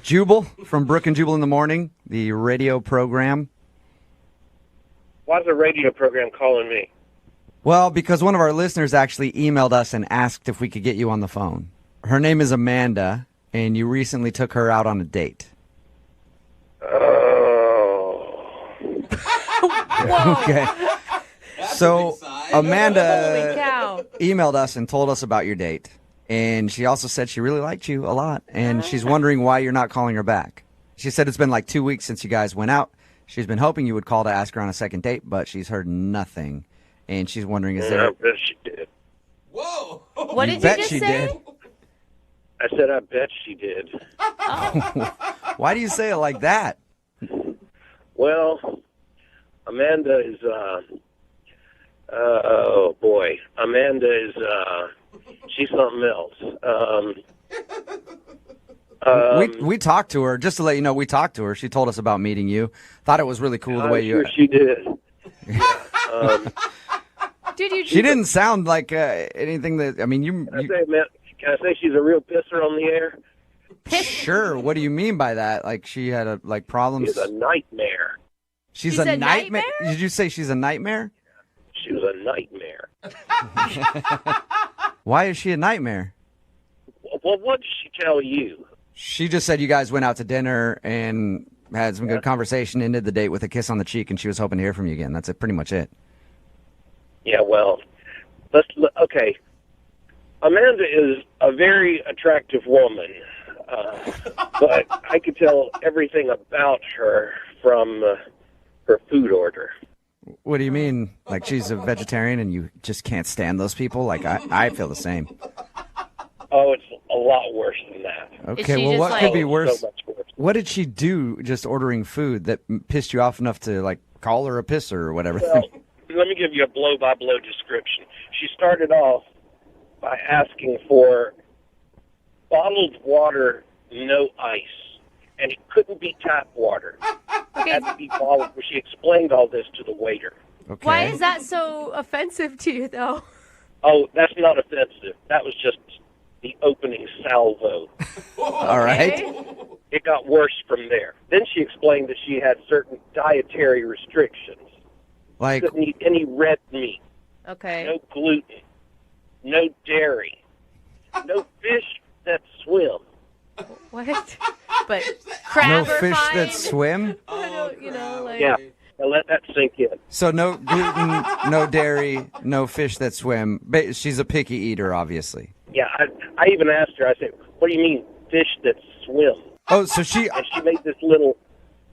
Jubal from Brooke and Jubal in the Morning, the radio program. Why's the radio program calling me? Well, because one of our listeners actually emailed us and asked if we could get you on the phone. Her name is Amanda, and you recently took her out on a date. Okay. So Amanda emailed us and told us about your date. And she also said she really liked you a lot. And she's wondering why you're not calling her back. She said it's been like 2 weeks since you guys went out. She's been hoping you would call to ask her on a second date, but she's heard nothing. And she's wondering, is there... I bet she did. Whoa! What did bet you just she say? did. I said, I bet she did. Why do you say it like that? Well, Amanda is, oh boy. Amanda is, she's something else. We talked to her, just to let you know, we talked to her. She told us about meeting you. Thought it was really cool the way sure she did. She didn't sound like anything that, I mean, Can I say she's a real pisser on the air? Sure. What do you mean by that? Like she had problems? She's a nightmare. She's a nightmare? Did you say she's a nightmare? She was a nightmare. Why is she a nightmare? Well, what did she tell you? She just said you guys went out to dinner and had some good conversation, ended the date with a kiss on the cheek, and she was hoping to hear from you again. That's pretty much it. Yeah, well, okay. Amanda is a very attractive woman, but I could tell everything about her from her food order. What do you mean? Like she's a vegetarian and you just can't stand those people? Like I feel the same. Oh, it's a lot worse than that. Okay, well, what could be worse? So much worse. What did she do just ordering food that pissed you off enough to, like, call her a pisser or whatever? Well, let me give you a blow-by-blow description. She started off by asking for bottled water, no ice, and it couldn't be tap water. It had to be bottled. She explained all this to the waiter. Okay. Why is that so offensive to you, though? Oh, that's not offensive. That was just the opening salvo. All right. It got worse from there. Then she explained that she had certain dietary restrictions. Like, couldn't eat any red meat. Okay. No gluten. No dairy. No fish that swim. What? But crab no are fish fine? that swim? I don't, you know, like... Yeah. Now let that sink in. So no gluten, no dairy, no fish that swim. She's a picky eater, obviously. Yeah, I even asked her, I said, what do you mean fish that swim? Oh, so she... And she made this little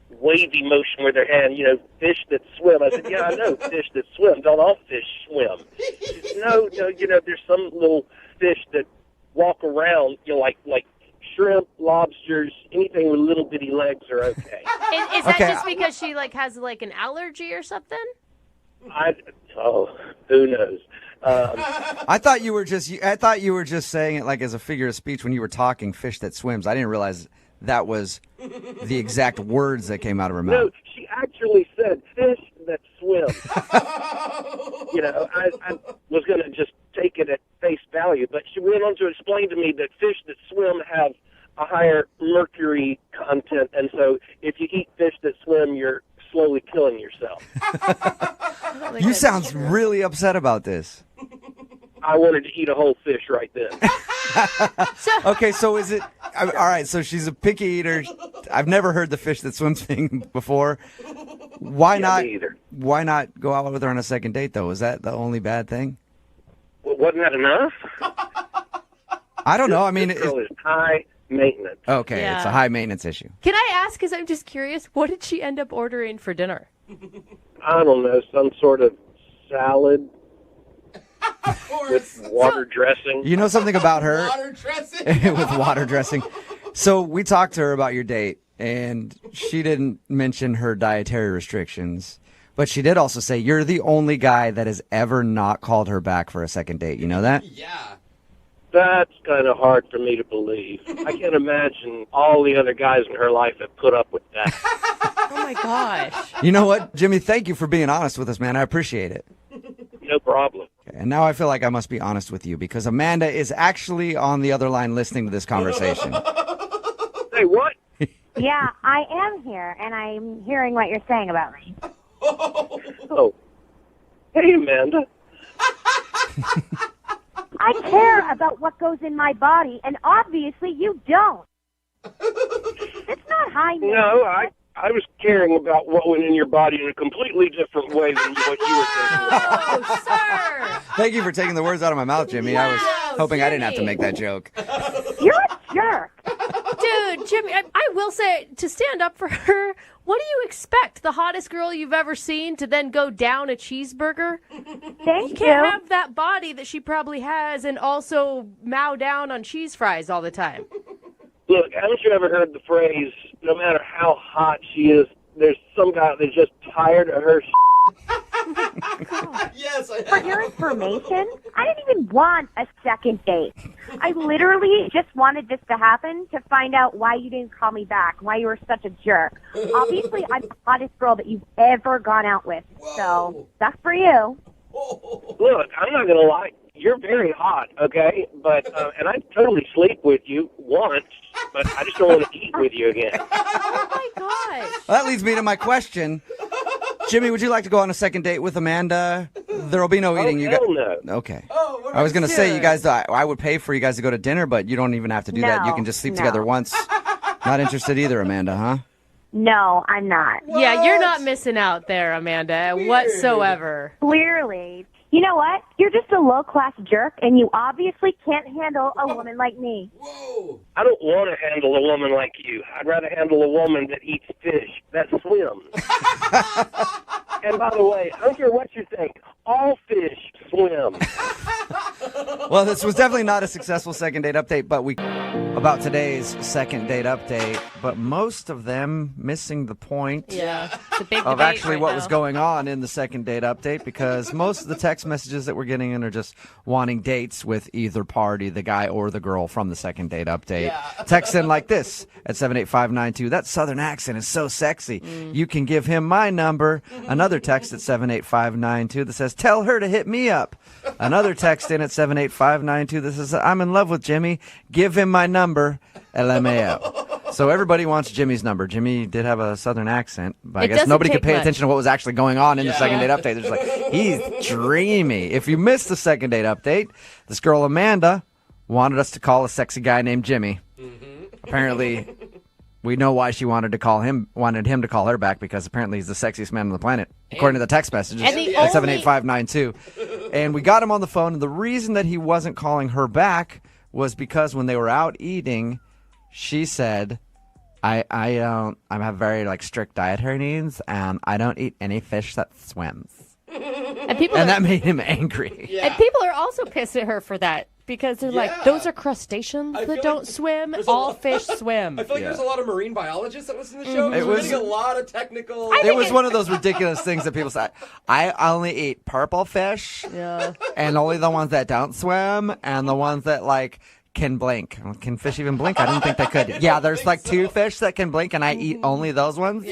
wavy motion with her hand, fish that swim. I said, yeah, I know, fish that swim. Don't all fish swim? She said, no, there's some little fish that walk around, like shrimp, lobsters, anything with little bitty legs are okay. Is that just because she has an allergy or something? Who knows? I thought you were just saying it like as a figure of speech when you were talking fish that swims. I didn't realize that was the exact words that came out of her mouth. No, she actually said fish that swim. I was going to just take it at face value, but she went on to explain to me that fish that swim have a higher mercury content, and so if you eat fish that swim, you're slowly killing yourself. You sound really upset about this. I wanted to eat a whole fish right then. Okay, so is it all right? So she's a picky eater. I've never heard the fish that swims thing before. Why not? Me either. Why not go out with her on a second date though? Is that the only bad thing? Wasn't that enough? I don't know. I mean, This girl is high maintenance. okay, it's a high maintenance issue. Can I ask, because I'm just curious, what did she end up ordering for dinner? I don't know, some sort of salad with water dressing. You know something about her? Water dressing. With water dressing. So we talked to her about your date, and she didn't mention her dietary restrictions, but she did also say you're the only guy that has ever not called her back for a second date. You know that? Yeah. That's kind of hard for me to believe. I can't imagine all the other guys in her life have put up with that. Oh, my gosh. You know what, Jimmy? Thank you for being honest with us, man. I appreciate it. No problem. And now I feel like I must be honest with you because Amanda is actually on the other line listening to this conversation. Hey, what? Yeah, I am here, and I'm hearing what you're saying about me. Oh. Hey, Amanda. I care about what goes in my body, and obviously you don't. It's not high maintenance. No, I was caring about what went in your body in a completely different way than what you were thinking. Oh, sir. Thank you for taking the words out of my mouth, Jimmy. I was hoping I didn't have to Jimmy. make that joke. You're a jerk. Dude, Jimmy, I will say, to stand up for her, what do you expect? The hottest girl you've ever seen to then go down a cheeseburger? Thank You can't have that body that she probably has and also mow down on cheese fries all the time. Look, haven't you ever heard the phrase, no matter how hot she is, there's some guy that's just tired of her Yes, I For have. your information, I didn't even want a second date. I literally just wanted this to happen to find out why you didn't call me back, why you were such a jerk. Obviously, I'm the hottest girl that you've ever gone out with, so that's for you. Look, I'm not going to lie. You're very hot, okay? But and I'd totally sleep with you once, but I just don't want to eat with you again. Oh, my gosh. Well, that leads me to my question. Jimmy, would you like to go on a second date with Amanda? There will be no eating. Hell no. Okay. I was going to say, you guys, I would pay for you guys to go to dinner, but you don't even have to do that. You No, can just sleep no. together once. Not interested either, Amanda, huh? No, I'm not. Yeah, you're not missing out there, Amanda, whatsoever. Clearly. You know what? You're just a low-class jerk, and you obviously can't handle a woman like me. I don't want to handle a woman like you. I'd rather handle a woman that eats fish, that swims. And by the way, I don't care what you think. All fish swim. Well, this was definitely not a successful second date update, but about today's second date update, but most of them missing the point Yeah, it's a big of debate actually right what now. was going on in the second date update because most of the text messages that we're getting in are just wanting dates with either party, the guy or the girl from the second date update. Text in like this at 78592. That southern accent is so sexy. You can give him my number. Another text at 78592 that says, tell her to hit me up. Another text in at 78592 that says, I'm in love with Jimmy. Give him my number. LMAO. So everybody wants Jimmy's number. Jimmy did have a southern accent, but I guess doesn't nobody could take pay much. attention to what was actually going on in the second date update. They're just like, he's dreamy. If you missed the second date update, this girl Amanda wanted us to call a sexy guy named Jimmy. Apparently, we know why she wanted him to call her back because apparently he's the sexiest man on the planet, according to the text messages And the at only- 78592. And we got him on the phone, and the reason that he wasn't calling her back was because when they were out eating, she said, I have very strict dietary needs, and I don't eat any fish that swims. And that made him angry. And people are also pissed at her for that because they're like, Yeah. those are crustaceans that don't swim. All fish swim. I feel like there's a lot of marine biologists that listen to the show. It So we're was- getting a lot of technical. It was one of those ridiculous things that people say, I only eat purple fish, and only the ones that don't swim, and the ones that can blink. Can fish even blink? I didn't think they could. Yeah, there's two fish that can blink, and I eat only those ones.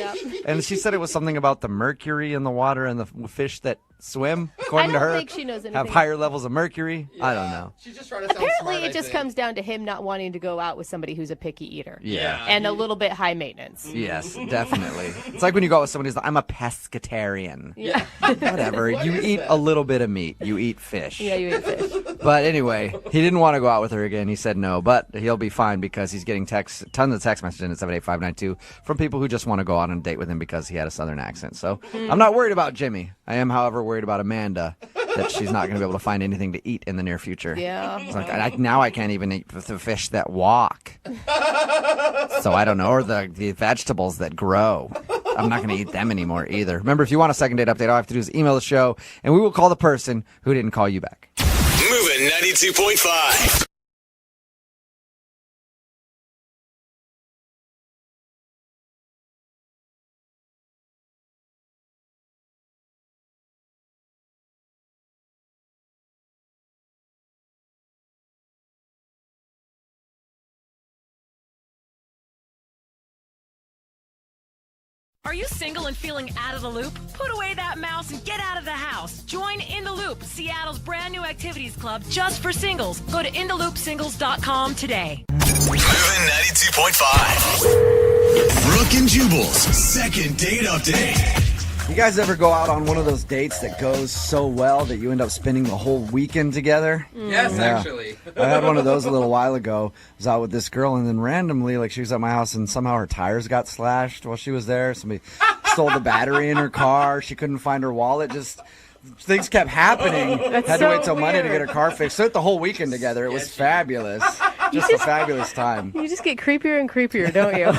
And she said it was something about the mercury in the water and the fish that swim, according to I don't her. think she knows Have anything. higher levels of mercury. I don't know. She's just trying to sound Apparently, smart, it just comes down to him not wanting to go out with somebody who's a picky eater. Yeah. And a little bit high maintenance. Yes, definitely. It's like when you go out with somebody who's like, I'm a pescatarian. Yeah. Whatever. You eat a little bit of meat. You eat fish. Yeah, you eat fish. But anyway, he didn't want to go out with her again. He said no, but he'll be fine because he's getting tons of text messages at 78592 from people who just want to go out on a date with him because he had a southern accent. So I'm not worried about Jimmy. I am, however, worried about Amanda that she's not going to be able to find anything to eat in the near future. Yeah. It's like, now I can't even eat the fish that walk. So I don't know, or the vegetables that grow. I'm not going to eat them anymore either. Remember, if you want a second date update, all I have to do is email the show, and we will call the person who didn't call you back. Moving 92.5. Are you single and feeling out of the loop? Put away that mouse and get out of the house. Join In the Loop, Seattle's brand new activities club just for singles. Go to intheloopsingles.com today. Moving 92.5. Brooke and Jubal's second date update. You guys ever go out on one of those dates that goes so well that you end up spending the whole weekend together? Yes, Yeah. actually. I had one of those a little while ago. I was out with this girl, and then randomly, like, she was at my house, and somehow her tires got slashed while she was there. Somebody stole the battery in her car. She couldn't find her wallet. Just things kept happening. That's Had to so wait till Monday to weird. get her car fixed. Spent the whole weekend together. It was fabulous. Just a fabulous time. You just get creepier and creepier, don't you?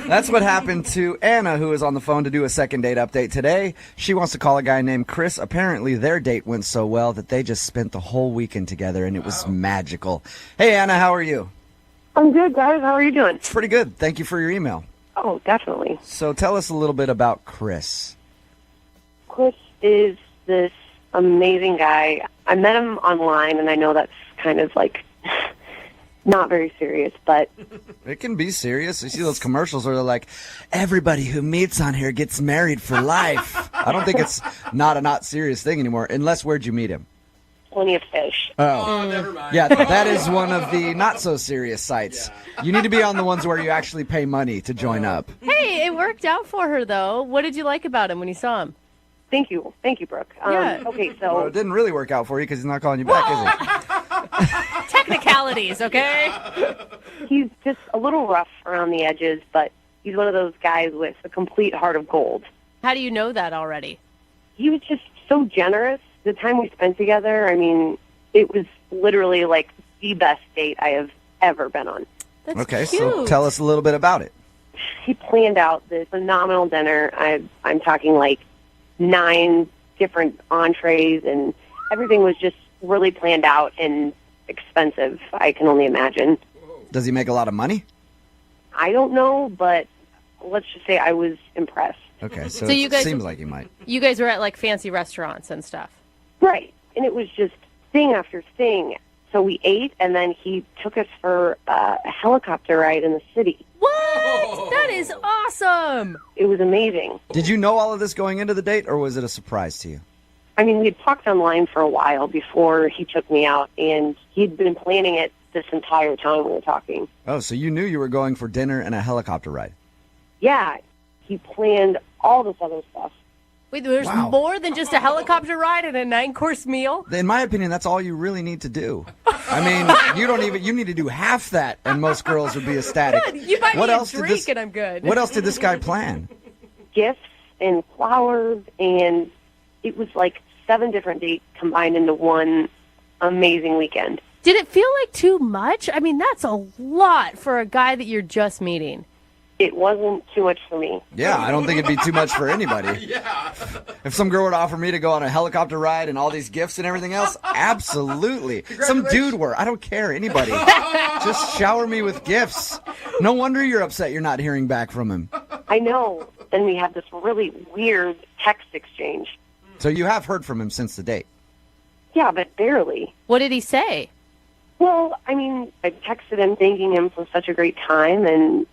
That's what happened to Anna, who is on the phone to do a second date update today. She wants to call a guy named Chris. Apparently, their date went so well that they just spent the whole weekend together, and it was magical. Hey, Anna, how are you? I'm good, guys. How are you doing? Pretty good. Thank you for your email. Oh, definitely. So tell us a little bit about Chris. Chris is this amazing guy. I met him online, and I know that's kind of like not very serious, but It can be serious. You see those commercials where they're like, everybody who meets on here gets married for life. I don't think it's not a not serious thing anymore, unless where'd you meet him? plenty of fish. Oh, never mind. yeah, that is one of the not so serious sites. You need to be on the ones where you actually pay money to join up. Hey, it worked out for her, though. What did you like about him when you saw him? Thank you, Brooke. Yeah. Okay, so Well, it didn't really work out for you because he's not calling you back, is he? Technicalities, okay? he's just a little rough around the edges, but he's one of those guys with a complete heart of gold. How do you know that already? He was just so generous. The time we spent together, I mean, it was literally like the best date I have ever been on. That's Okay, cute. so tell us a little bit about it. He planned out this phenomenal dinner. I'm talking like 9 different entrees, and everything was just really planned out and expensive, I can only imagine. Does he make a lot of money? I don't know, but let's just say I was impressed. Okay, so, So you it guys- seems like he might. You guys were at like fancy restaurants and stuff. Right. And it was just thing after thing. So we ate, and then he took us for a helicopter ride in the city. What? That is awesome. It was amazing. Did you know all of this going into the date, or was it a surprise to you? I mean, we'd talked online for a while before he took me out, and he'd been planning it this entire time we were talking. Oh, so you knew you were going for dinner and a helicopter ride. Yeah, he planned all this other stuff. Wait, there's Wow. more than just a helicopter ride and a 9-course meal? In my opinion, that's all you really need to do. I mean, you need to do half that, and most girls would be ecstatic. You buy me a did drink and I'm good. What else did this guy plan? Gifts and flowers, and it was like 7 different dates combined into one amazing weekend. Did it feel like too much? I mean, that's a lot for a guy that you're just meeting. It wasn't too much for me. Yeah, I don't think it'd be too much for anybody. Yeah. If some girl were to offer me to go on a helicopter ride and all these gifts and everything else, absolutely. Some dude were. I don't care, anybody. Just shower me with gifts. No wonder you're upset you're not hearing back from him. I know. Then we had this really weird text exchange. So you have heard from him since the date. Yeah, but barely. What did he say? Well, I mean, I texted him thanking him for such a great time, and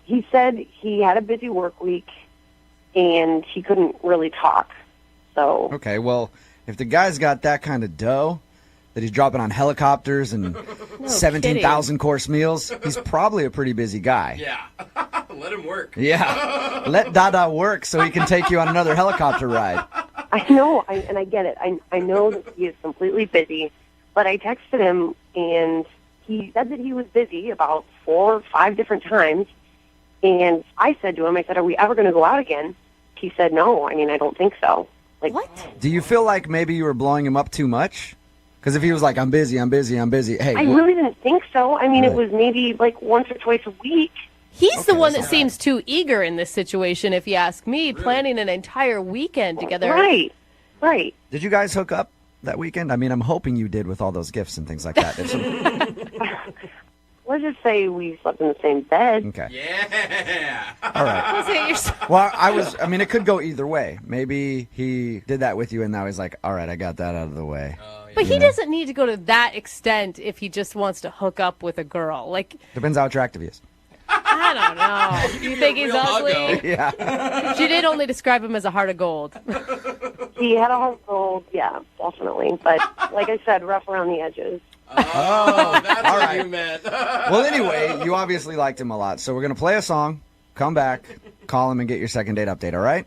he said he had a busy work week and he couldn't really talk. So, Okay, well, If the guy's got that kind of dough that he's dropping on helicopters and 17,000 course meals, he's probably a pretty busy guy. Yeah. Let him work. Yeah. Let Dada work so he can take you on another helicopter ride. I know, and I get it. I know that he is completely busy, but I texted him, and he said that he was busy about 4 or 5 different times, and I said to him, I said, are we ever going to go out again? He said, no, I don't think so. Like, what? Do you feel like maybe you were blowing him up too much? Because if he was like, I'm busy, hey. I really didn't think so. It was maybe like once or twice a week. He's the one that seems too eager in this situation, if you ask me, planning an entire weekend together. Right. Did you guys hook up that weekend? I'm hoping you did with all those gifts and things like that. Let's just say we slept in the same bed. Okay. Yeah. All right. Well, it could go either way. Maybe he did that with you and now he's like, all right, I got that out of the way. But he doesn't need to go to that extent if he just wants to hook up with a girl. Like, depends how attractive he is. I don't know. Do you think he's ugly? Yeah. She did only describe him as a heart of gold. He had a heart of gold, yeah, definitely. But like I said, rough around the edges. Oh, that's all what right. you meant. Well, anyway, you obviously liked him a lot. So we're going to play a song, come back, call him, and get your second date update, all right?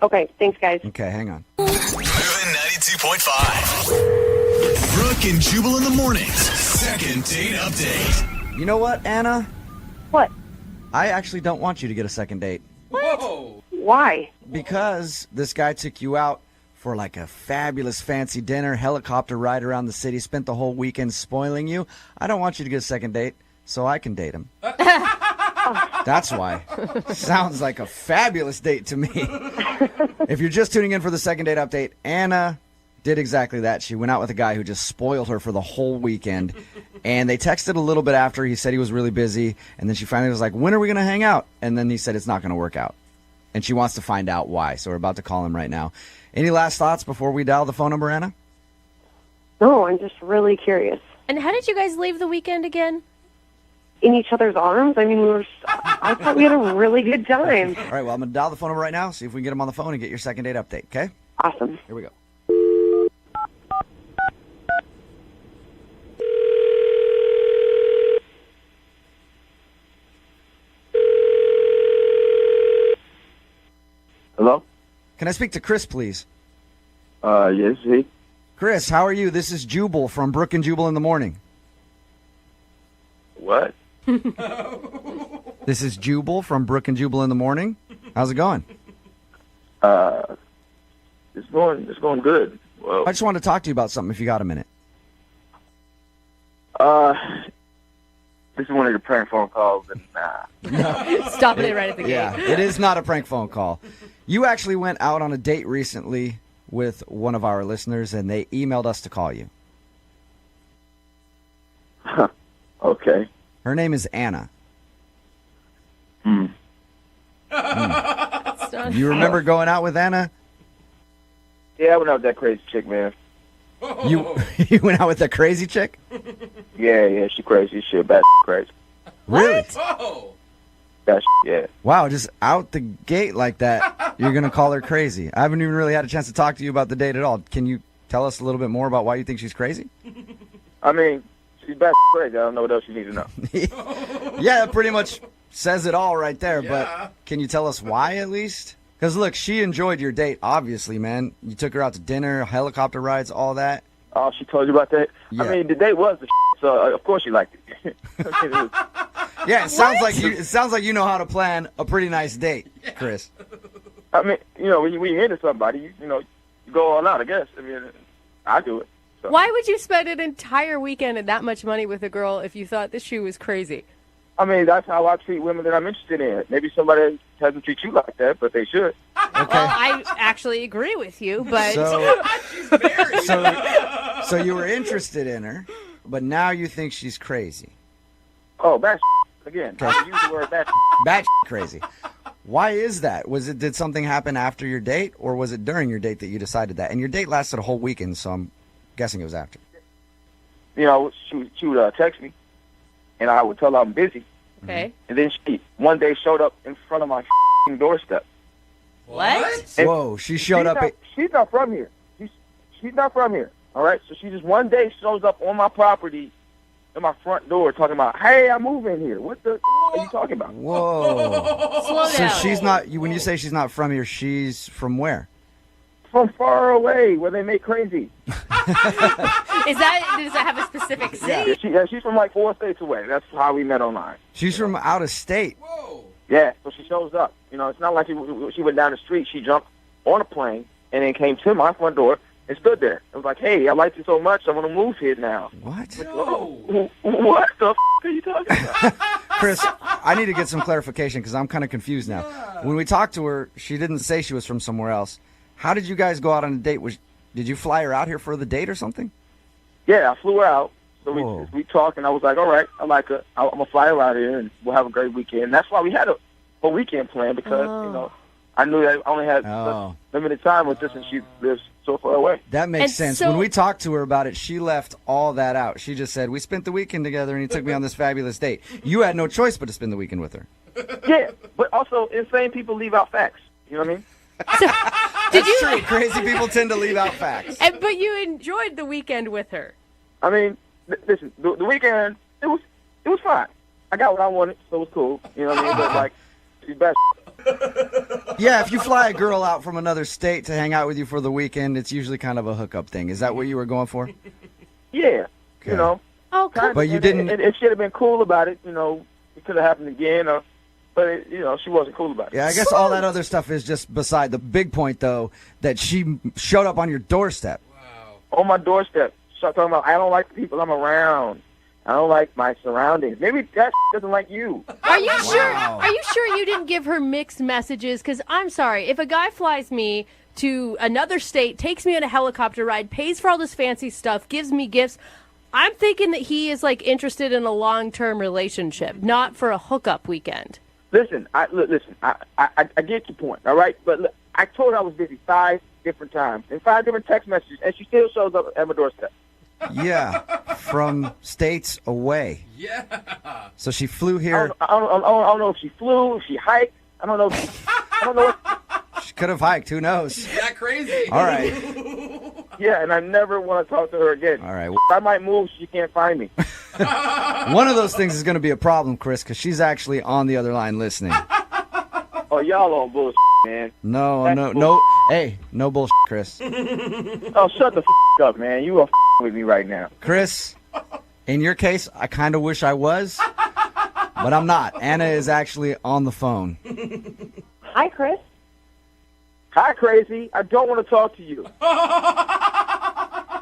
Okay, thanks, guys. Okay, hang on. Moving 92.5. Brooke and Jubal in the mornings. Second date update. You know what, Anna? What? I actually don't want you to get a second date. Whoa. Why? Because this guy took you out for like a fabulous fancy dinner, helicopter ride around the city, spent the whole weekend spoiling you. I don't want you to get a second date so I can date him. That's why. Sounds like a fabulous date to me. If you're just tuning in for the second date update, Anna did exactly that. She went out with a guy who just spoiled her for the whole weekend. And they texted a little bit after. He said he was really busy. And then she finally was like, when are we going to hang out? And then he said it's not going to work out. And she wants to find out why. So we're about to call him right now. Any last thoughts before we dial the phone number, Anna? No, I'm just really curious. And how did you guys leave the weekend again? In each other's arms? I thought we had a really good time. All right, well, I'm going to dial the phone number right now, see if we can get him on the phone and get your second date update, okay? Awesome. Here we go. Hello? Can I speak to Chris, please? Yes, he. Chris, how are you? This is Jubal from Brooke and Jubal in the Morning. What? This is Jubal from Brooke and Jubal in the Morning. How's it going? It's going good. Well, I just wanted to talk to you about something if you got a minute. this is one of your prank phone calls, and Stopping it right at the gate. Yeah, it is not a prank phone call. You actually went out on a date recently with one of our listeners, and they emailed us to call you. Okay. Her name is Anna. You remember going out with Anna? Yeah, I went out with that crazy chick, man. You went out with that crazy chick? Yeah, she crazy. She bad crazy. Really? Whoa. That yeah. Wow, just out the gate like that, you're going to call her crazy. I haven't even really had a chance to talk to you about the date at all. Can you tell us a little bit more about why you think she's crazy? She's bad crazy. I don't know what else you need to know. Yeah, that pretty much says it all right there, but can you tell us why at least? Because, look, she enjoyed your date, obviously, man. You took her out to dinner, helicopter rides, all that. Oh, she told you about that? Yeah. The date was the so of course you liked it. Yeah, it sounds like you know how to plan a pretty nice date, Chris. when you're into somebody, you go all out, I guess. I do it. So. Why would you spend an entire weekend and that much money with a girl if you thought that she was crazy? That's how I treat women that I'm interested in. Maybe somebody doesn't treat you like that, but they should. Okay. Well, I actually agree with you, but... So you were interested in her, but now you think she's crazy. Oh, that's again. I use the word that's Batshit crazy. Why is that? Did something happen after your date, or was it during your date that you decided that? And your date lasted a whole weekend, so I'm guessing it was after. She would text me, and I would tell her I'm busy. Okay. And then she one day showed up in front of my doorstep. What? Whoa, she showed up. She's not from here. she's not from here. All right, so she just one day shows up on my property at my front door talking about, hey, I'm moving here. What the are you talking about? Whoa. Slow So down. she's not, when you say she's not from here, she's from where? From far away where they make crazy. Does that have a specific city? She's from like 4 states away. That's how we met online. She's from out of state. Yeah, so she shows up. You know, it's not like she went down the street. She jumped on a plane and then came to my front door and stood there. It was like, hey, I like you so much, I want to move here now. What? What the are you talking about? Chris, I need to get some clarification because I'm kind of confused now. When we talked to her, she didn't say she was from somewhere else. How did you guys go out on a date? Did you fly her out here for the date or something? Yeah, I flew her out. So we talked, and I was like, all right, I like her. I'm going to fly her out here, and we'll have a great weekend. And that's why we had a weekend plan because, you know, I knew that I only had limited time with this, and she lives so far away. That makes sense. When we talked to her about it, she left all that out. She just said, we spent the weekend together, and he took me on this fabulous date. You had no choice but to spend the weekend with her. Yeah, but also insane people leave out facts. You know what I mean? That's true. Crazy people tend to leave out facts. But you enjoyed the weekend with her. I mean, listen, the weekend, it was fine. I got what I wanted, so it was cool. You know what I mean? But, like, she's bad. Yeah, if you fly a girl out from another state to hang out with you for the weekend, it's usually kind of a hookup thing. Is that what you were going for? Yeah, you know. Okay. But you didn't... And she had been cool about it, you know. It could have happened again, but, you know, she wasn't cool about it. Yeah, I guess all that other stuff is just beside the big point, though, that she showed up on your doorstep. On my doorstep. Start talking about, I don't like the people I'm around. I don't like my surroundings. Maybe that doesn't like you. Are you sure? Are you sure you didn't give her mixed messages? Because I'm sorry, if a guy flies me to another state, takes me on a helicopter ride, pays for all this fancy stuff, gives me gifts, I'm thinking that he is like interested in a long-term relationship, not for a hookup weekend. Listen, I get your point, all right? But look, I told her I was busy 5 different times and 5 different text messages, and she still shows up at my doorstep. Yeah, from states away. Yeah. So she flew here. I don't know if she flew, if she hiked. I don't know. I don't know what. She could have hiked. Who knows? Is that crazy? All right. Yeah, and I never want to talk to her again. All right. I might move, she can't find me. One of those things is going to be a problem, Chris, because she's actually on the other line listening. Oh, y'all on bullshit, man. No. Hey, no bullshit, Chris. Oh, shut the up, man. You are with me right now. Chris, in your case, I kind of wish I was, but I'm not. Anna is actually on the phone. Hi, Chris. Hi, crazy. I don't want to talk to you.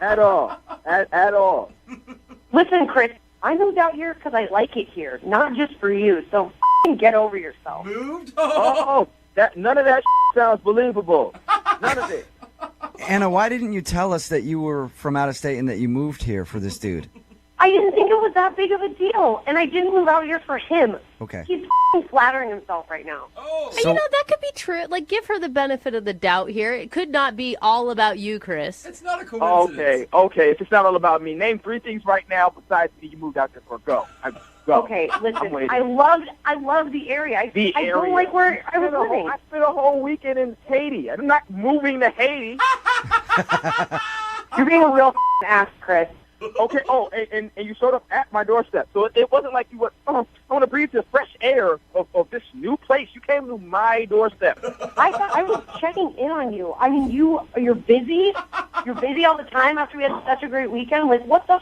At all. At all. Listen, Chris, I moved out here because I like it here, not just for you. So get over yourself. Moved? None of that sounds believable. None of it. Anna, why didn't you tell us that you were from out of state and that you moved here for this dude? I didn't think it was that big of a deal, and I didn't move out here for him. Okay. He's flattering himself right now. And you know, that could be true. Like, give her the benefit of the doubt here. It could not be all about you, Chris. It's not a coincidence. Okay. If it's not all about me, name 3 things right now besides me you moved out there for. Go. Okay, listen, I love the area. I don't like where I was living. I spent a whole weekend in Haiti. I'm not moving to Haiti. You're being a real ass, Chris. Okay. Oh, and you showed up at my doorstep, so it wasn't like you were. I want to breathe the fresh air of this new place. You came to my doorstep. I thought I was checking in on you. I mean, you're busy. You're busy all the time after we had such a great weekend. Like, what the?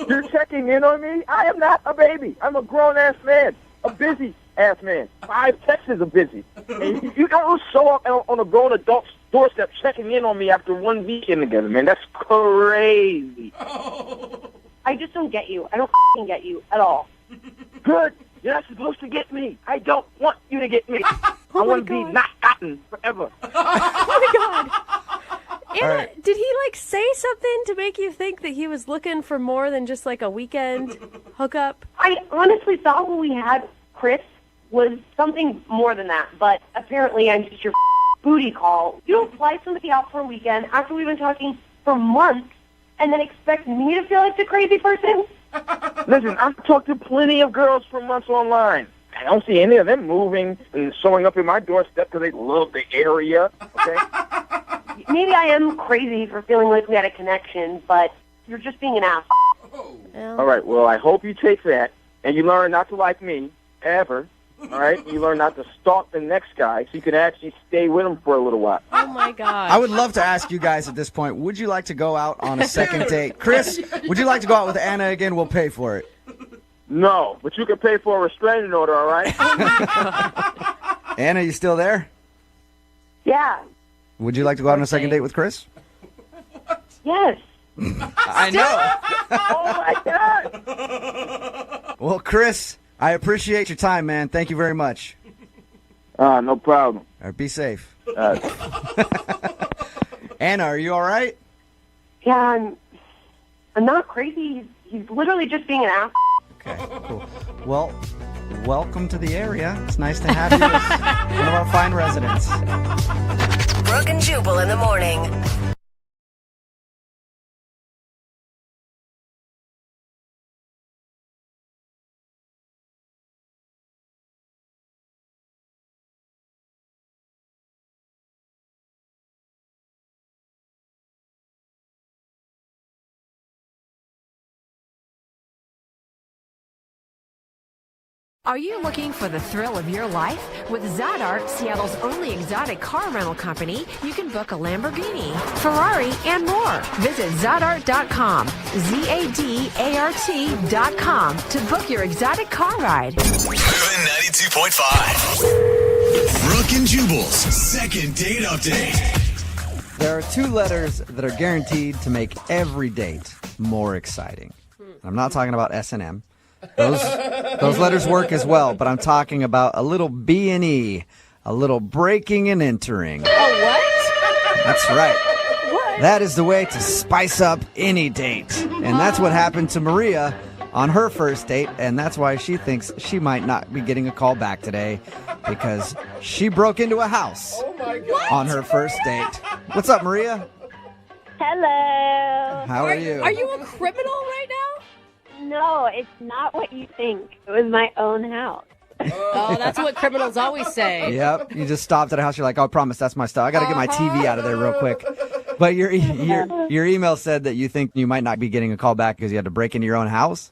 You're checking in on me? I am not a baby. I'm a grown-ass man. A busy-ass man. 5 texts are busy. And you don't show up on a grown adult's doorstep checking in on me after 1 weekend together, man. That's crazy. I just don't get you. I don't get you at all. Good. You're not supposed to get me. I don't want you to get me. I want to be not gotten forever. Oh, my God. Anna, right. did he, like, say something to make you think that he was looking for more than just, like, a weekend hookup? I honestly thought what we had, Chris, was something more than that. But apparently I'm just your booty call. You don't fly somebody out for a weekend after we've been talking for months and then expect me to feel like the crazy person? Listen, I've talked to plenty of girls for months online. I don't see any of them moving and showing up in my doorstep because they love the area, okay? maybe I am crazy for feeling like we had a connection, but you're just being an ass. All right, well, I hope you take that and you learn not to like me, ever. All right? You learn not to stalk the next guy so you can actually stay with him for a little while. Oh, my God. I would love to ask you guys at this point, would you like to go out on a second date? Chris, would you like to go out with Anna again? We'll pay for it. No, but you can pay for a restraining order, all right? Anna, you still there? Yeah. Would you like to go out on a second date with Chris? Yes. I know. Oh, my God. Well, Chris, I appreciate your time, man. Thank you very much. No problem. All right, be safe. Anna, are you all right? Yeah, I'm not crazy. He's literally just being an ass. Okay, cool. Well, welcome to the area. It's nice to have you as one of our fine residents. Brooke and Jubal in the morning. Are you looking for the thrill of your life? With Zadart, Seattle's only exotic car rental company, you can book a Lamborghini, Ferrari, and more. Visit Zadart.com, ZADART.com to book your exotic car ride. Moving 92.5. Brooke and Jubal's second date update. There are 2 letters that are guaranteed to make every date more exciting. I'm not talking about S&M. Those letters work as well, but I'm talking about a little B&E, a little breaking and entering. Oh, what? That's right. What? That is the way to spice up any date. And that's what happened to Maria on her first date, and that's why she thinks she might not be getting a call back today, because she broke into a house on her first date. What's up, Maria? Hello. How are you? Are you a criminal right now? No, it's not what you think. It was my own house. Oh, that's what criminals always say. Yep. You just stopped at a house. You're like, oh, I promise that's my stuff. I got to get my TV out of there real quick. But your email said that you think you might not be getting a call back because you had to break into your own house?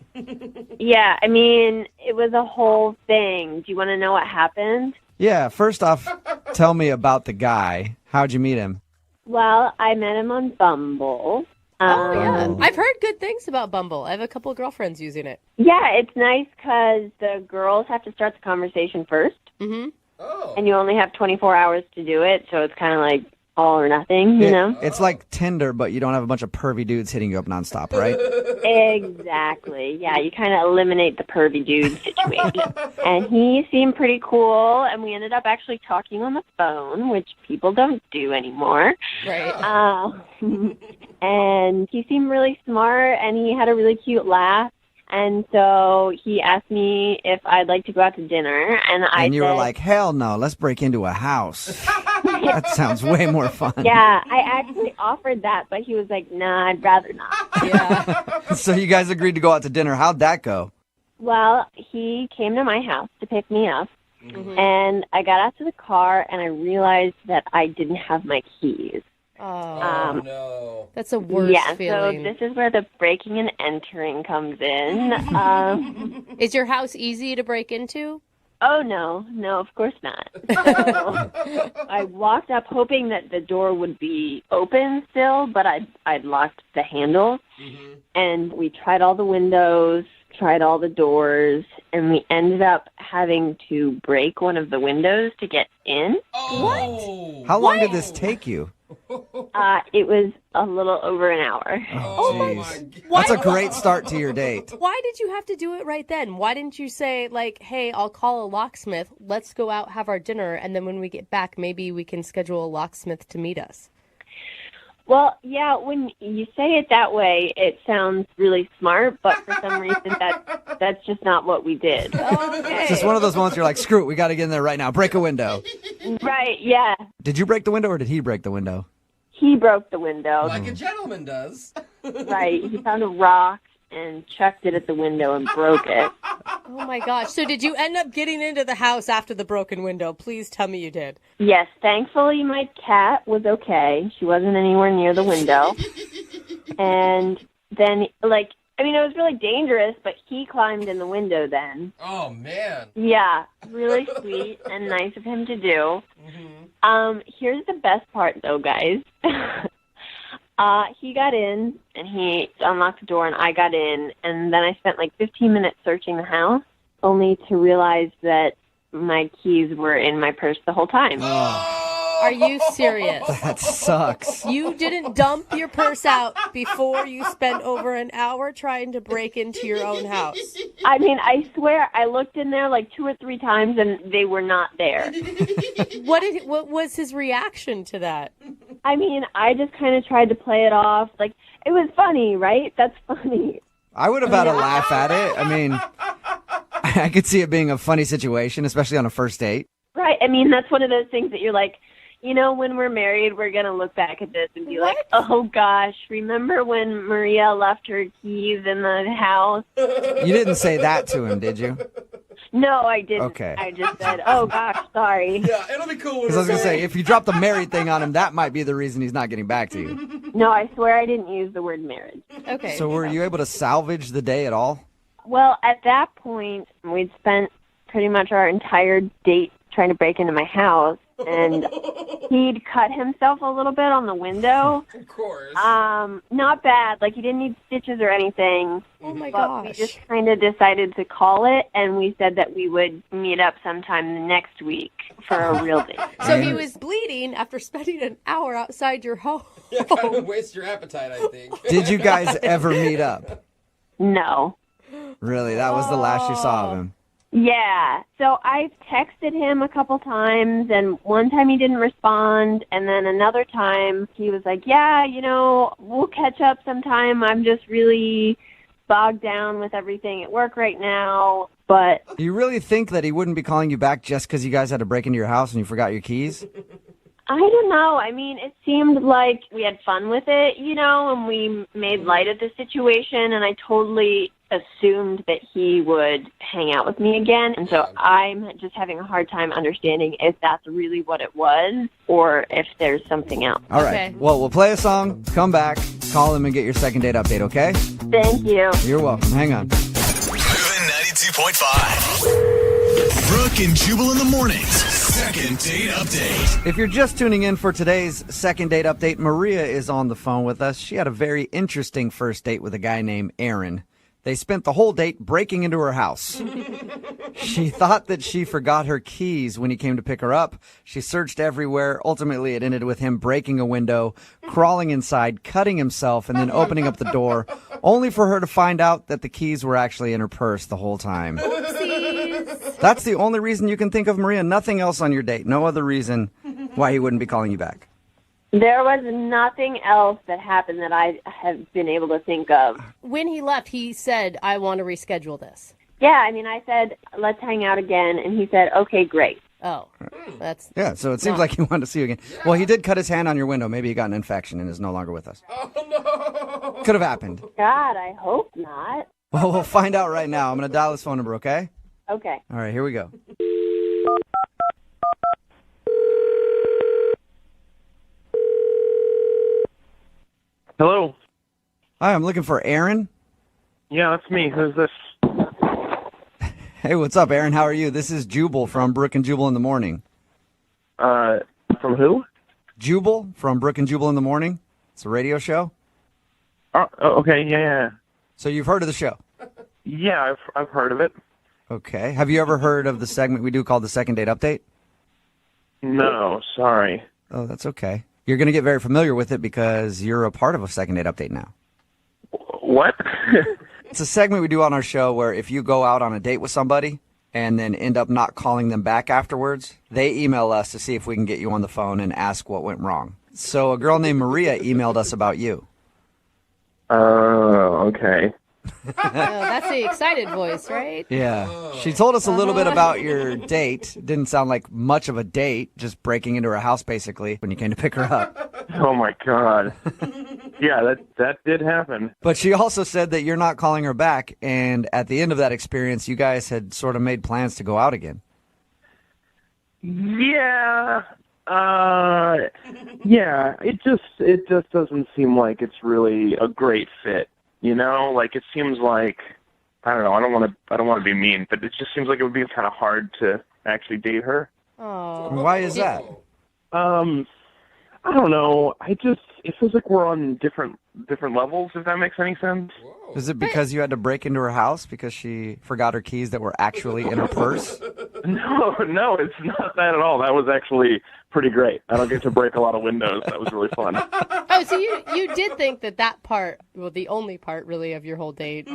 Yeah, I mean, it was a whole thing. Do you want to know what happened? Yeah. First off, tell me about the guy. How'd you meet him? Well, I met him on Bumble. Oh, yeah. I've heard good things about Bumble. I have a couple of girlfriends using it. Yeah, it's nice because the girls have to start the conversation first. Mm-hmm. And you only have 24 hours to do it, so it's kind of like all or nothing, you know? It's like Tinder, but you don't have a bunch of pervy dudes hitting you up nonstop, right? Exactly. Yeah, you kind of eliminate the pervy dude situation. And he seemed pretty cool, and we ended up actually talking on the phone, which people don't do anymore. Right. And he seemed really smart, and he had a really cute laugh. And so he asked me if I'd like to go out to dinner, and I you said, were like, hell no, let's break into a house. That sounds way more fun. yeah, I actually offered that, but he was like, nah, I'd rather not. Yeah. So you guys agreed to go out to dinner. How'd that go? Well, he came to my house to pick me up, and I got out to the car, and I realized that I didn't have my keys. Oh, no. That's a worse feeling. So this is where the breaking and entering comes in. Is your house easy to break into? Oh, no, of course not. So I walked up hoping that the door would be open still, but I'd locked the handle. And we tried all the windows, tried all the doors, and we ended up having to break one of the windows to get in. What? How long did this take you? It was a little over an hour. Oh, jeez. That's a great start to your date. Why did you have to do it right then? Why didn't you say, like, hey, I'll call a locksmith, let's go out, have our dinner, and then when we get back, maybe we can schedule a locksmith to meet us? Well, yeah, when you say it that way, it sounds really smart, but for some reason that's just not what we did. It's just one of those moments you're like, screw it, we got to get in there right now. Break a window. Right, yeah. Did you break the window or did he break the window? He broke the window. Like a gentleman does. Right. He found a rock and chucked it at the window and broke it. Oh my gosh. So did you end up getting into the house after the broken window? Please tell me you did. Yes, thankfully my cat was okay. She wasn't anywhere near the window. And then, like, I mean, it was really dangerous, but he climbed in the window then. Oh, man. Yeah, really sweet and nice of him to do. Here's the best part, though, guys. He got in, and he unlocked the door, and I got in, and then I spent like 15 minutes searching the house, only to realize that my keys were in my purse the whole time. Are you serious? That sucks. You didn't dump your purse out before you spent over an hour trying to break into your own house? I mean, I swear I looked in there like 2 or 3 times, and they were not there. What was his reaction to that? I mean, I just kind of tried to play it off. Like, it was funny, right? That's funny. I would have had a laugh at it. I mean, I could see it being a funny situation, especially on a first date. Right. I mean, that's one of those things that you're like, you know, when we're married, we're going to look back at this and be like, oh, gosh, remember when Maria left her keys in the house? You didn't say that to him, did you? No, I didn't. Okay. I just said, oh, gosh, sorry. Yeah, it'll be cool. Because I was going to say, if you drop the married thing on him, that might be the reason he's not getting back to you. No, I swear I didn't use the word marriage. Okay. So were you able to salvage the day at all? Well, at that point, we'd spent pretty much our entire date trying to break into my house, and he'd cut himself a little bit on the window. Of course. Not bad. Like, he didn't need stitches or anything. Oh, my but gosh. we just kind of decided to call it, and we said that we would meet up sometime next week for a real date. So he was bleeding after spending an hour outside your home. Yeah, kind of waste your appetite, I think. Did you guys ever meet up? No. Really? That was the last you saw of him? Yeah. So I've texted him a couple times, and one time he didn't respond, and then another time he was like, yeah, you know, we'll catch up sometime. I'm just really bogged down with everything at work right now. But Do you really think that he wouldn't be calling you back just because you guys had to break into your house and you forgot your keys? I don't know. I mean, it seemed like we had fun with it, you know, and we made light of the situation, and I totally assumed that he would hang out with me again. And so I'm just having a hard time understanding if that's really what it was or if there's something else. All right. Well, we'll play a song, come back, call him, and get your second date update, okay? Thank you. You're welcome. Hang on. Moving 92.5. Brooke and Jubal in the mornings. Second date update. If you're just tuning in for today's second date update, Maria is on the phone with us. She had a very interesting first date with a guy named Aaron. They spent the whole date breaking into her house. She thought that she forgot her keys when he came to pick her up. She searched everywhere. Ultimately, it ended with him breaking a window, crawling inside, cutting himself, and then opening up the door, only for her to find out that the keys were actually in her purse the whole time. Oopsies. That's the only reason you can think of, Maria. Nothing else on your date. No other reason why he wouldn't be calling you back. There was nothing else that happened that I have been able to think of. When he left, he said, I want to reschedule this. Yeah, I mean, I said, let's hang out again, and he said, okay, great. Oh, that's... Yeah, so it seems not- like he wanted to see you again. Well, he did cut his hand on your window. Maybe he got an infection and is no longer with us. Oh, no. Could have happened. God, I hope not. Well, we'll find out right now. I'm going to dial his phone number, okay? Okay. All right, here we go. Hello. Hi, I'm looking for Aaron. Yeah, that's me. Who's this? Hey, what's up, Aaron? How are you? This is Jubal from Brooke and Jubal in the Morning. From who? Jubal from Brooke and Jubal in the Morning. It's a radio show. Oh, okay. Yeah. So you've heard of the show? Yeah, I've heard of it. Okay. Have you ever heard of the segment we do called the Second Date Update? No, sorry. Oh, that's okay. You're going to get very familiar with it because you're a part of a Second Date Update now. What? It's a segment we do on our show where if you go out on a date with somebody and then end up not calling them back afterwards, they email us to see if we can get you on the phone and ask what went wrong. So a girl named Maria emailed us about you. Oh, okay. Oh, that's the excited voice, right? Yeah. She told us a little bit about your date. Didn't sound like much of a date, just breaking into her house basically when you came to pick her up. Oh, my God. Yeah, that did happen. But she also said that you're not calling her back, and at the end of that experience, you guys had sort of made plans to go out again. Yeah. Yeah, it just doesn't seem like it's really a great fit, you know? Like, it seems like, I don't know, I don't want to be mean, but it just seems like it would be kind of hard to actually date her. Oh. Why is that? I don't know. It feels like we're on different levels, if that makes any sense. Is it because you had to break into her house because she forgot her keys that were actually in her purse? No, it's not that at all. That was actually pretty great. I don't get to break a lot of windows. That was really fun. Oh, so you did think that part, well, the only part really of your whole date,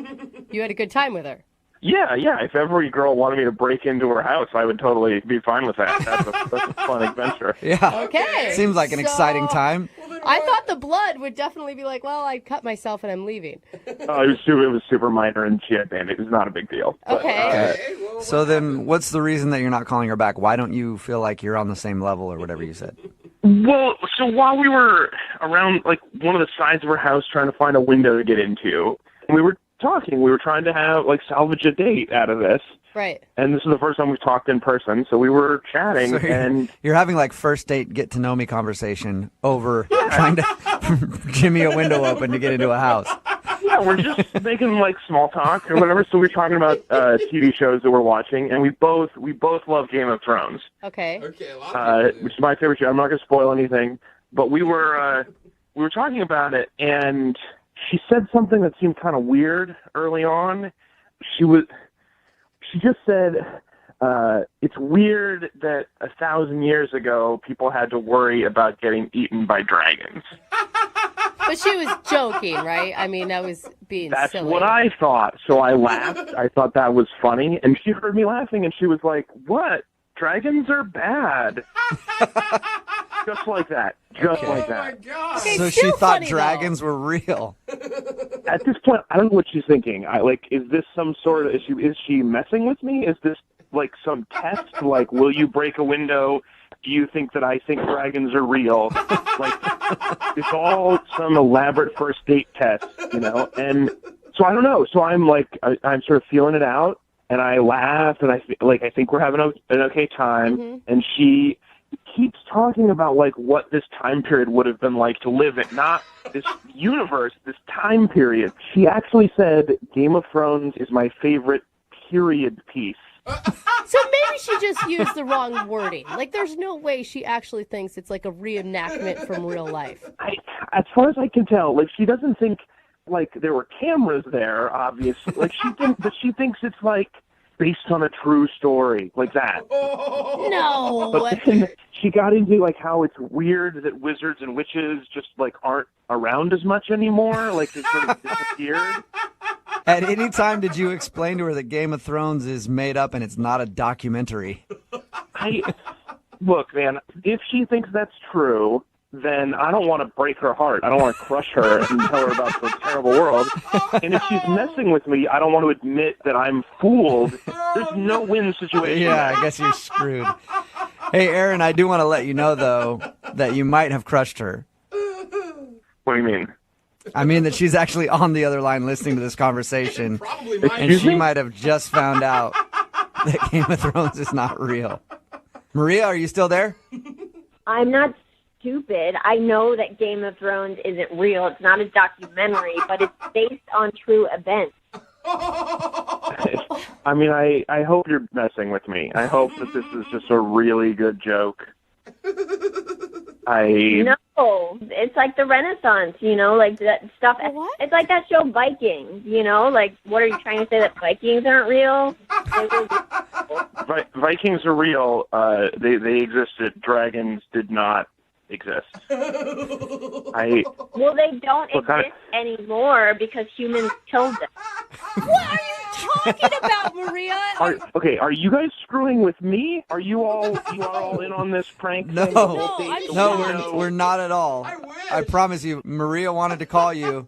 you had a good time with her. Yeah. If every girl wanted me to break into her house, I would totally be fine with that. That's a fun adventure. Yeah. Okay. Seems like an exciting time. I thought the blood would definitely be like, well, I cut myself and I'm leaving. It was super minor, and she had bandage. It was not a big deal. Okay. So then what's the reason that you're not calling her back? Why don't you feel like you're on the same level or whatever you said? Well, so while we were around, like, one of the sides of her house trying to find a window to get into, we were talking. We were trying to have, like, salvage a date out of this. Right. And this is the first time we've talked in person, so we were chatting, So and... You're having, like, first date get-to-know-me conversation over trying to jimmy a window open to get into a house. Yeah, we're just making, like, small talk or whatever, so we're talking about TV shows that we're watching, and we both love Game of Thrones. Okay. Which is my favorite show. I'm not going to spoil anything, but we were talking about it, and she said something that seemed kind of weird early on. She just said, it's weird that 1,000 years ago people had to worry about getting eaten by dragons. But she was joking, right? I mean, that was being That's silly. what I thought. So I laughed. I thought that was funny. And she heard me laughing, and she was like, what? Dragons are bad. Just like that. Just like that. Okay, So still she thought funny, dragons were real. At this point, I don't know what she's thinking. Is this some sort of issue? Is she messing with me? Is this like some test? Like, will you break a window? Do you think that I think dragons are real? Like, it's all some elaborate first date test, you know? And so I don't know. So I'm like, I'm sort of feeling it out, and I laugh, and I think we're having an okay time. Mm-hmm. And she keeps talking about like what this time period would have been like to live in, not this universe, this time period. She actually said Game of Thrones is my favorite period piece. So maybe she just used the wrong wording. Like, there's no way she actually thinks it's like a reenactment from real life. As far as I can tell, like, she doesn't think like there were cameras there, obviously. Like, she thinks it's like based on a true story, like that. No. But then she got into like how it's weird that wizards and witches just like aren't around as much anymore. Like, they sort of disappeared. At any time did you explain to her that Game of Thrones is made up and it's not a documentary? Look, man, if she thinks that's true, then I don't want to break her heart. I don't want to crush her and tell her about the terrible world. And if she's messing with me, I don't want to admit that I'm fooled. There's no win situation. Yeah, I guess you're screwed. Hey, Aaron, I do want to let you know, though, that you might have crushed her. What do you mean? I mean that she's actually on the other line listening to this conversation, and Excuse she me? might have just found out that Game of Thrones is not real. Maria, are you still there? I'm not stupid. I know that Game of Thrones isn't real. It's not a documentary, but it's based on true events. I mean, I hope you're messing with me. I hope that this is just a really good joke. No, it's like the Renaissance, you know, like that stuff. What? It's like that show Vikings, you know, like what are you trying to say, that Vikings aren't real? Vikings are real. They existed. Dragons did not exist. Well, they don't exist anymore because humans killed them. What are you talking about, Maria? Are you guys screwing with me? Are you all in on this prank? No, we're not at all. I promise you, Maria wanted to call you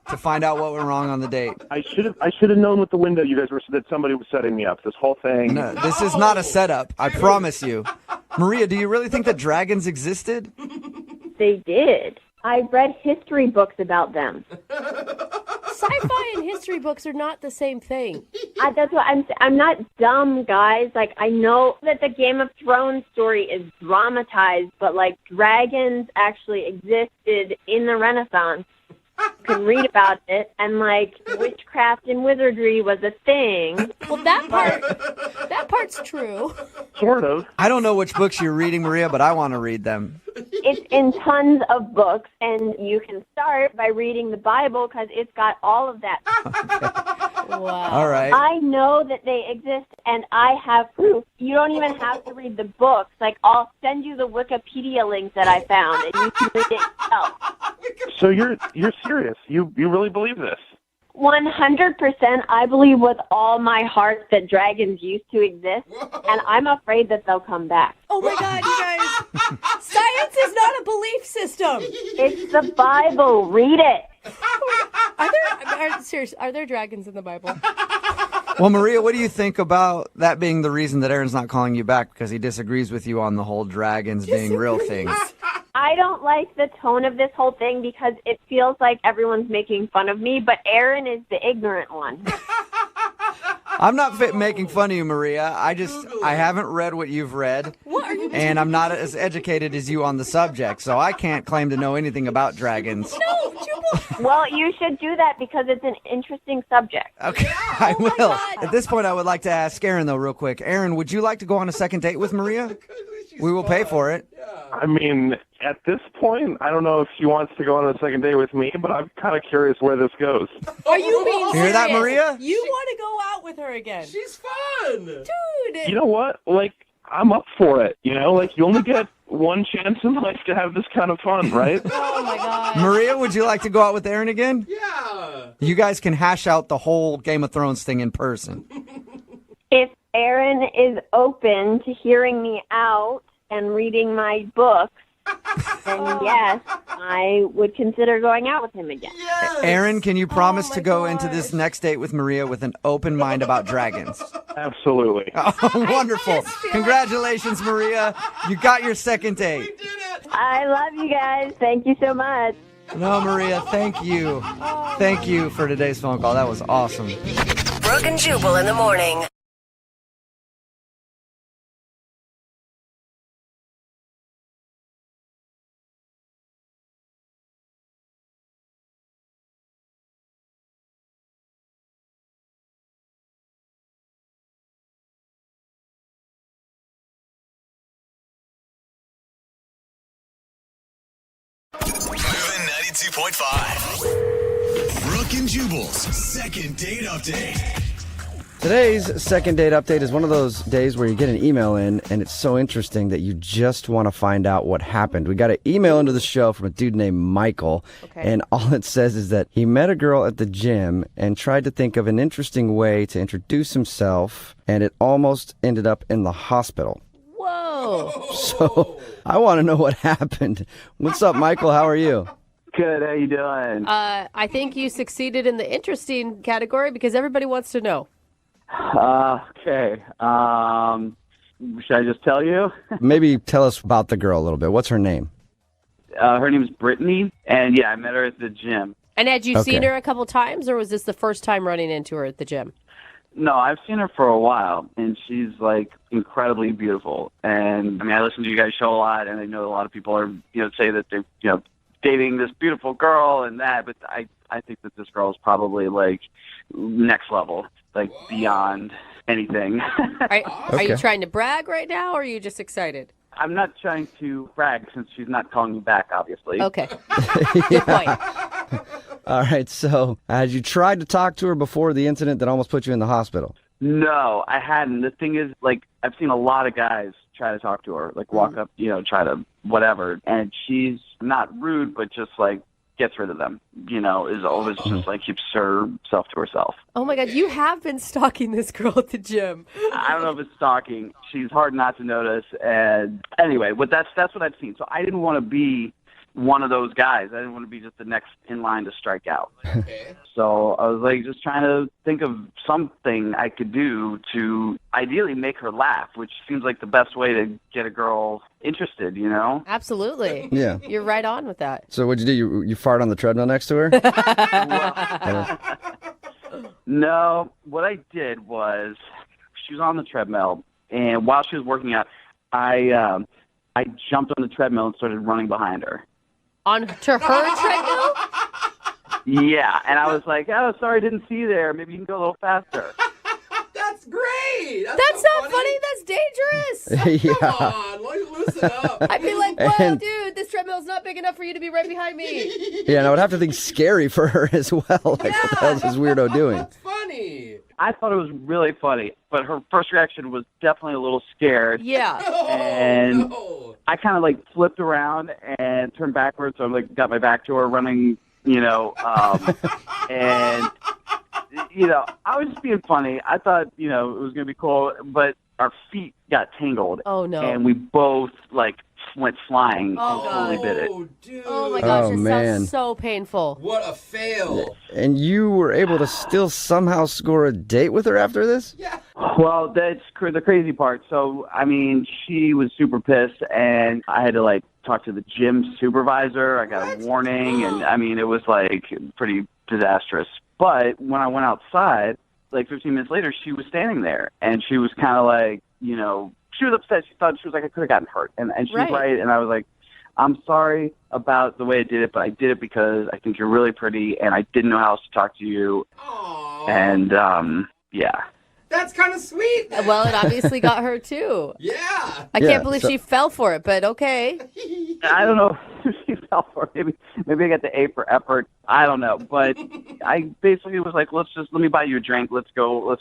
to find out what went wrong on the date. I should have known with the window you guys were that somebody was setting me up. This whole thing. No, this is not a setup. I promise you. Maria, do you really think that dragons existed? They did. I read history books about them. Sci-fi and history books are not the same thing. That's what I'm not dumb, guys. Like, I know that the Game of Thrones story is dramatized, but like dragons actually existed in the Renaissance. You can read about it, and like witchcraft and wizardry was a thing. Well, that part's true. Sort of. I don't know which books you're reading, Maria, but I want to read them. It's in tons of books, and you can start by reading the Bible because it's got all of that. Wow. All right. I know that they exist, and I have proof. You don't even have to read the books. Like, I'll send you the Wikipedia link that I found, and you can read it yourself. So you're serious? You really believe this? 100%. I believe with all my heart that dragons used to exist, and I'm afraid that they'll come back. Oh my God, you guys! Science is not a belief system. It's the Bible. Read it. Are there dragons in the Bible? Well, Maria, what do you think about that being the reason that Aaron's not calling you back, because he disagrees with you on the whole dragons being real things? I don't like the tone of this whole thing because it feels like everyone's making fun of me, but Aaron is the ignorant one. I'm not making fun of you, Maria. I haven't read what you've read. What are you And I'm not as educated as you on the subject, so I can't claim to know anything about dragons. No, Jubal. Well, you should do that because it's an interesting subject. Okay, I will. At this point, I would like to ask Aaron, though, real quick. Aaron, would you like to go on a second date with Maria? We will pay for it. I mean, at this point, I don't know if she wants to go on a second date with me, but I'm kind of curious where this goes. Are you being serious? You hear that, Maria? You want to go out with her again? She's fun. Dude. You know what? Like, I'm up for it. You know, like, you only get one chance in life to have this kind of fun, right? Oh, my God. Maria, would you like to go out with Aaron again? Yeah. You guys can hash out the whole Game of Thrones thing in person. If Aaron is open to hearing me out and reading my books, then yes, I would consider going out with him again. Yes. Aaron, can you promise to go into this next date with Maria with an open mind about dragons? Absolutely. Oh, wonderful. Congratulations, Maria. You got your second date. I love you guys. Thank you so much. No, Maria, thank you. Thank you for today's phone call. That was awesome. Brooke and Jubal in the morning. Moving 92.5. Brooke and Jubal's second date update. Today's second date update is one of those days where you get an email in and it's so interesting that you just want to find out what happened. We got an email into the show from a dude named Michael, and all it says is that he met a girl at the gym and tried to think of an interesting way to introduce himself, and it almost ended up in the hospital. Whoa. So I want to know what happened. What's up, Michael? How are you? Good. How you doing? I think you succeeded in the interesting category because everybody wants to know. Okay. Should I just tell you? Maybe tell us about the girl a little bit. What's her name? Her name's Brittany, and yeah, I met her at the gym. And had you seen her a couple times, or was this the first time running into her at the gym? No, I've seen her for a while, and she's like incredibly beautiful. And I mean, I listen to you guys' show a lot, and I know a lot of people are, say that they're, dating this beautiful girl and that, but I think that this girl is probably like next level, like beyond anything. Are you trying to brag right now, or are you just excited? I'm not trying to brag since she's not calling me back, obviously. Okay. Good point. All right, so had you tried to talk to her before the incident that almost put you in the hospital? No, I hadn't. The thing is, like, I've seen a lot of guys try to talk to her, like walk up, try to whatever, and she's not rude, but just like gets rid of them, is always just like keeps herself to herself. Oh my God, you have been stalking this girl at the gym. I don't know if it's stalking. She's hard not to notice, and anyway, but that's what I've seen. So I didn't want to be one of those guys. I didn't want to be just the next in line to strike out. So I was like just trying to think of something I could do to ideally make her laugh, which seems like the best way to get a girl interested, you know? Absolutely. Yeah. You're right on with that. So what'd you do? You fart on the treadmill next to her? No, what I did was she was on the treadmill, and while she was working out, I jumped on the treadmill and started running behind her. To her treadmill? Yeah, and I was like, oh, sorry, I didn't see you there. Maybe you can go a little faster. That's great. That's not funny. That's dangerous. Yeah. Come on, loosen up. I'd be like, whoa, And- dude, this treadmill's not big enough for you to be right behind me. Yeah, and I would have to think scary for her as well. Like, what the hell is this weirdo doing? Funny. I thought it was really funny, but her first reaction was definitely a little scared. Yeah. And I kind of like flipped around and turned backwards. So I like got my back to her running, and I was just being funny. I thought, it was going to be cool, but our feet got tangled. Oh, no. And we both went flying and Oh, totally bit it. Dude. Oh my gosh, Oh, it man. sounds so painful. What a fail. And you were able to still somehow score a date with her after this? Well, that's the crazy part. So, I mean, she was super pissed, and I had to, talk to the gym supervisor. I got a warning, and, I mean, it was, pretty disastrous. But when I went outside, 15 minutes later, she was standing there, and she was kind of she was upset. She thought, she was like, I could have gotten hurt. And she was right, and I was like, I'm sorry about the way I did it, but I did it because I think you're really pretty, and I didn't know how else to talk to you. Aww. And, yeah. That's kind of sweet. Then. Well, it obviously got her too. Yeah. I can't believe she fell for it, but okay. I don't know if she fell for it. Maybe I got the A for effort. I don't know. But I basically was like, let me buy you a drink. Let's go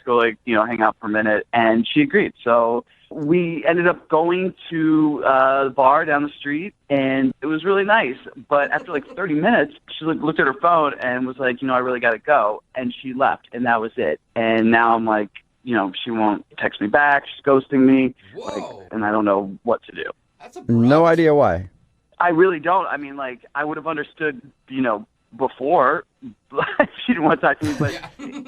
hang out for a minute. And she agreed. So we ended up going to the bar down the street, and it was really nice. But after 30 minutes, she looked at her phone and was like, I really got to go. And she left, and that was it. And now I'm like, she won't text me back. She's ghosting me. And I don't know what to do. No idea why. I really don't. I mean, I would have understood, before she didn't want to talk to me, but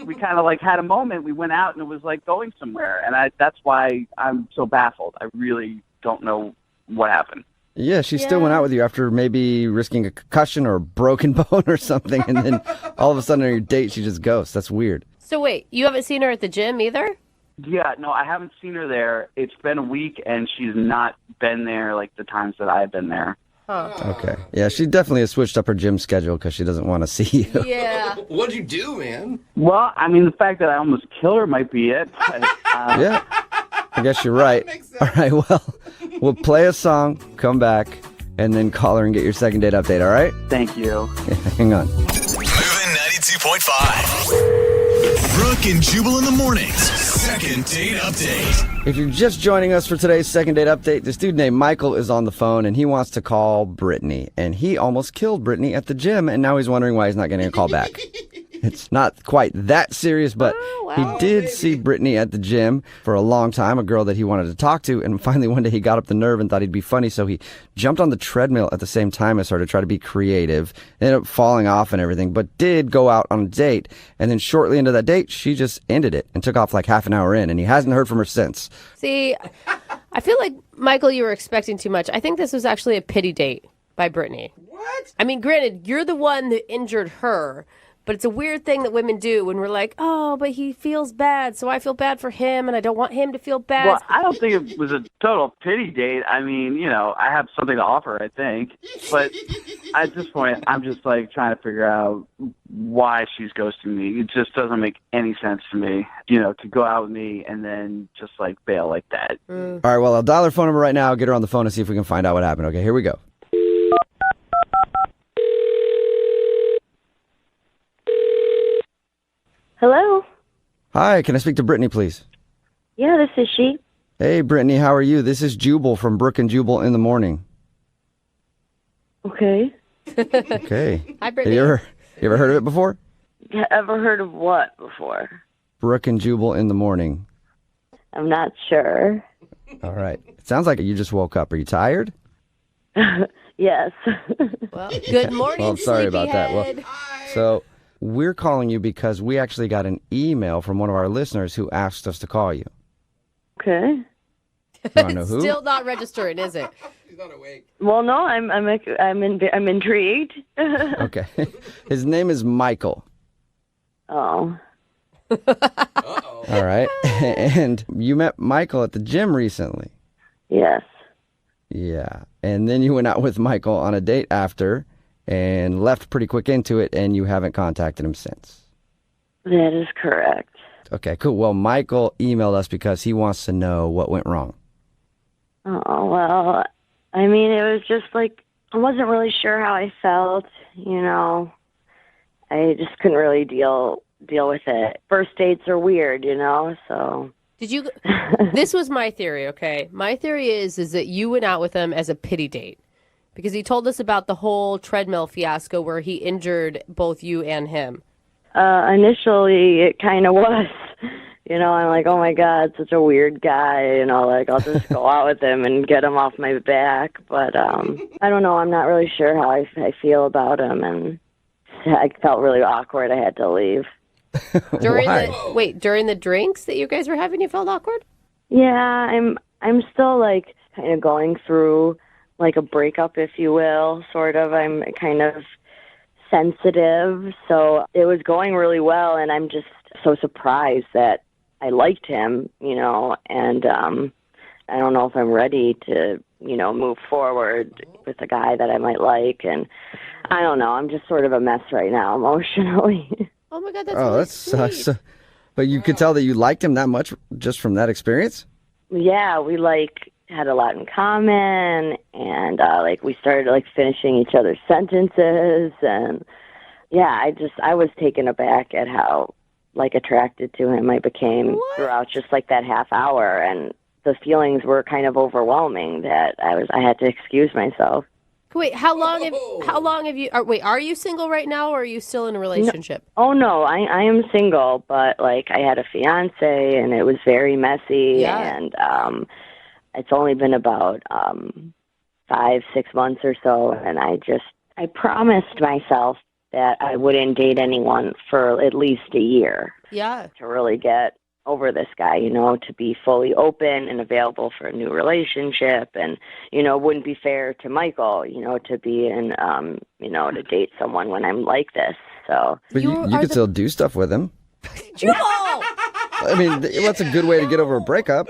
we kind of had a moment. We went out and it was going somewhere. And that's why I'm so baffled. I really don't know what happened. Yeah, she still went out with you after maybe risking a concussion or a broken bone or something. And then all of a sudden on your date, she just ghosts. That's weird. So wait, you haven't seen her at the gym either? Yeah, no, I haven't seen her there. It's been a week, and she's not been there the times that I've been there. Huh. Okay. Yeah, she definitely has switched up her gym schedule because she doesn't want to see you. Yeah. What'd you do, man? Well, I mean, the fact that I almost killed her might be it. But, Yeah, I guess you're right. All right, well, we'll play a song, come back, and then call her and get your second date update, all right? Thank you. Hang on. Moving 92.5. Brooke and Jubal in the mornings. Second date update. If you're just joining us for today's second date update, this dude named Michael is on the phone, and he wants to call Brittany. And he almost killed Brittany at the gym, and now he's wondering why he's not getting a call back. It's not quite that serious, but he did see Brittany at the gym for a long time, a girl that he wanted to talk to, and finally one day he got up the nerve and thought he'd be funny, so he jumped on the treadmill at the same time as her to try to be creative, ended up falling off and everything, but did go out on a date, and then shortly into that date, she just ended it and took off half an hour in, and he hasn't heard from her since. See, I feel like, Michael, you were expecting too much. I think this was actually a pity date by Brittany. What? I mean, granted, you're the one that injured her, but it's a weird thing that women do when we're like, oh, but he feels bad, so I feel bad for him, and I don't want him to feel bad. Well, I don't think it was a total pity date. I mean, I have something to offer, I think. But at this point, I'm just trying to figure out why she's ghosting me. It just doesn't make any sense to me, to go out with me and then just bail like that. All right, well, I'll dial her phone number right now, get her on the phone and see if we can find out what happened. Okay, here we go. Hello? Hi, can I speak to Brittany, please? Yeah, this is she. Hey, Brittany, how are you? This is Jubal from Brooke and Jubal in the morning. Okay. Okay. Hi, Brittany. You ever heard of it before? Ever heard of what before? Brooke and Jubal in the morning. I'm not sure. All right. It sounds like you just woke up. Are you tired? Yes. Well, good morning, Well, I'm sorry about that. Well, sleepyhead. so we're calling you because we actually got an email from one of our listeners who asked us to call you. Okay. You want to know who? Still not registering, is it? Well, no, I'm intrigued. Okay. His name is Michael. Oh. All right. And you met Michael at the gym recently. Yes. Yeah. And then you went out with Michael on a date after and left pretty quick into it, and you haven't contacted him since. That is correct. Okay, cool. Well, Michael emailed us because he wants to know what went wrong. Oh, well, I mean, it was just like, I wasn't really sure how I felt, you know. I just couldn't really deal with it. First dates are weird, you know, so. Did you? This was my theory, okay? My theory is that you went out with him as a pity date because he told us about the whole treadmill fiasco where he injured both you and him. Initially, it kind of was. You know, I'm like, oh my God, such a weird guy. You know, like, I'll just go out with him and get him off my back. But I don't know. I'm not really sure how I feel about him. And I felt really awkward. I had to leave. During the drinks that you guys were having, you felt awkward? Yeah, I'm still, like, kind of going through, like, a breakup, if you will, sort of. I'm kind of sensitive. So it was going really well, and I'm just so surprised that I liked him, you know, and I don't know if I'm ready to, you know, move forward with a guy that I might like. And I don't know. I'm just sort of a mess right now emotionally. Oh, my God, that's Oh, really that sucks. But you could tell that you liked him that much just from that experience? Yeah, we, like, had a lot in common, and, like, we started, like, finishing each other's sentences. And, yeah, I was taken aback at how, like, attracted to him I became throughout just, like, that half hour. And the feelings were kind of overwhelming that I had to excuse myself. Wait, how long have you? Are you single right now, or are you still in a relationship? No, I am single, but like I had a fiance, and it was very messy. Yeah. And it's only been about 5-6 months or so, and I promised myself that I wouldn't date anyone for at least a year. Yeah. To really get over this guy, you know, to be fully open and available for a new relationship. And, you know, it wouldn't be fair to Michael, you know, to be in, you know, to date someone when I'm like this. So. But you could still do stuff with him. Jubal! I mean, that's a good way to get over a breakup.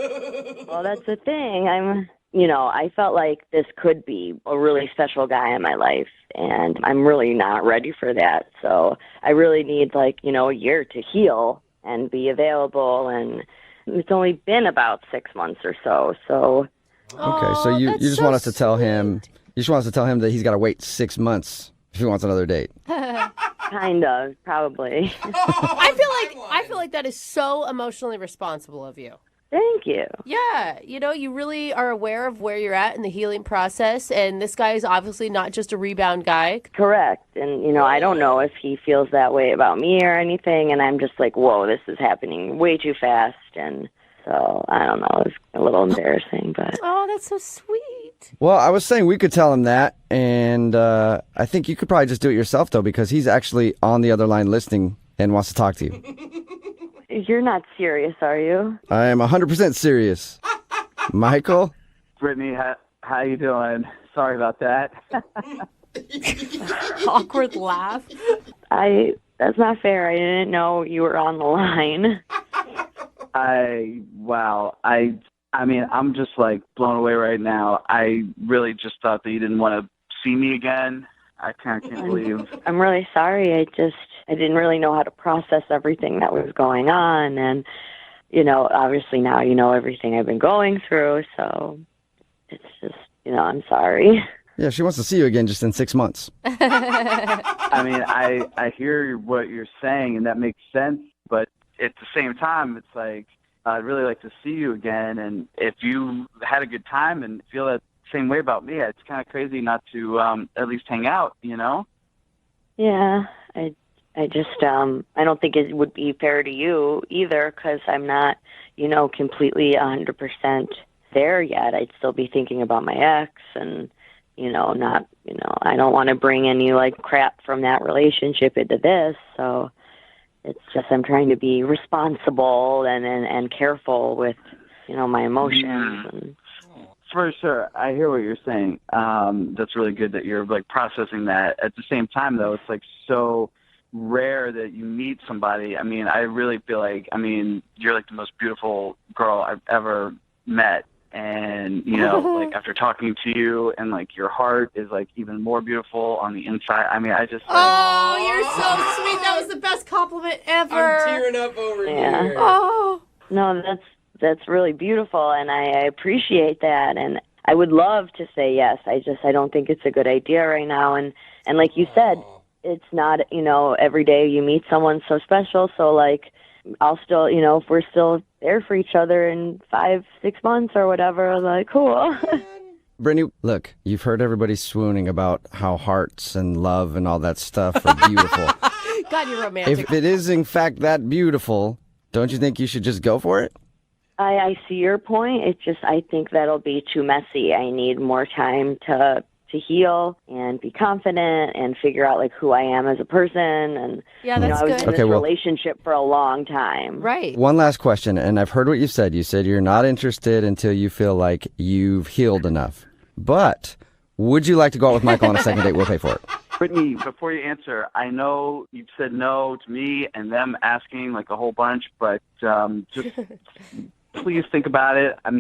Well, that's the thing. I felt like this could be a really special guy in my life, and I'm really not ready for that. So I really need, like, you know, a year to heal and be available, and it's only been about 6 months or so. So Okay, so you just want us to tell him. You just want us to tell him that he's got to wait 6 months if he wants another date. Kind of, probably. I feel like that is so emotionally responsible of you. Thank you. Yeah, you know, you really are aware of where you're at in the healing process, and this guy is obviously not just a rebound guy. Correct. And, you know, I don't know if he feels that way about me or anything, and I'm just like, whoa, this is happening way too fast. And so, I don't know, it's a little embarrassing, but. Oh, that's so sweet. Well, I was saying we could tell him that, and I think you could probably just do it yourself, though, because he's actually on the other line listening and wants to talk to you. You're not serious, are you? I am 100% serious. Michael? Brittany, how you doing? Sorry about that. Awkward laugh. That's not fair. I didn't know you were on the line. I mean, I'm just like blown away right now. I really just thought that you didn't want to see me again. I can't believe. I'm really sorry. I didn't really know how to process everything that was going on. And, you know, obviously now you know everything I've been going through. So it's just, you know, I'm sorry. Yeah, she wants to see you again just in 6 months. I mean, I hear what you're saying, and that makes sense. But at the same time, it's like, I'd really like to see you again. And if you had a good time and feel that same way about me, it's kind of crazy not to at least hang out, you know? Yeah, I just, I don't think it would be fair to you either, because I'm not, you know, completely 100% there yet. I'd still be thinking about my ex and, I don't want to bring any like crap from that relationship into this. So it's just I'm trying to be responsible and careful with, my emotions. And, For sure. I hear what you're saying. That's really good that you're like processing that. At the same time, though, it's like so rare that you meet somebody. I mean, I really feel like, you're like the most beautiful girl I've ever met. And, like after talking to you and like your heart is like even more beautiful on the inside. I just. Oh, you're so sweet. That was the best compliment ever. I'm tearing up over Yeah. here. Oh. No, that's really beautiful, and I appreciate that. And I would love to say yes. I don't think it's a good idea right now. And like you said, it's not, every day you meet someone so special. So like, I'll still, if we're still there for each other in 5-6 months or whatever, like, cool. Brittany, look, you've heard everybody swooning about how hearts and love and all that stuff are beautiful. God, you're romantic. If it is in fact that beautiful, don't you think you should just go for it? I see your point. It's just I think that'll be too messy. I need more time to heal and be confident and figure out like who I am as a person. And yeah, that's I was good. in this relationship for a long time. Right. One last question, and I've heard what you said. You said you're not interested until you feel like you've healed enough. But would you like to go out with Michael on a second date? We'll pay for it. Brittany, before you answer, I know you've said no to me and them asking like a whole bunch, but just please think about it. I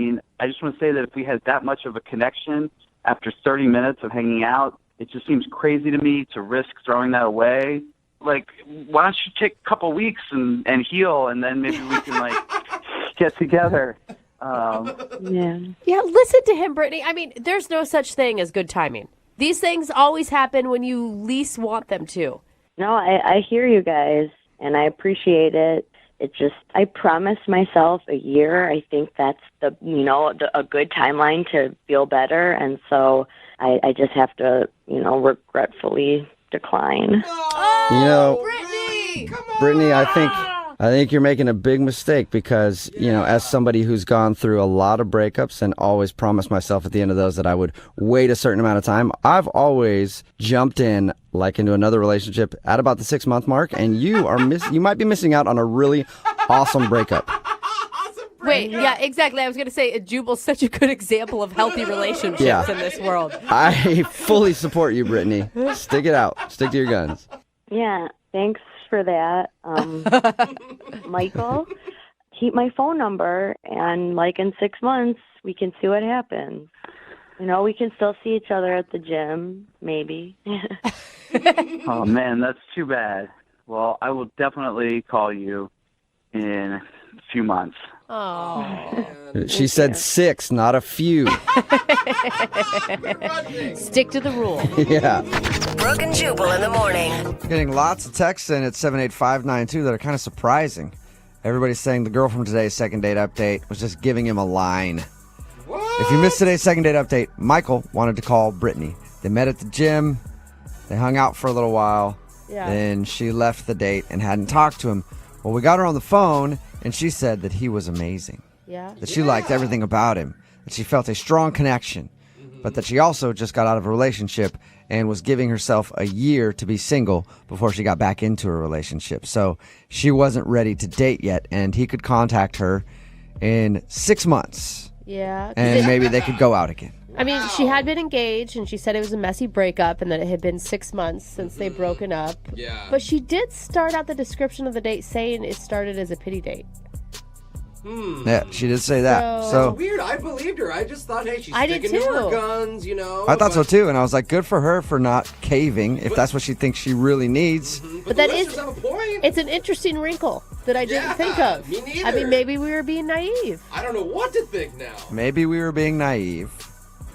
just want to say that if we had that much of a connection after 30 minutes of hanging out, it just seems crazy to me to risk throwing that away. Like, why don't you take a couple weeks and heal, and then maybe we can, like, get together. Yeah, listen to him, Brittany. There's no such thing as good timing. These things always happen when you least want them to. No, I hear you guys, and I appreciate it. It just, I promised myself a year. I think that's a good timeline to feel better. And so I just have to, regretfully decline. Brittany, I think you're making a big mistake because, as somebody who's gone through a lot of breakups and always promised myself at the end of those that I would wait a certain amount of time, I've always jumped in like into another relationship at about the 6-month mark, and you might be missing out on a really awesome breakup. Wait, yeah, exactly. I was going to say, Jubal's such a good example of healthy relationships in this world. I fully support you, Brittany. Stick it out. Stick to your guns. Yeah, thanks for that. Michael, keep my phone number, and like in 6 months, we can see what happens. We can still see each other at the gym, maybe. Oh, man, that's too bad. Well, I will definitely call you in a few months. Oh. She said 6, not a few. Stick to the rule. Yeah. Brooke and Jubal in the morning. Getting lots of texts in at 78592 that are kind of surprising. Everybody's saying the girl from today's second date update was just giving him a line. What? If you missed today's second date update, Michael wanted to call Brittany. They met at the gym. They hung out for a little while. Yeah. Then she left the date and hadn't talked to him. Well, we got her on the phone, and she said that he was amazing. Yeah. That she liked everything about him. That she felt a strong connection. But that she also just got out of a relationship and was giving herself a year to be single before she got back into a relationship. So she wasn't ready to date yet, and he could contact her in 6 months. Yeah. And maybe they could go out again. She had been engaged, and she said it was a messy breakup and that it had been 6 months since they'd broken up. Yeah. But she did start out the description of the date saying it started as a pity date. Yeah, she did say that. So Weird. I believed her. I just thought, hey, she's I did sticking to her too. guns, I thought so too, and I was like, good for her for not caving if that's what she thinks she really needs. But that is, it's an interesting wrinkle that I didn't think of. Me neither. Maybe we were being naive. I don't know what to think now. Maybe we were being naive,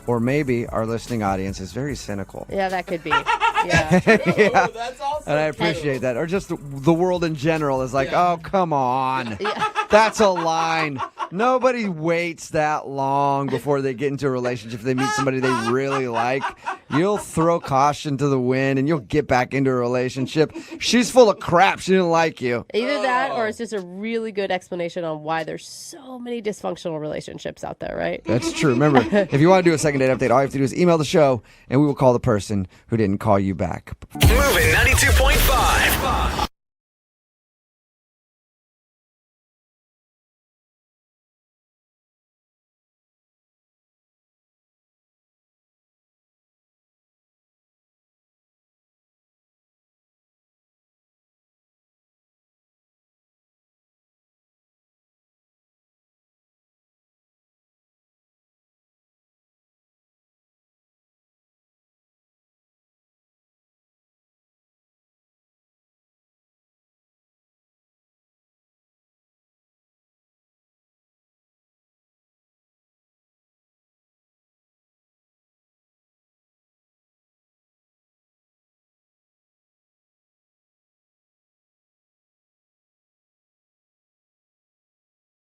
or maybe our listening audience is very cynical. Yeah, that could be. Yeah. Yeah. That's also And I appreciate that. Or just the world in general is like, oh, come on. That's a line. Nobody waits that long before they get into a relationship. If they meet somebody they really like. You'll throw caution to the wind and you'll get back into a relationship. She's full of crap. She didn't like you. Either that or it's just a really good explanation on why there's so many dysfunctional relationships out there, right? That's true. Remember, if you want to do a second date update, all you have to do is email the show and we will call the person who didn't call you back. Moving 92.5.